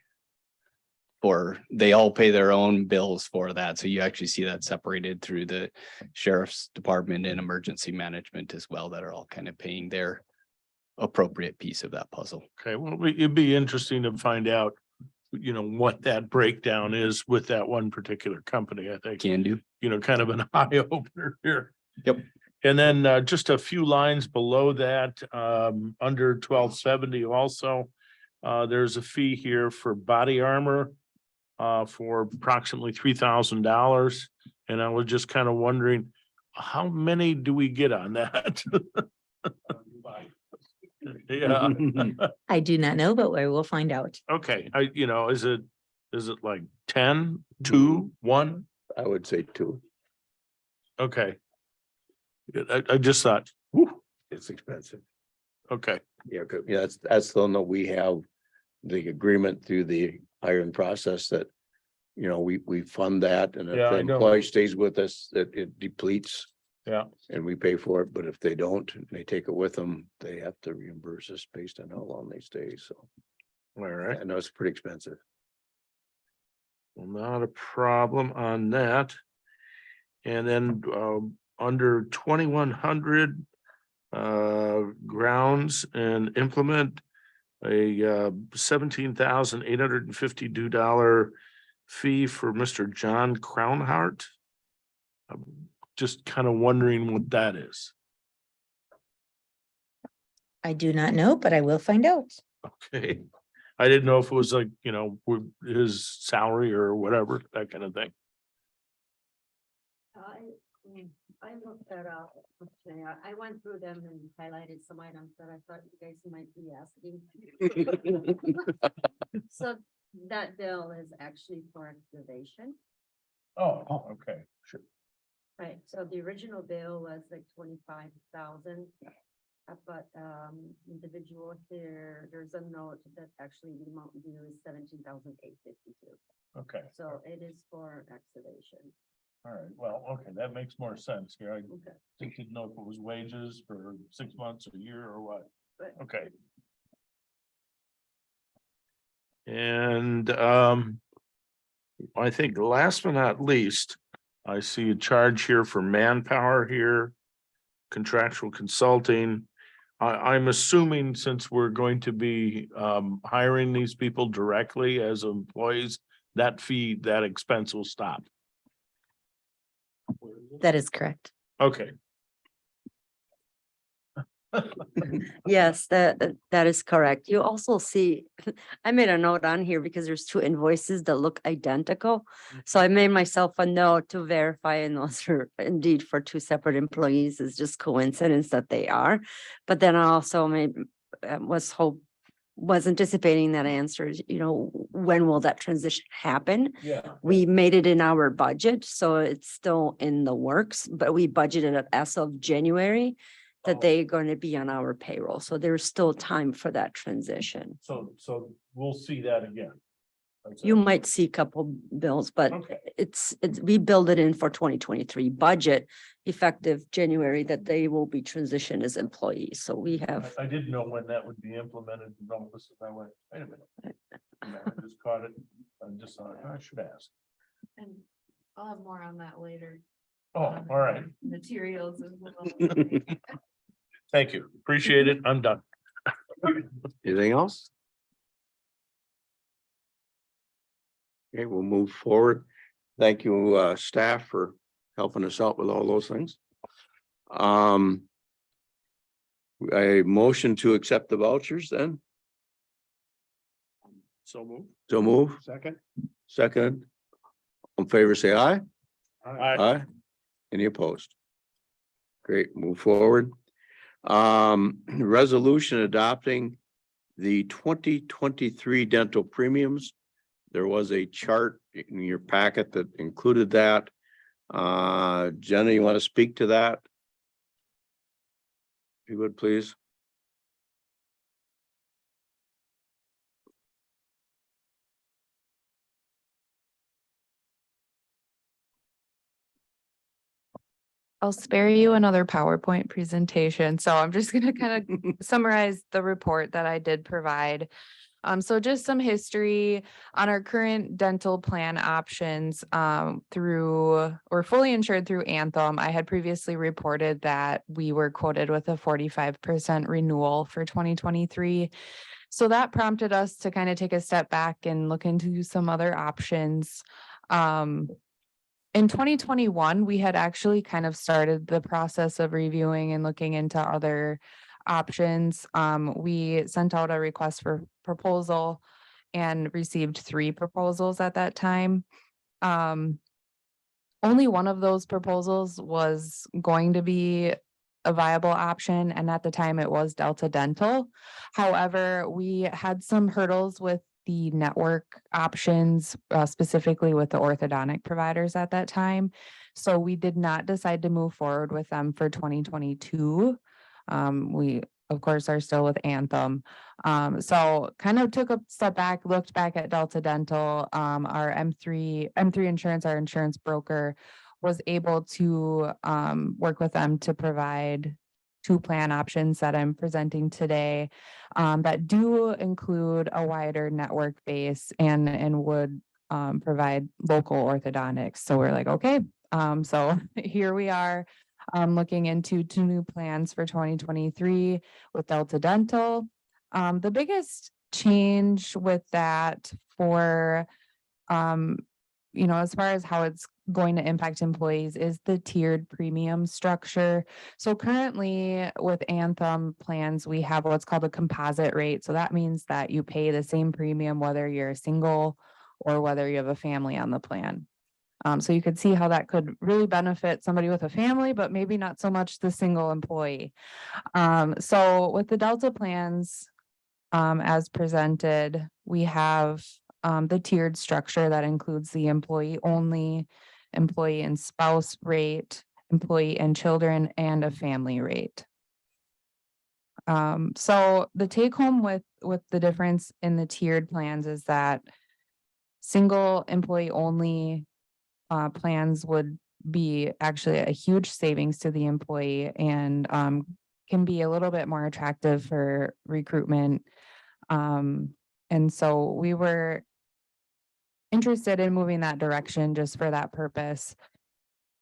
Speaker 7: they all pay their own bills for that. So you actually see that separated through the sheriff's department and emergency management as well, that are all kind of paying their appropriate piece of that puzzle.
Speaker 2: Okay, well, it'd be interesting to find out, what that breakdown is with that one particular company, I think.
Speaker 7: Can do.
Speaker 2: Kind of an eye opener here.
Speaker 7: Yep.
Speaker 2: And then just a few lines below that, under 1270 also, there's a fee here for body armor for approximately $3,000. And I was just kind of wondering, how many do we get on that? Yeah,
Speaker 6: I do not know, but we will find out.
Speaker 2: okay, is it like 10, 2, 1?
Speaker 1: I would say 2.
Speaker 2: Okay. I just thought, whew,
Speaker 1: It's expensive.
Speaker 2: okay,
Speaker 1: Yeah, that's the one that we have the agreement through the hiring process that, we fund that, and if
Speaker 2: Yeah,
Speaker 1: the
Speaker 2: I know.
Speaker 1: employee stays with us, that it depletes.
Speaker 2: Yeah.
Speaker 1: And we pay for it, but if they don't, and they take it with them, they have to reimburse us based on how long they stay, so.
Speaker 2: all right.
Speaker 1: I know it's pretty expensive.
Speaker 2: Well, not a problem on that. And then under 2100 grounds and implement a $17,852 fee for Mr. John Crownhart. I'm just kind of wondering what that is.
Speaker 6: I do not know, but I will find out.
Speaker 2: Okay. I didn't know if it was like, his salary or whatever, that kind of thing.
Speaker 11: I looked that up. Okay, I went through them and highlighted some items that I thought you guys might be asking. So that bill is actually for excavation,
Speaker 2: Oh, okay, sure.
Speaker 11: right? So the original bill was like 25,000. But individual here, there's a note that actually the amount due is 17,852.
Speaker 2: Okay,
Speaker 11: So it is for excavation.
Speaker 2: all right, well, okay, that makes more sense here. I
Speaker 11: Okay.
Speaker 2: didn't know if it was wages for 6 months, a year, or what.
Speaker 11: Right.
Speaker 2: Okay. And I think last but not least, I see a charge here for manpower here, contractual consulting. I'm assuming since we're going to be hiring these people directly as employees, that fee, that expense will stop.
Speaker 6: That is correct.
Speaker 2: Okay,
Speaker 11: Yes, that is correct. You also see, I made a note on here because there's 2 invoices that look identical. So I made myself a note to verify, and those are indeed for 2 separate employees. It's just coincidence that they are. But then I also was anticipating that answer, when will that transition happen?
Speaker 2: yeah.
Speaker 11: We made it in our budget, so it's still in the works, but we budgeted it as of January that they're going to be on our payroll. So there's still time for that transition.
Speaker 2: So we'll see that again.
Speaker 11: You might see a couple bills, but
Speaker 2: Okay,
Speaker 11: we build it in for 2023 budget effective January that they will be transitioned as employees. So we have,
Speaker 2: I didn't know when that would be implemented. And all this, and I went, wait a minute. I just caught it. I just thought, I should ask.
Speaker 5: And I'll have more on that later.
Speaker 2: Oh, all right.
Speaker 5: Materials as well.
Speaker 2: Thank you. Appreciate it. I'm done.
Speaker 1: Anything else? Okay, we'll move forward. Thank you, staff, for helping us out with all those things. A motion to accept the vouchers then,
Speaker 2: So move.
Speaker 1: so move,
Speaker 8: Second.
Speaker 1: second. On favor, say aye.
Speaker 2: Aye.
Speaker 1: Aye. Any opposed? Great, move forward. Resolution adopting the 2023 dental premiums. There was a chart in your packet that included that. Jenna, you want to speak to that? If you would, please.
Speaker 5: I'll spare you another PowerPoint presentation. So I'm just gonna kind of summarize the report that I did provide. So just some history on our current dental plan options through or fully insured through Anthem. I had previously reported that we were quoted with a 45% renewal for 2023. So that prompted us to kind of take a step back and look into some other options. In 2021, we had actually kind of started the process of reviewing and looking into other options. We sent out a request for proposal and received 3 proposals at that time. Only one of those proposals was going to be a viable option, and at the time it was Delta Dental. However, we had some hurdles with the network options, specifically with the orthodontic providers at that time. So we did not decide to move forward with them for 2022. We, of course, are still with Anthem. So kind of took a step back, looked back at Delta Dental. Our M3 Insurance, our insurance broker, was able to work with them to provide 2 plan options that I'm presenting today that do include a wider network base and would provide local orthodontics. So we're like, okay, so here we are looking into 2 new plans for 2023 with Delta Dental. The biggest change with that for as far as how it's going to impact employees is the tiered premium structure. So currently with Anthem plans, we have what's called a composite rate. So that means that you pay the same premium whether you're a single or whether you have a family on the plan. So you could see how that could really benefit somebody with a family, but maybe not so much the single employee. So with the Delta plans, as presented, we have the tiered structure that includes the employee only, employee and spouse rate, employee and children, and a family rate. So the take home with the difference in the tiered plans is that single employee only plans would be actually a huge savings to the employee and can be a little bit more attractive for recruitment. And so we were interested in moving that direction just for that purpose.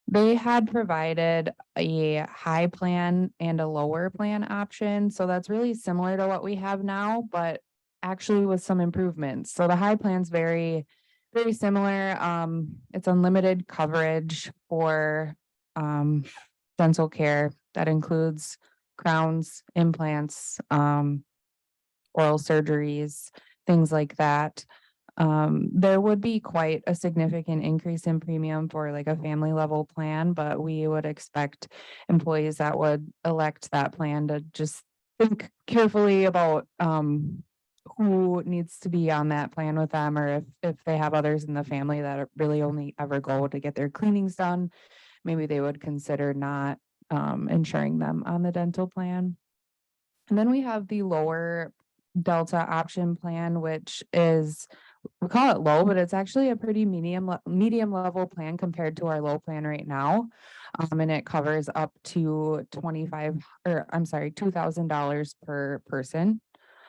Speaker 5: They had provided a high plan and a lower plan option. So that's really similar to what we have now, but actually with some improvements. So the high plan's very similar. It's unlimited coverage for dental care that includes crowns, implants, oral surgeries, things like that. There would be quite a significant increase in premium for like a family level plan, but we would expect employees that would elect that plan to just think carefully about who needs to be on that plan with them, or if they have others in the family that really only ever go to get their cleanings done, maybe they would consider not insuring them on the dental plan. And then we have the lower Delta option plan, which is, we call it low, but it's actually a pretty medium level plan compared to our low plan right now. And it covers up to $2,000 per person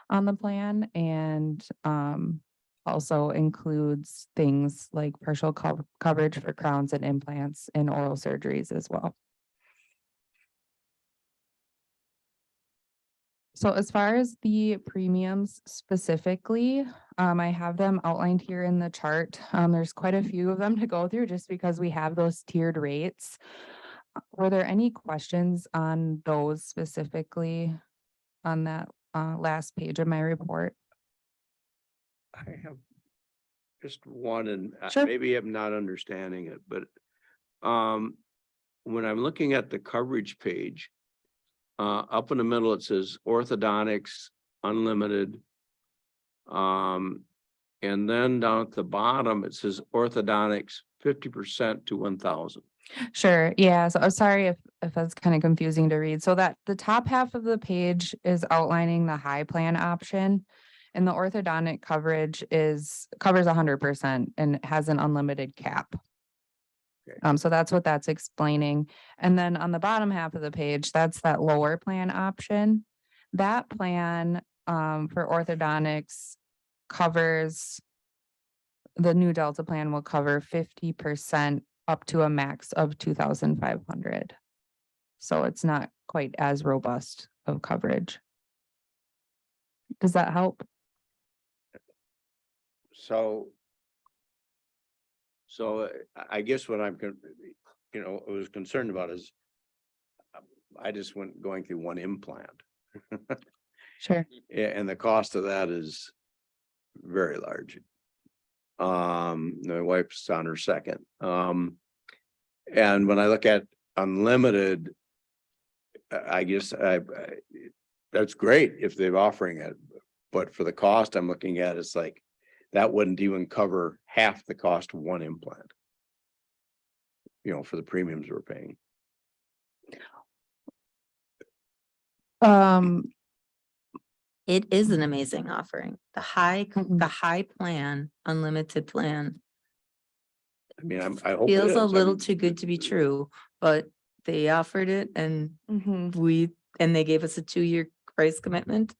Speaker 5: on the plan, and also includes things like partial coverage for crowns and implants and oral surgeries as well. So as far as the premiums specifically, I have them outlined here in the chart. There's quite a few of them to go through just because we have those tiered rates. Were there any questions on those specifically on that last page of my report?
Speaker 1: I have just one, and
Speaker 5: Sure.
Speaker 1: maybe I'm not understanding it, but when I'm looking at the coverage page, up in the middle, it says orthodontics unlimited. And then down at the bottom, it says orthodontics 50% to 1,000.
Speaker 5: Sure. Yeah. So I'm sorry if that's kind of confusing to read. So that the top half of the page is outlining the high plan option, and the orthodontic coverage covers 100% and has an unlimited cap.
Speaker 1: Okay.
Speaker 5: So that's what that's explaining. And then on the bottom half of the page, that's that lower plan option. That plan for orthodontics covers, the new Delta plan will cover 50% up to a max of 2,500. So it's not quite as robust of coverage. Does that help?
Speaker 1: So I guess what I'm, I was concerned about is I just went going through one implant.
Speaker 5: Sure.
Speaker 1: And the cost of that is very large. My wife's on her second. And when I look at unlimited, I guess that's great if they're offering it, but for the cost I'm looking at, it's like that wouldn't even cover half the cost of one implant. For the premiums we're paying.
Speaker 6: It is an amazing offering. The high plan, unlimited plan
Speaker 1: I mean, I hope it
Speaker 6: feels a
Speaker 1: is.
Speaker 6: little too good to be true, but they offered it and they gave us a 2-year price commitment.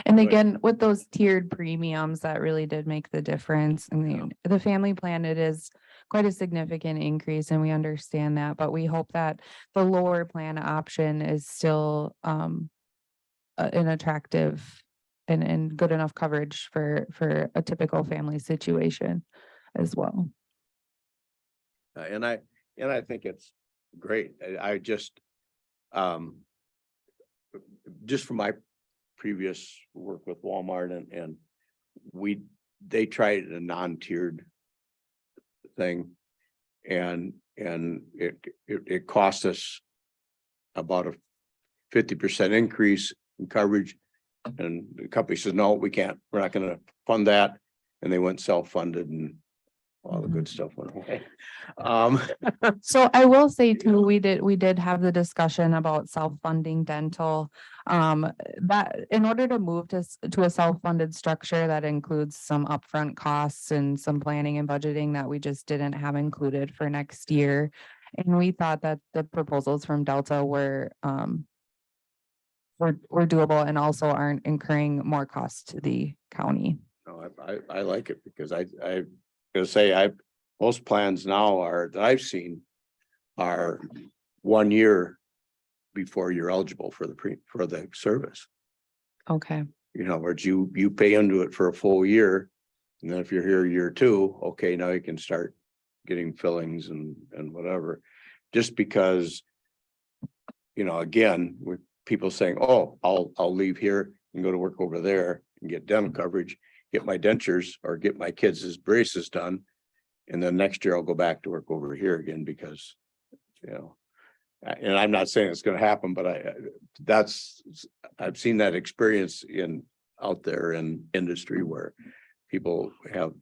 Speaker 5: And
Speaker 1: Right.
Speaker 5: again, with those tiered premiums, that really did make the difference. I mean, the family plan, it is quite a significant increase and we understand that, but we hope that the lower plan option is still an attractive and good enough coverage for a typical family situation as well.
Speaker 1: And I think it's great. I just from my previous work with Walmart and they tried a non-tiered thing and it cost us about a 50% increase in coverage. And the company says, no, we can't, we're not gonna fund that. And they went self-funded and all the good stuff went away.
Speaker 5: So I will say too, we did have the discussion about self-funding dental. That in order to move to a self-funded structure, that includes some upfront costs and some planning and budgeting that we just didn't have included for next year. And we thought that the proposals from Delta were doable and also aren't incurring more costs to the county.
Speaker 1: No, I like it because I gonna say most plans now that I've seen are 1 year before you're eligible for the service.
Speaker 5: Okay.
Speaker 1: Where you pay into it for a full year. And then if you're here year 2, okay, now you can start getting fillings and whatever. Just because, again, with people saying, oh, I'll leave here and go to work over there and get dental coverage, get my dentures or get my kids' braces done. And then next year I'll go back to work over here again because, and I'm not saying it's going to happen, but I've seen that experience out there in industry where people have,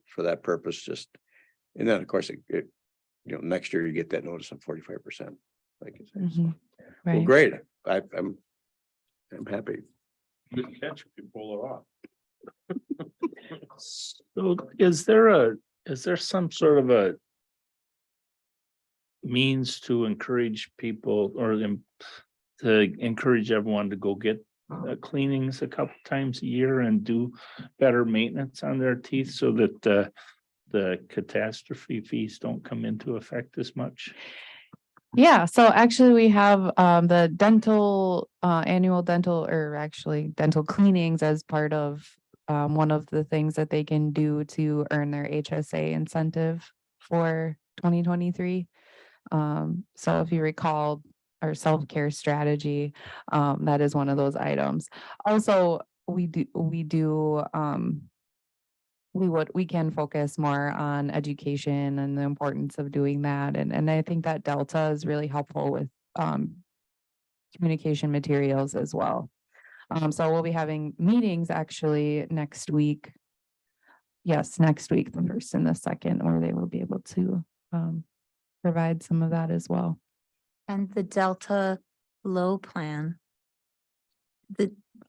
Speaker 1: for that purpose, and then of course it next year you get that notice of 45%. Like you say. So, well,
Speaker 5: Right.
Speaker 1: great. I'm happy.
Speaker 2: Good catch if you pull it off. So is there some sort of a means to encourage people or them to encourage everyone to go get cleanings a couple times a year and do better maintenance on their teeth so that the catastrophe fees don't come into effect as much?
Speaker 5: Yeah, so actually we have the dental annual dental or actually dental cleanings as part of one of the things that they can do to earn their HSA incentive for 2023. So if you recall our self-care strategy, that is one of those items. Also, we can focus more on education and the importance of doing that. And I think that Delta is really helpful with communication materials as well. So we'll be having meetings actually next week. Yes, next week, the 1st and the 2nd, where they will be able to provide some of that as well.
Speaker 6: And the Delta low plan.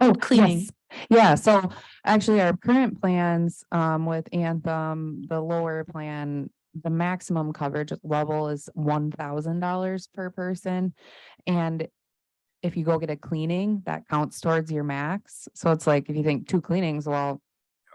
Speaker 5: Oh,
Speaker 6: Cleaning.
Speaker 5: yes. Yeah, so actually our current plans with Anthem, the lower plan the maximum coverage level is $1,000 per person. And if you go get a cleaning, that counts towards your max. So it's like, if you think 2 cleanings, well,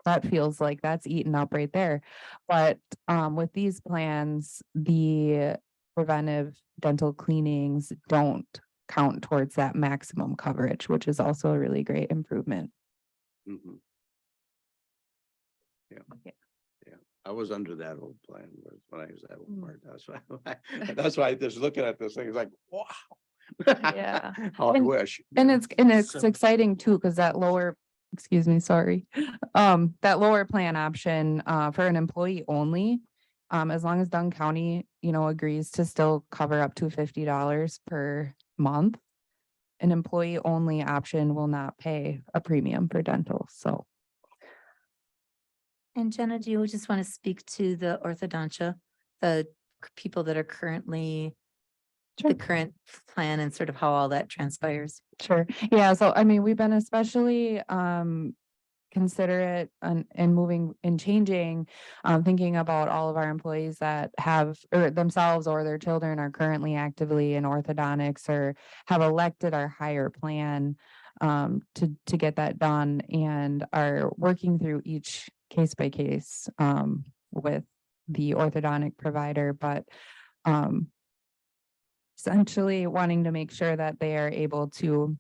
Speaker 5: that feels like that's eaten up right there. But with these plans, the preventive dental cleanings don't count towards that maximum coverage, which is also a really great improvement.
Speaker 1: Mhm. Yeah. Yeah, I was under that old plan when I was that old part. That's why I just looking at this thing, it's like, wow.
Speaker 5: Yeah.
Speaker 1: How I
Speaker 5: And-
Speaker 1: wish.
Speaker 5: And it's
Speaker 2: So-
Speaker 5: exciting too, because that lower, excuse me, sorry. That lower plan option for an employee only, as long as Dunn County, agrees to still cover up to $50 per month. An employee only option will not pay a premium for dental, so.
Speaker 6: And Jenna, do you just want to speak to the orthodontia, the people that are currently the current plan and sort of how all that transpires?
Speaker 5: Sure. Yeah. So, I mean, we've been especially considerate and moving and changing, thinking about all of our employees that have or themselves or their children are currently actively in orthodontics or have elected our higher plan to get that done and are working through each case by case with the orthodontic provider, but essentially wanting to make sure that they are able to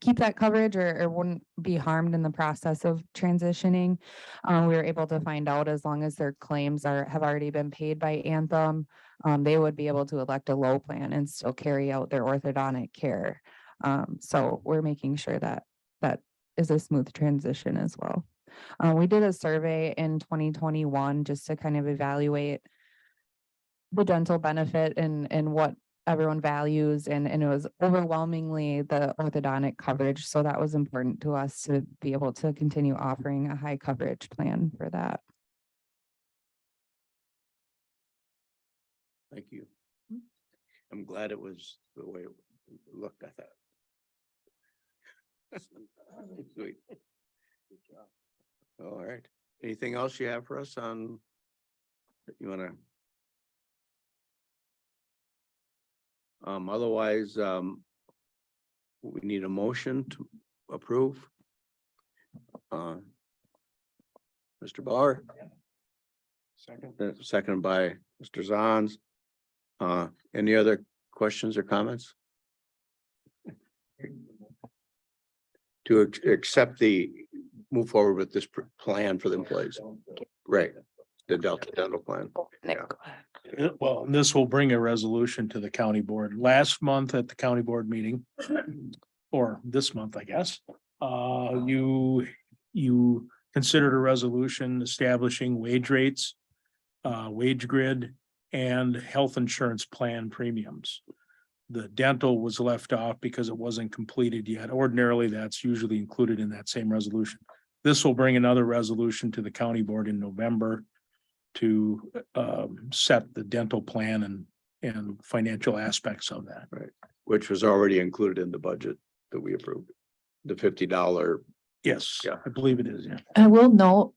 Speaker 5: keep that coverage or wouldn't be harmed in the process of transitioning. We were able to find out as long as their claims have already been paid by Anthem, they would be able to elect a low plan and still carry out their orthodontic care. So we're making sure that that is a smooth transition as well. We did a survey in 2021 just to kind of evaluate the dental benefit and what everyone values and it was overwhelmingly the orthodontic coverage. So that was important to us to be able to continue offering a high coverage plan for that.
Speaker 1: Thank you. I'm glad it was the way it looked, I thought. Sweet. All right. Anything else you have for us on? You wanna? Otherwise, we need a motion to approve. Mr. Bauer. Second by Mr. Zons. Any other questions or comments? To accept move forward with this plan for the employees. Right, the dental plan.
Speaker 10: Well, this will bring a resolution to the county board. Last month at the county board meeting, or this month, I guess, you considered a resolution establishing wage rates, wage grid, and health insurance plan premiums. The dental was left off because it wasn't completed yet. Ordinarily, that's usually included in that same resolution. This will bring another resolution to the county board in November to set the dental plan and financial aspects of that.
Speaker 1: Right, which was already included in the budget that we approved, the $50.
Speaker 10: Yes,
Speaker 1: Yeah.
Speaker 10: I believe it is, yeah.
Speaker 5: I will note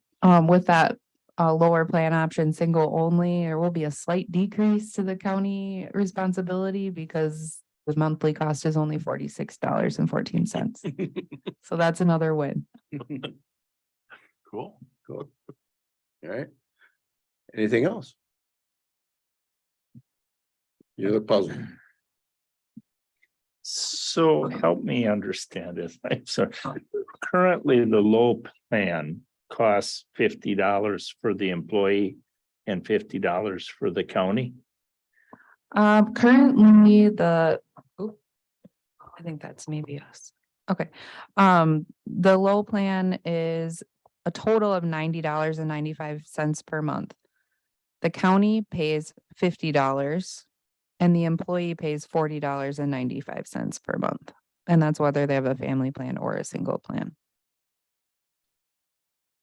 Speaker 5: with that lower plan option, single only, there will be a slight decrease to the county responsibility because the monthly cost is only $46.14. So that's another win.
Speaker 10: Cool.
Speaker 1: Cool. All right. Anything else? You look puzzled.
Speaker 12: So help me understand this. So currently the low plan costs $50 for the employee and $50 for the county.
Speaker 5: Currently I think that's maybe us. Okay. The low plan is a total of $90.95 per month. The county pays $50 and the employee pays $40.95 per month. And that's whether they have a family plan or a single plan.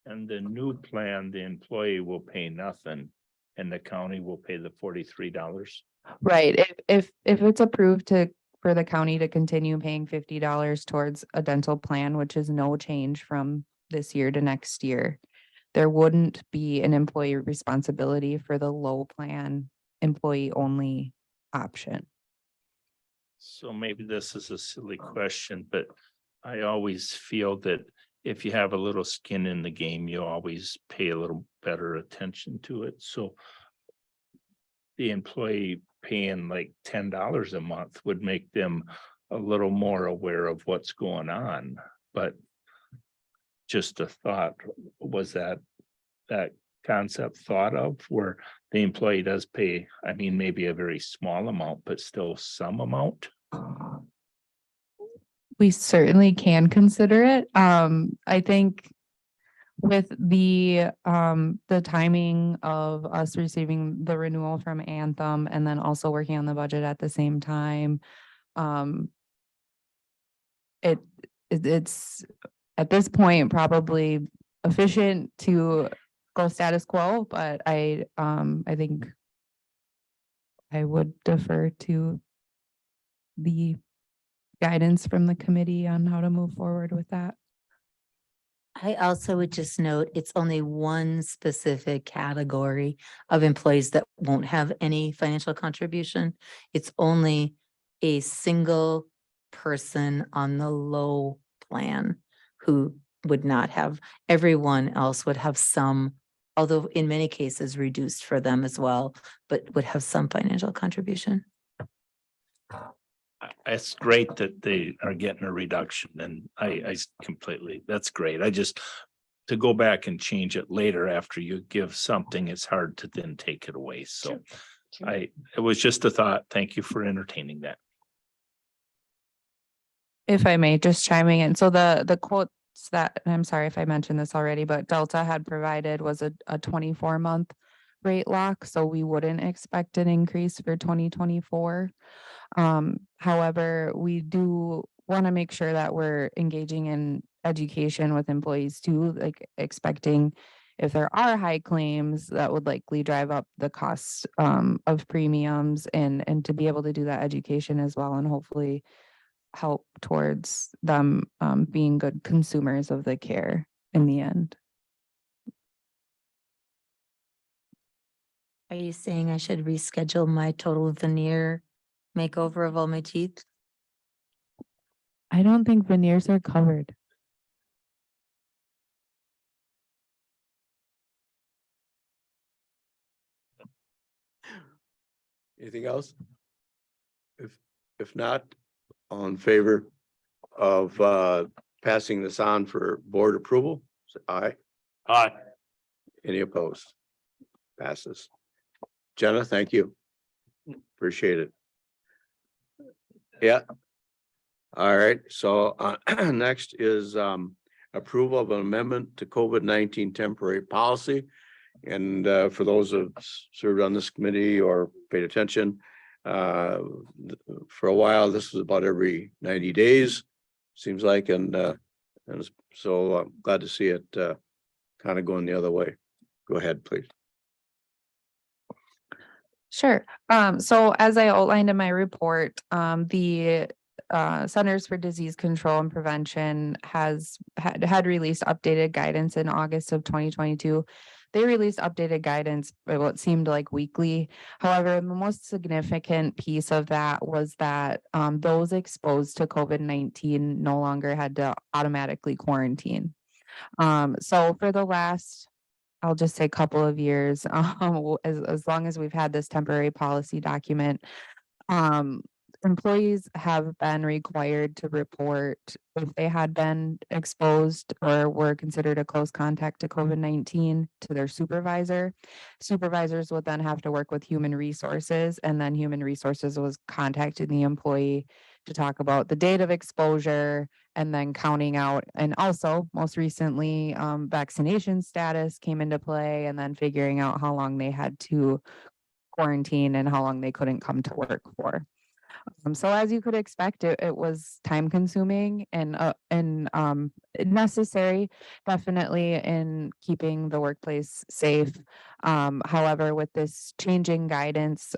Speaker 12: And the new plan, the employee will pay nothing and the county will pay the $43.
Speaker 5: Right. If it's approved for the county to continue paying $50 towards a dental plan, which is no change from this year to next year, there wouldn't be an employee responsibility for the low plan employee only option.
Speaker 12: So maybe this is a silly question, but I always feel that if you have a little skin in the game, you always pay a little better attention to it. So the employee paying like $10 a month would make them a little more aware of what's going on. But just a thought, was that concept thought of where the employee does pay, I mean, maybe a very small amount, but still some amount?
Speaker 5: We certainly can consider it. I think with the timing of us receiving the renewal from Anthem and then also working on the budget at the same time, it's at this point probably efficient to go status quo, but I think I would defer to the guidance from the committee on how to move forward with that.
Speaker 6: I also would just note, it's only one specific category of employees that won't have any financial contribution. It's only a single person on the low plan who would not have, everyone else would have some, although in many cases reduced for them as well, but would have some financial contribution.
Speaker 12: It's great that they are getting a reduction, and I completely, that's great. I just, to go back and change it later after you give something, it's hard to then take it away. So it was just a thought. Thank you for entertaining that.
Speaker 5: If I may, just chiming in. So the quotes that, and I'm sorry if I mentioned this already, but Delta had provided was a 24-month rate lock. So we wouldn't expect an increase for 2024. However, we do want to make sure that we're engaging in education with employees too, like expecting if there are high claims that would likely drive up the cost of premiums and to be able to do that education as well and hopefully help towards them being good consumers of the care in the end.
Speaker 6: Are you saying I should reschedule my total veneer makeover of all my teeth?
Speaker 5: I don't think veneers are covered.
Speaker 1: Anything else? If not, all in favor of passing this on for board approval, say aye.
Speaker 2: Aye.
Speaker 1: Any opposed? Passes. Jenna, thank you. Appreciate it. Yeah. All right, so next is approval of an amendment to COVID-19 temporary policy. And for those who have served on this committee or paid attention, for a while, this was about every 90 days, seems like, and so I'm glad to see it kind of going the other way. Go ahead, please.
Speaker 5: Sure. So as I outlined in my report, the Centers for Disease Control and Prevention had released updated guidance in August of 2022. They released updated guidance what seemed like weekly. However, the most significant piece of that was that those exposed to COVID-19 no longer had to automatically quarantine. So for the last, I'll just say couple of years, as long as we've had this temporary policy document, employees have been required to report if they had been exposed or were considered a close contact to COVID-19 to their supervisor. Supervisors would then have to work with human resources, and then human resources was contacting the employee to talk about the date of exposure and then counting out. And also most recently, vaccination status came into play and then figuring out how long they had to quarantine and how long they couldn't come to work for. So as you could expect, it was time consuming and necessary, definitely in keeping the workplace safe. However, with this changing guidance,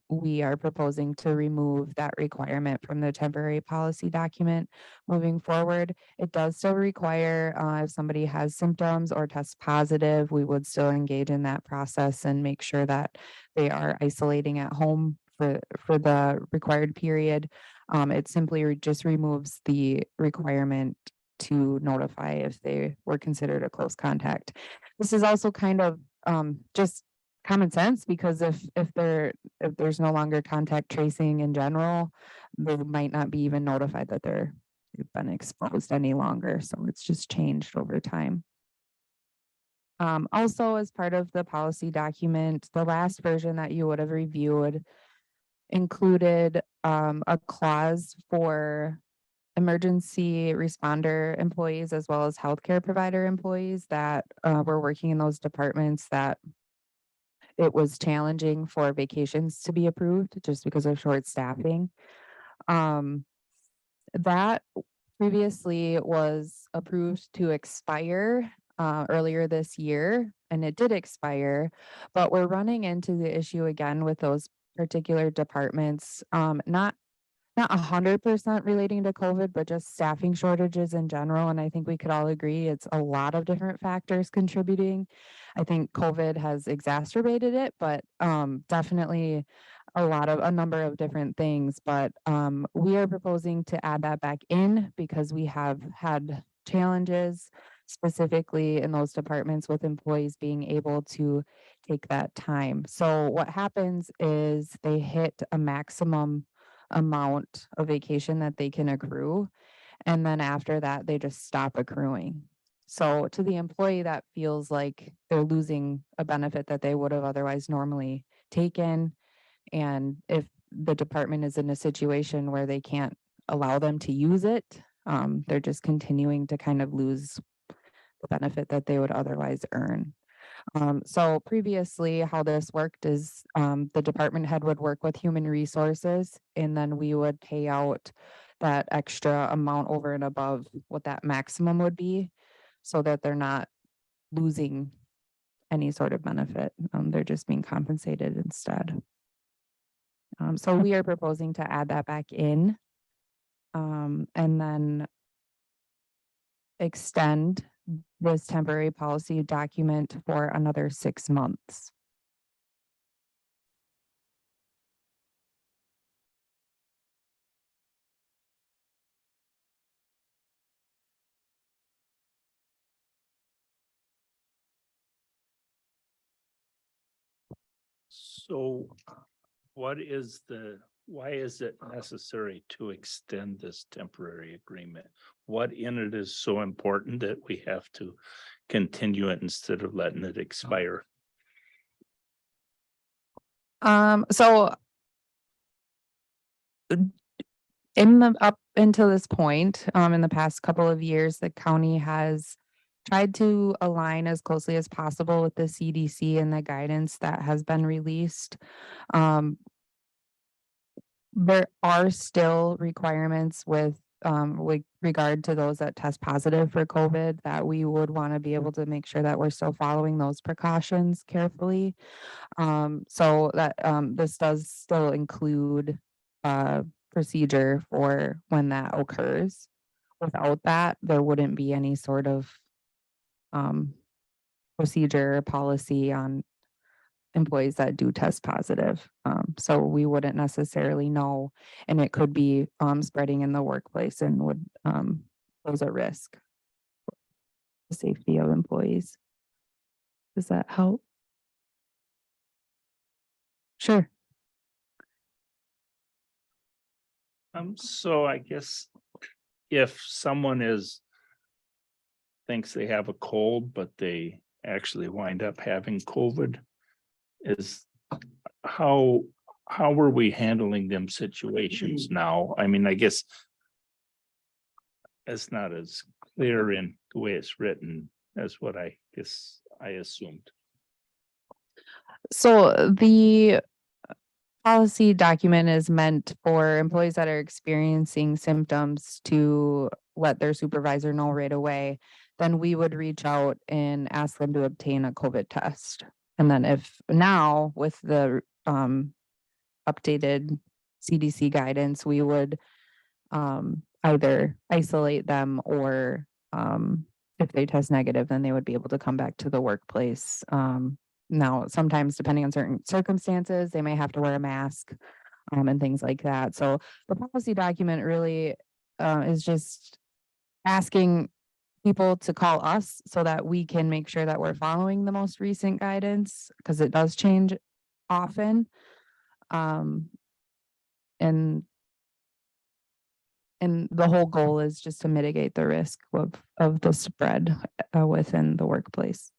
Speaker 5: we are proposing to remove that requirement from the temporary policy document moving forward. It does still require, if somebody has symptoms or tests positive, we would still engage in that process and make sure that they are isolating at home for the required period. It simply just removes the requirement to notify if they were considered a close contact. This is also kind of just common sense, because if there's no longer contact tracing in general, they might not be even notified that they've been exposed any longer. So it's just changed over time. Also, as part of the policy document, the last version that you would have reviewed included a clause for emergency responder employees as well as healthcare provider employees that were working in those departments, that it was challenging for vacations to be approved just because of short staffing. That previously was approved to expire earlier this year, and it did expire, but we're running into the issue again with those particular departments, not 100% relating to COVID, but just staffing shortages in general. And I think we could all agree it's a lot of different factors contributing. I think COVID has exacerbated it, but definitely a number of different things. But we are proposing to add that back in because we have had challenges specifically in those departments with employees being able to take that time. So what happens is they hit a maximum amount of vacation that they can accrue. And then after that, they just stop accruing. So to the employee, that feels like they're losing a benefit that they would have otherwise normally taken. And if the department is in a situation where they can't allow them to use it, they're just continuing to kind of lose the benefit that they would otherwise earn. So previously, how this worked is the department head would work with human resources, and then we would pay out that extra amount over and above what that maximum would be, so that they're not losing any sort of benefit. They're just being compensated instead. So we are proposing to add that back in, and then extend this temporary policy document for another 6 months.
Speaker 12: So why is it necessary to extend this temporary agreement? What in it is so important that we have to continue it instead of letting it expire?
Speaker 5: So up until this point, in the past couple of years, the county has tried to align as closely as possible with the CDC and the guidance that has been released. There are still requirements with regard to those that test positive for COVID that we would want to be able to make sure that we're still following those precautions carefully. So that this does still include procedure for when that occurs. Without that, there wouldn't be any sort of procedure or policy on employees that do test positive. So we wouldn't necessarily know, and it could be spreading in the workplace and would pose a risk for the safety of employees. Does that help? Sure.
Speaker 12: So I guess if someone thinks they have a cold, but they actually wind up having COVID, how are we handling them situations now? I mean, I guess it's not as clear in the way it's written as what I guess I assumed.
Speaker 5: So policy document is meant for employees that are experiencing symptoms to let their supervisor know right away. Then we would reach out and ask them to obtain a COVID test. And then if now with the updated CDC guidance, we would either isolate them or if they test negative, then they would be able to come back to the workplace. Now, sometimes depending on certain circumstances, they may have to wear a mask and things like that. So the policy document really is just asking people to call us so that we can make sure that we're following the most recent guidance because it does change often. And the whole goal is just to mitigate the risk of the spread within the workplace.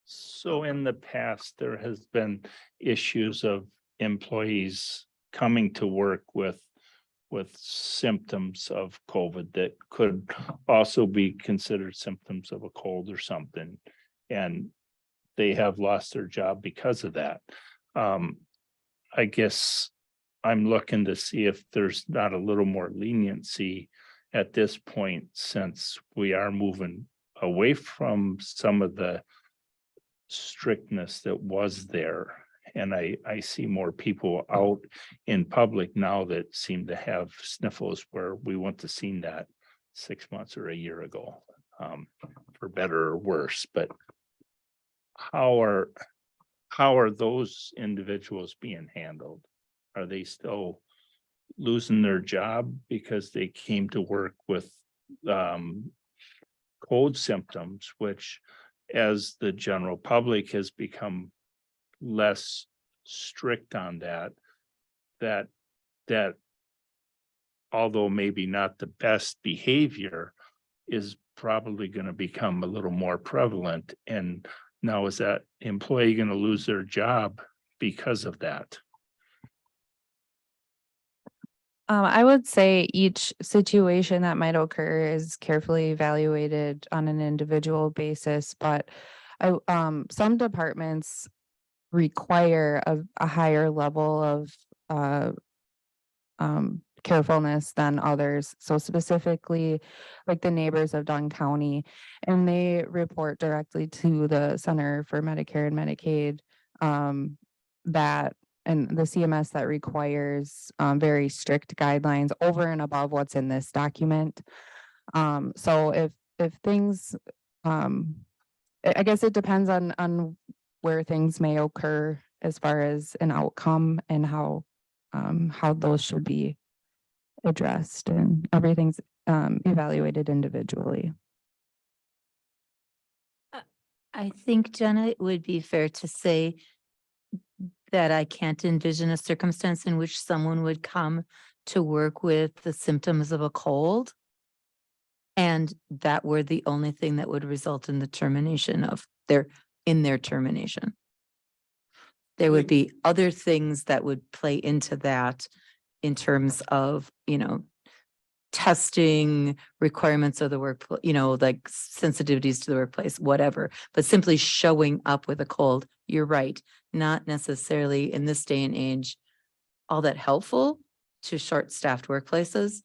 Speaker 12: So in the past, there has been issues of employees coming to work with symptoms of COVID that could also be considered symptoms of a cold or something. And they have lost their job because of that. I guess I'm looking to see if there's not a little more leniency at this point, since we are moving away from some of the strictness that was there. And I see more people out in public now that seem to have sniffles where we wouldn't have seen that 6 months or a year ago, for better or worse. But how are those individuals being handled? Are they still losing their job because they came to work with cold symptoms, which as the general public has become less strict on that although maybe not the best behavior is probably going to become a little more prevalent. And now is that employee going to lose their job because of that?
Speaker 5: I would say each situation that might occur is carefully evaluated on an individual basis, but some departments require a higher level of carefulness than others. So specifically, like the neighbors of Dunn County, and they report directly to the Center for Medicare and Medicaid that and the CMS that requires very strict guidelines over and above what's in this document. So if things, I guess it depends on where things may occur as far as an outcome and how those should be addressed, and everything's evaluated individually.
Speaker 6: I think, Jenna, it would be fair to say that I can't envision a circumstance in which someone would come to work with the symptoms of a cold, and that were the only thing that would result in the termination of their termination. There would be other things that would play into that in terms of, testing requirements of the workplace, like sensitivities to the workplace, whatever, but simply showing up with a cold, you're right, not necessarily in this day and age, all that helpful to short-staffed workplaces,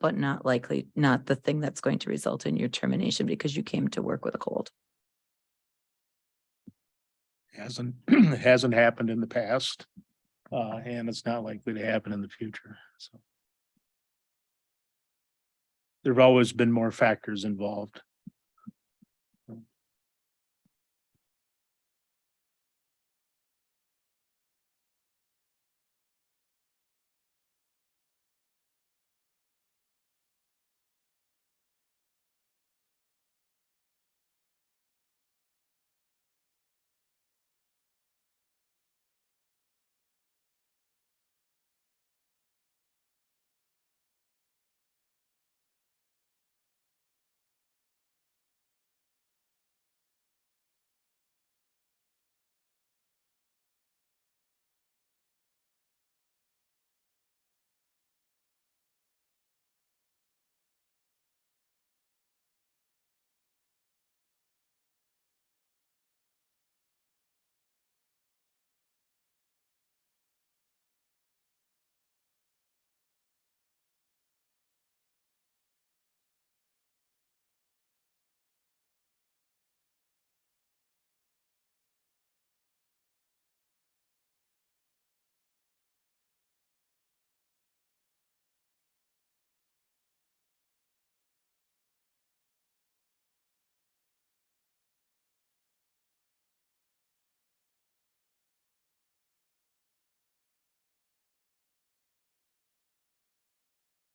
Speaker 6: but not the thing that's going to result in your termination because you came to work with a cold.
Speaker 10: Hasn't happened in the past, and it's not likely to happen in the future, so. There've always been more factors involved.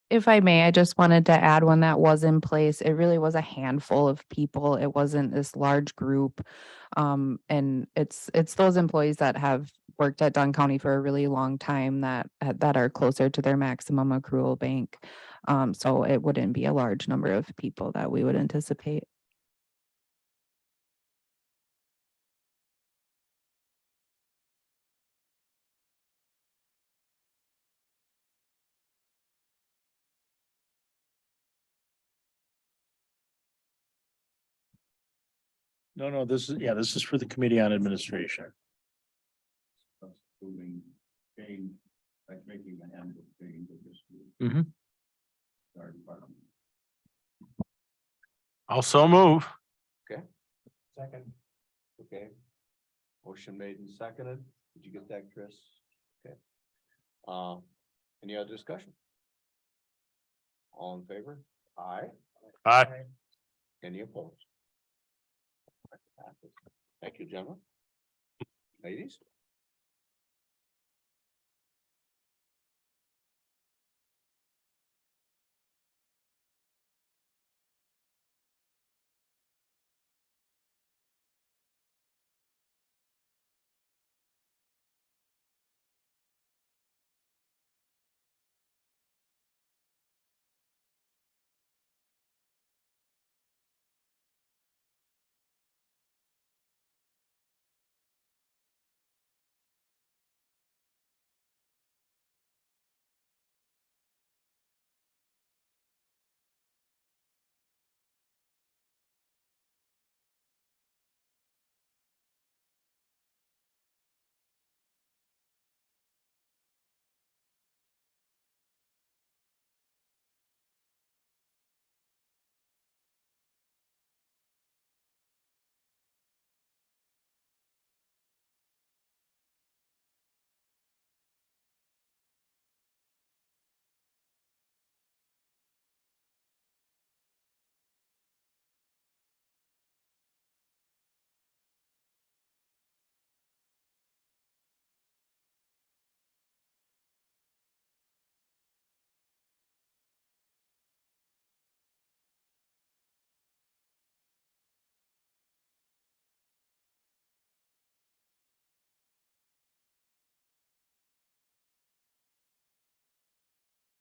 Speaker 5: If I may, I just wanted to add when that was in place, it really was a handful of people. It wasn't this large group. And it's those employees that have worked at Dunn County for a really long time that are closer to their maximum accrual bank. So it wouldn't be a large number of people that we would anticipate.
Speaker 10: No, this is for the Committee on Administration. Mhm.
Speaker 2: Also move.
Speaker 1: Second. Okay. Motion made and seconded. Did you get that, Chris? Okay. Any other discussion? All in favor? Aye.
Speaker 2: Aye.
Speaker 1: Any opposed? Thank you, gentlemen. Ladies?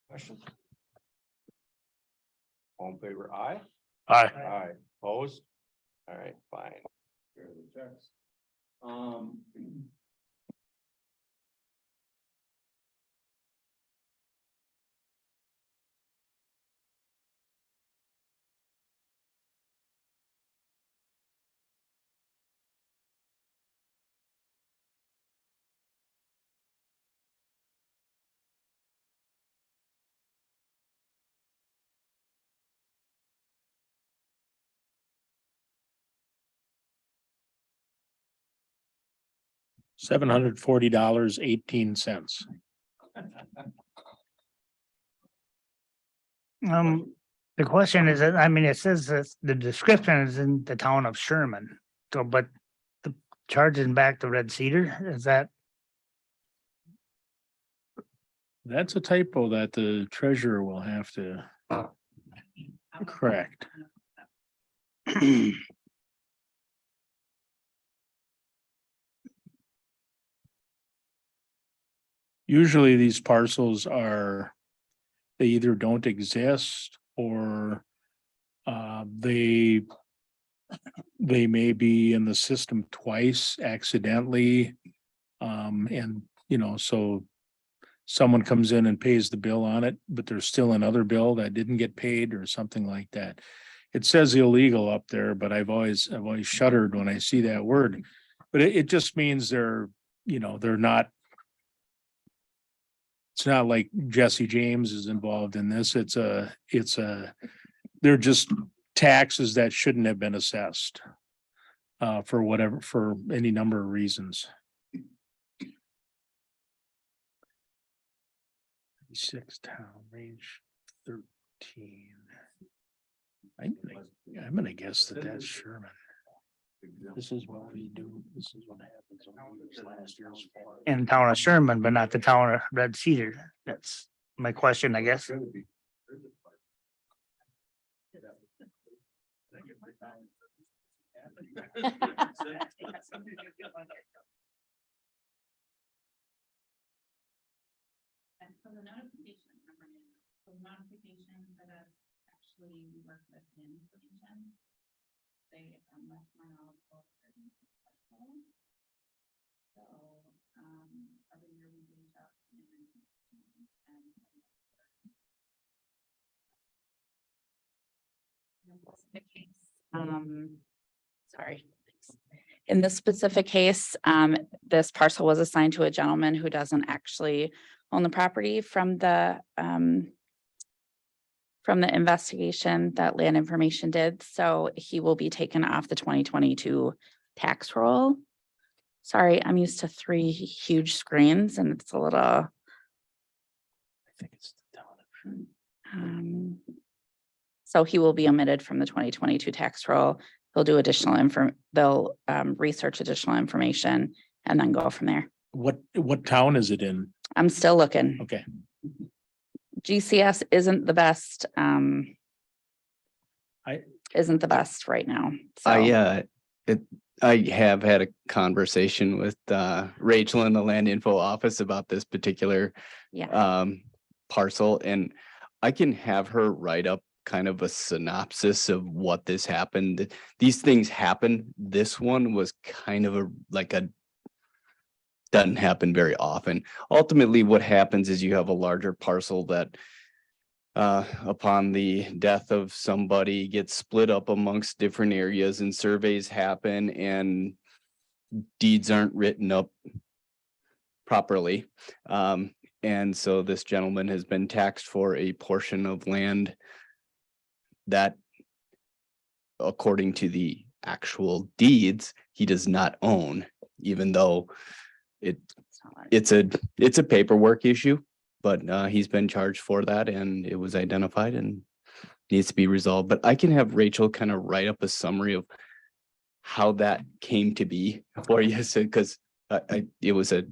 Speaker 1: Questions? All in favor, aye?
Speaker 2: Aye.
Speaker 1: Aye. Opposed? All right, fine. Here are the checks.
Speaker 10: $740.18.
Speaker 4: The question is, I mean, it says that the description is in the town of Sherman, so, but the charging back to Red Cedar, is that?
Speaker 10: That's a typo that the treasurer will have to correct. Usually these parcels they either don't exist or they may be in the system twice accidentally. And so someone comes in and pays the bill on it, but there's still another bill that didn't get paid or something like that. It says illegal up there, but I've always shuddered when I see that word. But it just means they're not. It's not like Jesse James is involved in this. They're just taxes that shouldn't have been assessed. For any number of reasons. 6 town range 13. I'm gonna guess that's Sherman. This is what we do. This is what happens. On these last year's farm.
Speaker 4: In town of Sherman, but not the town of Red Cedar. That's my question, I guess.
Speaker 3: And so the notification number, so notification that actually we work with information. They are much more knowledgeable. So, every year we reach out sorry. In this specific case, this parcel was assigned to a gentleman who doesn't actually own the property from the investigation that land information did. So he will be taken off the 2022 tax roll. Sorry, I'm used to 3 huge screens and it's a little.
Speaker 2: I think it's
Speaker 3: So he will be omitted from the 2022 tax roll. They'll do additional they'll research additional information and then go from there.
Speaker 2: what town is it in?
Speaker 3: I'm still looking.
Speaker 2: Okay.
Speaker 3: GCS isn't the best.
Speaker 2: I-
Speaker 3: Isn't the best right now. So
Speaker 7: I have had a conversation with Rachel in the land info office about this particular
Speaker 3: yeah,
Speaker 7: parcel, and I can have her write up kind of a synopsis of what this happened. These things happen. This one was kind of doesn't happen very often. Ultimately, what happens is you have a larger parcel that upon the death of somebody gets split up amongst different areas and surveys happen and deeds aren't written up properly. And so this gentleman has been taxed for a portion of land that, according to the actual deeds, he does not own, even though it's a paperwork issue. But he's been charged for that and it was identified and needs to be resolved. But I can have Rachel kind of write up a summary of how that came to be for you. So, because it was a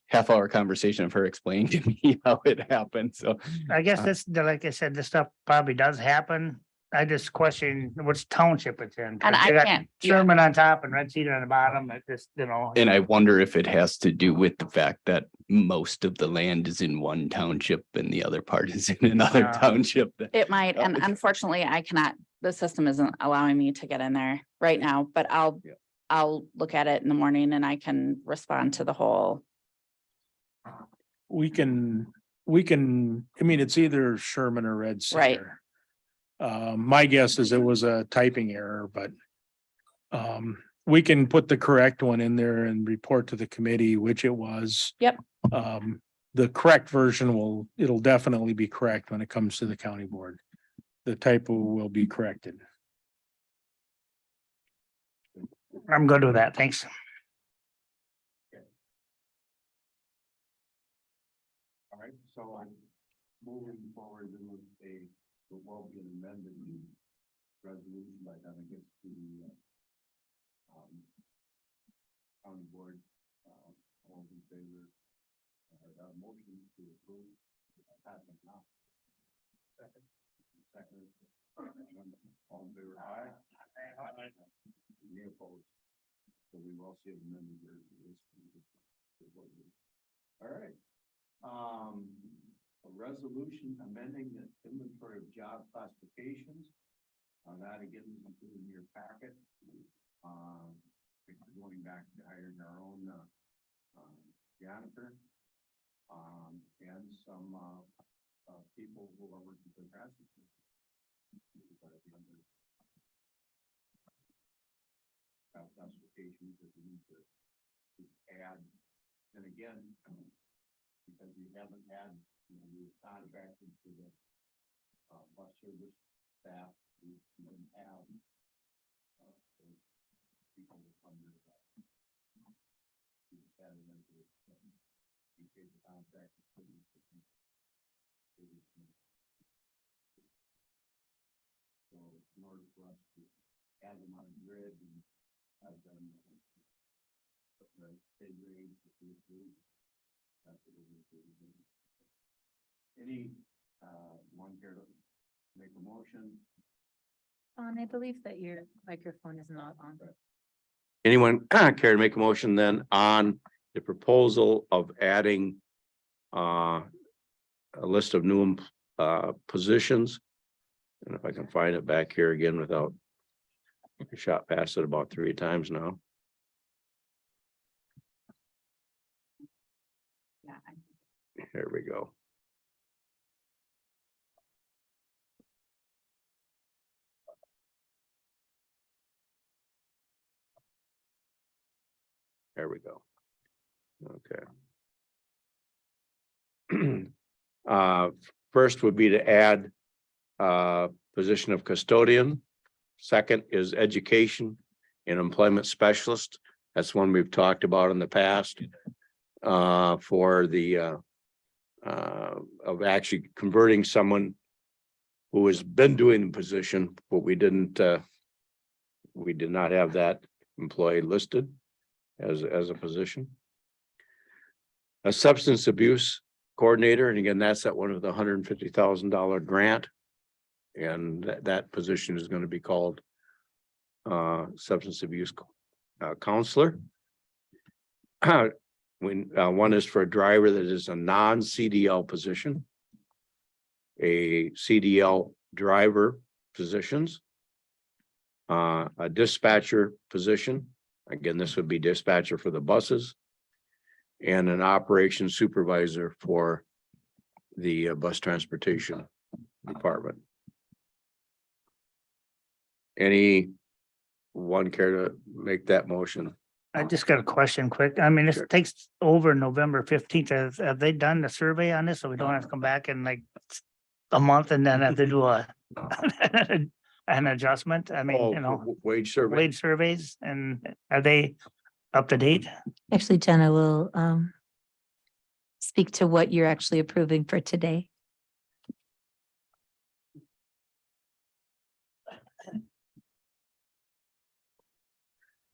Speaker 7: half-hour conversation of her explaining to me how it happened. So
Speaker 4: I guess like I said, this stuff probably does happen. I just question which township it's in. 'cause
Speaker 3: And I
Speaker 4: you got
Speaker 3: can't-
Speaker 4: Sherman on top and Red Cedar on the bottom. It just,
Speaker 7: and I wonder if it has to do with the fact that most of the land is in one township and the other part is in another
Speaker 4: Yeah.
Speaker 7: township.
Speaker 3: it might, and unfortunately I cannot, the system isn't allowing me to get in there right now, but I'll look at it in the morning and I can respond to the whole.
Speaker 2: We can, I mean, it's either Sherman or Red
Speaker 3: Right.
Speaker 2: Cedar. My guess is it was a typing error, but we can put the correct one in there and report to the committee, which it was.
Speaker 3: Yep.
Speaker 2: The correct version it'll definitely be correct when it comes to the county board. The typo will be corrected.
Speaker 4: I'm good with that. Thanks.
Speaker 1: All right, so moving forward, there will be an amended resolution by time it gets to the county board. All in favor, motion to approve. Passing now. Second. All in favor, aye. Any opposed? So we will see an amended resolution. All right. A resolution amending the inventory of job classifications. That again is included in your packet. Going back to hiring our own janitor. And some people who are working for grassroots. Job classifications that we need to add. And again, because we haven't had, we've contracted to the bus service staff, we didn't have people under we just had them into in case the contract is so in order for us to add them on grid and have them pay grades to approve. That's what we're going to do. Any One here to make a motion.
Speaker 6: I believe that your microphone is not on.
Speaker 1: Anyone care to make a motion then on the proposal of adding a list of new positions? And if I can find it back here again without I shot past it about 3 times now. Here we go. There we go. Okay. First would be to add position of custodian. Second is education and employment specialist. That's one we've talked about in the past. For the of actually converting someone who has been doing the position, but we did not have that employee listed as a position. A substance abuse coordinator, and again, that's at one of the $150,000 grant. And that position is going to be called substance abuse counselor. One is for a driver that is a non-CDL position. A CDL driver positions. A dispatcher position. Again, this would be dispatcher for the buses. And an operations supervisor for the bus transportation department. Any one care to make that motion?
Speaker 4: I just got a question quick. I mean, this
Speaker 1: Sure.
Speaker 4: takes over November 15th. Have they done the survey on this? So we don't have to come back in like a month and then have to do an adjustment? I mean, you know,
Speaker 1: Wage survey.
Speaker 4: wage surveys, and are they up to date?
Speaker 6: Actually, Jenna will speak to what you're actually approving for today.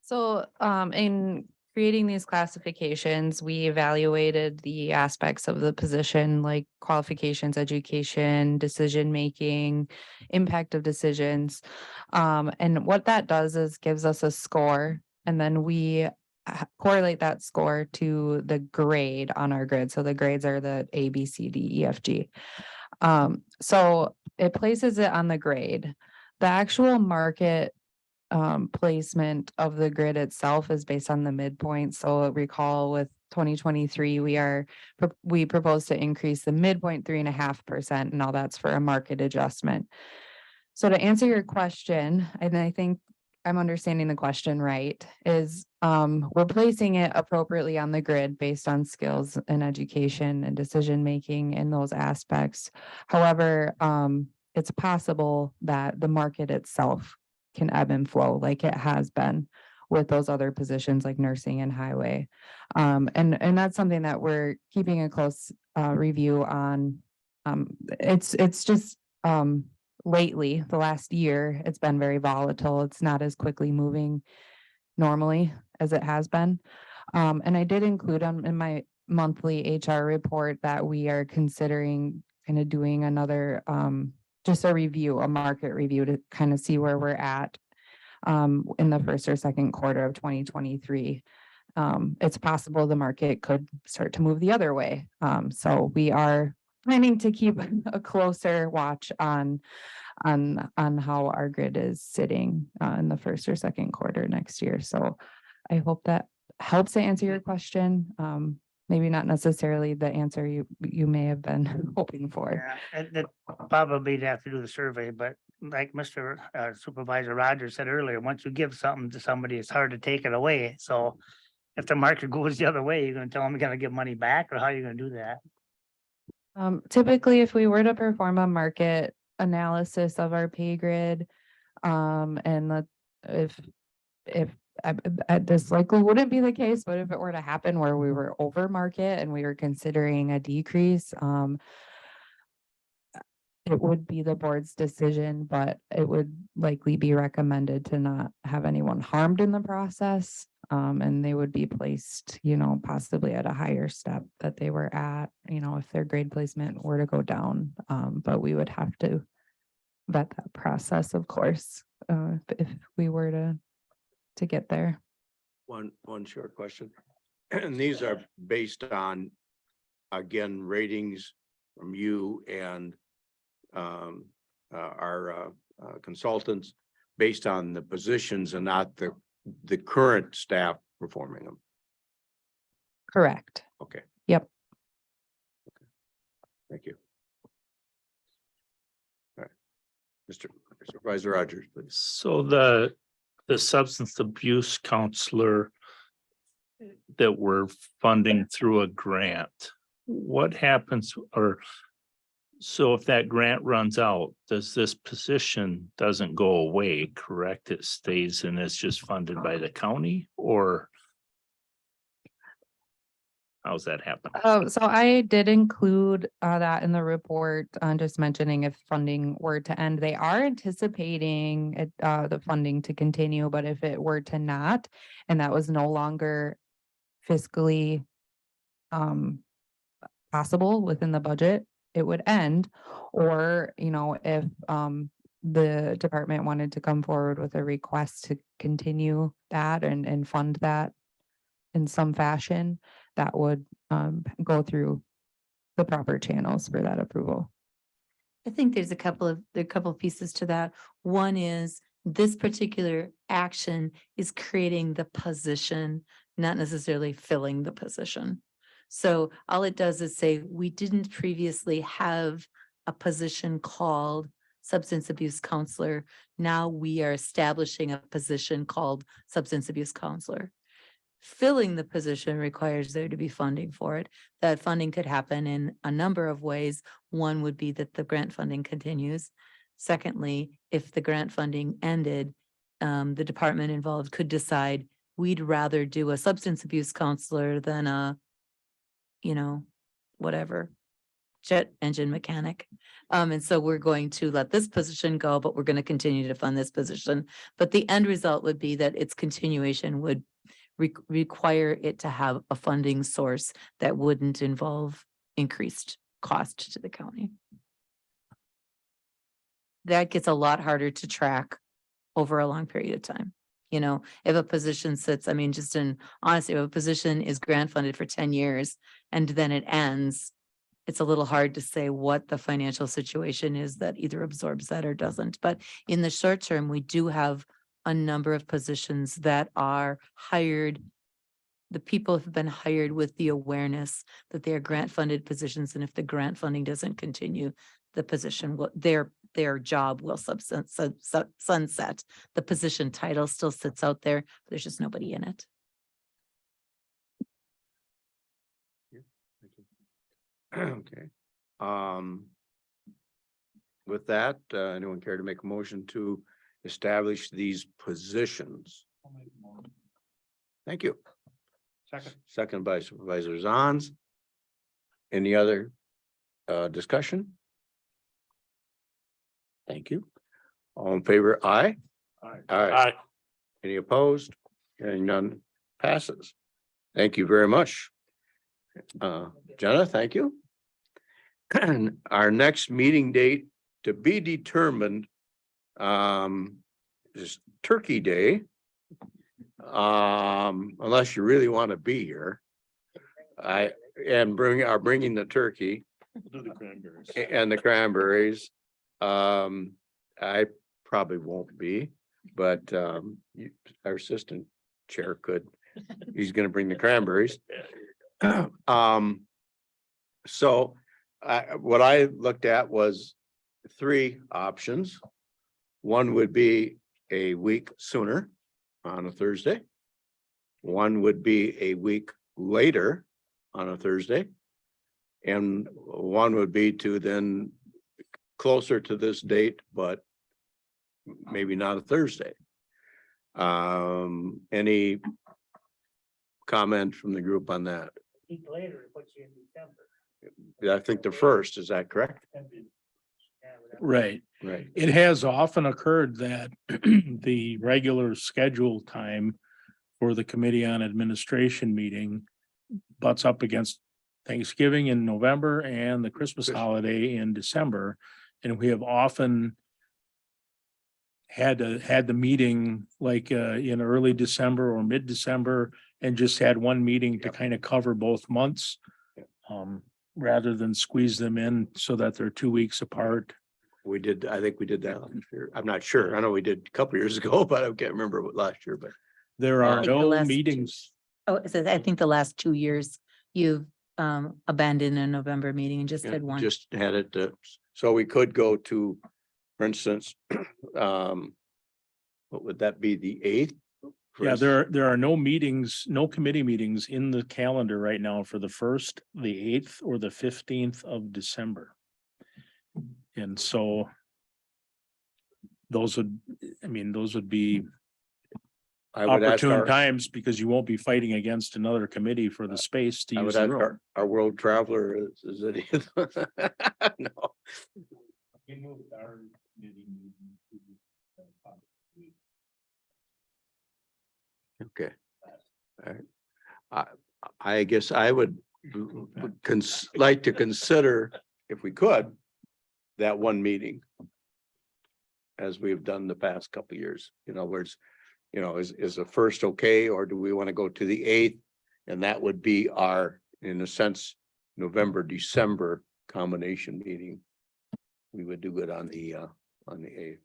Speaker 5: So in creating these classifications, we evaluated the aspects of the position like qualifications, education, decision-making, impact of decisions. And what that does is gives us a score, and then we correlate that score to the grade on our grid. So the grades are the A, B, C, D, E, F, G. So it places it on the grade. The actual market placement of the grid itself is based on the midpoint. So recall with 2023, we propose to increase the midpoint 3.5%. Now that's for a market adjustment. So to answer your question, and I think I'm understanding the question right, is we're placing it appropriately on the grid based on skills and education and decision-making in those aspects. However, it's possible that the market itself can ebb and flow like it has been with those other positions like nursing and highway. And that's something that we're keeping a close review on. It's just lately, the last year, it's been very volatile. It's not as quickly moving normally as it has been. And I did include in my monthly HR report that we are considering kind of doing another just a review, a market review to kind of see where we're at in the first or second quarter of 2023. It's possible the market could start to move the other way. So we are planning to keep a closer watch on how our grid is sitting in the first or second quarter next year. So I hope that helps to answer your question. Maybe not necessarily the answer you may have been hoping for.
Speaker 4: Yeah, that probably they'd have to do the survey, but like Mr. Supervisor Rogers said earlier, once you give something to somebody, it's hard to take it away. So if the market goes the other way, you're gonna tell them you're gonna give money back, or how are you gonna do that?
Speaker 5: Typically, if we were to perform a market analysis of our pay grid, and if this likely wouldn't be the case, but if it were to happen where we were over market and we were considering a decrease, it would be the board's decision, but it would likely be recommended to not have anyone harmed in the process. And they would be placed, possibly at a higher step that they were at, if their grade placement were to go down. But we would have to vet that process, of course, if we were to get there.
Speaker 1: One short question. And these are based on, again, ratings from you and our consultants based on the positions and not the current staff performing them.
Speaker 5: Correct.
Speaker 1: Okay.
Speaker 5: Yep.
Speaker 1: Thank you. All right. Mr. Supervisor Rogers, please.
Speaker 12: So the substance abuse counselor that we're funding through a grant, what happens, or so if that grant runs out, does this position doesn't go away, correct? It stays and it's just funded by the county, or how's that happen?
Speaker 5: So I did include that in the report, just mentioning if funding were to end, they are anticipating it, the funding to continue, but if it were to not, and that was no longer fiscally possible within the budget, it would end. Or, if the department wanted to come forward with a request to continue that and fund that in some fashion, that would go through the proper channels for that approval.
Speaker 6: I think there's a couple of pieces to that. One is this particular action is creating the position, not necessarily filling the position. So all it does is say, we didn't previously have a position called substance abuse counselor. Now we are establishing a position called substance abuse counselor. Filling the position requires there to be funding for it. That funding could happen in a number of ways. One would be that the grant funding continues. Secondly, if the grant funding ended, the department involved could decide we'd rather do a substance abuse counselor than a, whatever, jet engine mechanic. And so we're going to let this position go, but we're going to continue to fund this position. But the end result would be that its continuation would require it to have a funding source that wouldn't involve increased cost to the county. That gets a lot harder to track over a long period of time. If a position sits, just in honesty, if a position is grant funded for 10 years and then it ends, it's a little hard to say what the financial situation is that either absorbs that or doesn't. But in the short term, we do have a number of positions that are hired. The people have been hired with the awareness that they are grant funded positions. And if the grant funding doesn't continue, the position will, their job will sunset. The position title still sits out there. There's just nobody in it.
Speaker 1: Okay. With that, anyone care to make a motion to establish these positions? Thank you. Second by Supervisor Zons. Any other discussion? Thank you. All in favor, aye? Aye. Any opposed? Hearing none, passes. Thank you very much. Jenna, thank you. And our next meeting date to be determined is Turkey Day. Unless you really want to be here. Are bringing the turkey and the cranberries. I probably won't be, but our assistant chair could. He's going to bring the cranberries. So what I looked at was 3 options. One would be a week sooner on a Thursday. One would be a week later on a Thursday. And one would be to then closer to this date, but maybe not a Thursday. Any comment from the group on that?
Speaker 4: Week later, it puts you in December.
Speaker 1: I think the 1st, is that correct?
Speaker 10: Right.
Speaker 1: Right.
Speaker 10: It has often occurred that the regular schedule time for the Committee on Administration meeting butts up against Thanksgiving in November and the Christmas holiday in December. And we have often had the meeting like in early December or mid-December and just had one meeting to kind of cover both months. Rather than squeeze them in so that they're 2 weeks apart.
Speaker 1: We did, I think we did that last year. I'm not sure. I know we did a couple years ago, but I can't remember what last year, but
Speaker 10: There are
Speaker 6: Like the
Speaker 10: no
Speaker 6: last-
Speaker 10: meetings.
Speaker 6: Oh, it says, I think the last 2 years you've abandoned a November meeting and just
Speaker 1: yeah,
Speaker 6: had one.
Speaker 1: just had it, so we could go to, for instance, what would that be, the 8th?
Speaker 10: Yeah, there are no meetings, no committee meetings in the calendar right now for the 1st, the 8th, or the 15th of December. And so those would be
Speaker 1: I would ask
Speaker 10: opportune
Speaker 1: our,
Speaker 10: times because you won't be fighting against another committee for the space to
Speaker 1: I
Speaker 10: use
Speaker 1: would
Speaker 10: the
Speaker 1: ask
Speaker 10: room.
Speaker 1: our world traveler, is it? No, okay. All right. I guess I would like to consider, if we could, that one meeting. As we've done the past couple of years, where it's, is the 1st okay, or do we want to go to the 8th? And that would be our, in a sense, November, December combination meeting. We would do it on the 8th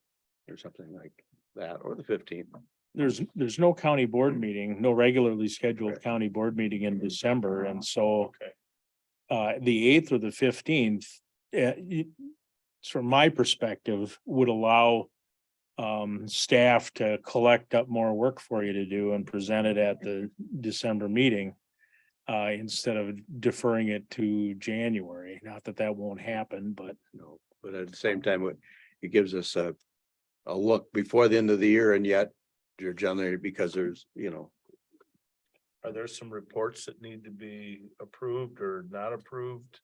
Speaker 1: or something like that, or the 15th.
Speaker 10: There's no county board meeting, no regularly scheduled
Speaker 1: Right.
Speaker 10: county board meeting in December, and so. The 8th or the 15th, from my perspective, would allow. Staff to collect up more work for you to do and present it at the December meeting. Instead of deferring it to January, not that that won't happen, but.
Speaker 1: No, but at the same time, it gives us a look before the end of the year, and yet you're generally, because there's,
Speaker 2: Are there some reports that need to be approved or not approved?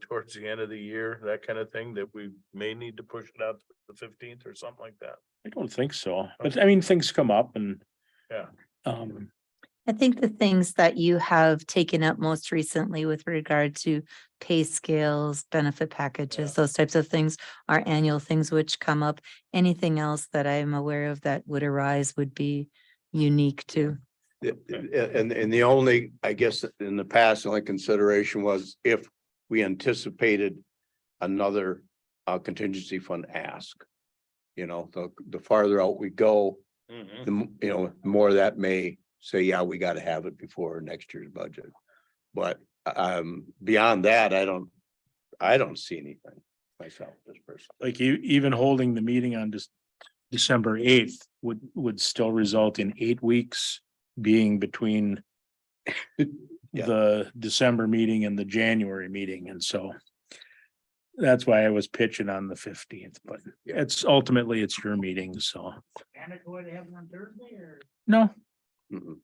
Speaker 2: Towards the end of the year, that kind of thing, that we may need to push it out to the 15th or something like that.
Speaker 10: I don't think so, but I mean, things come up and.
Speaker 2: Yeah.
Speaker 6: I think the things that you have taken up most recently with regard to pay scales, benefit packages, those types of things are annual things which come up. Anything else that I'm aware of that would arise would be unique to.
Speaker 1: And the only, I guess, in the past, the only consideration was if we anticipated another contingency fund ask. The farther out we go, the more that may say, yeah, we got to have it before next year's budget. But beyond that, I don't see anything myself, this person.
Speaker 10: Like even holding the meeting on December 8th would still result in 8 weeks being between.
Speaker 1: Yeah.
Speaker 10: The December meeting and the January meeting, and so. That's why I was pitching on the 15th, but
Speaker 1: Yeah.
Speaker 10: it's ultimately it's your meeting, so.
Speaker 4: Mandatory to have it on Thursday or?
Speaker 10: No,
Speaker 1: Mm-mm.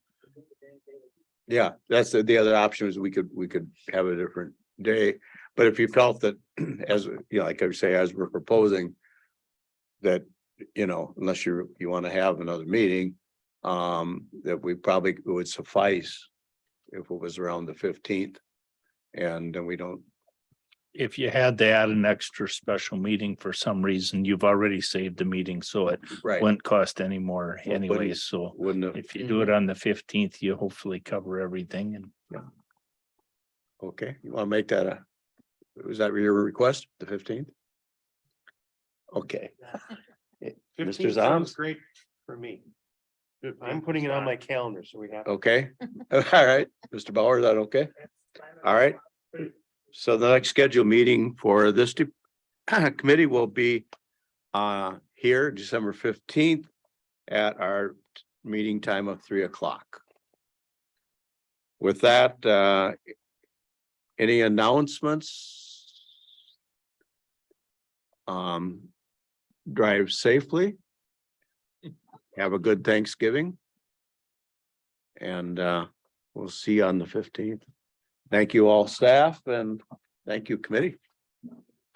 Speaker 1: Yeah, that's the other option is we could have a different day, but if you felt that, as like I say, as we're proposing. That, unless you want to have another meeting, that we probably would suffice. If it was around the 15th. And then we don't,
Speaker 12: If you had to add an extra special meeting for some reason, you've already saved the meeting, so it
Speaker 1: right,
Speaker 12: wouldn't cost any more
Speaker 1: Well,
Speaker 12: anyways, so.
Speaker 1: wouldn't have,
Speaker 12: If you do it on the 15th, you hopefully cover everything and.
Speaker 1: okay, you want to make that was that your request, the 15th? Okay. Mr. Zahn?
Speaker 8: Great for me. I'm putting it on my calendar, so we have.
Speaker 1: Okay, all right, Mr. Bauer, is that okay? All right. So the next scheduled meeting for this committee will be here December 15th at our meeting time of 3 o'clock. With that, any announcements? Drive safely. Have a good Thanksgiving. And we'll see you on the 15th. Thank you all staff and thank you committee.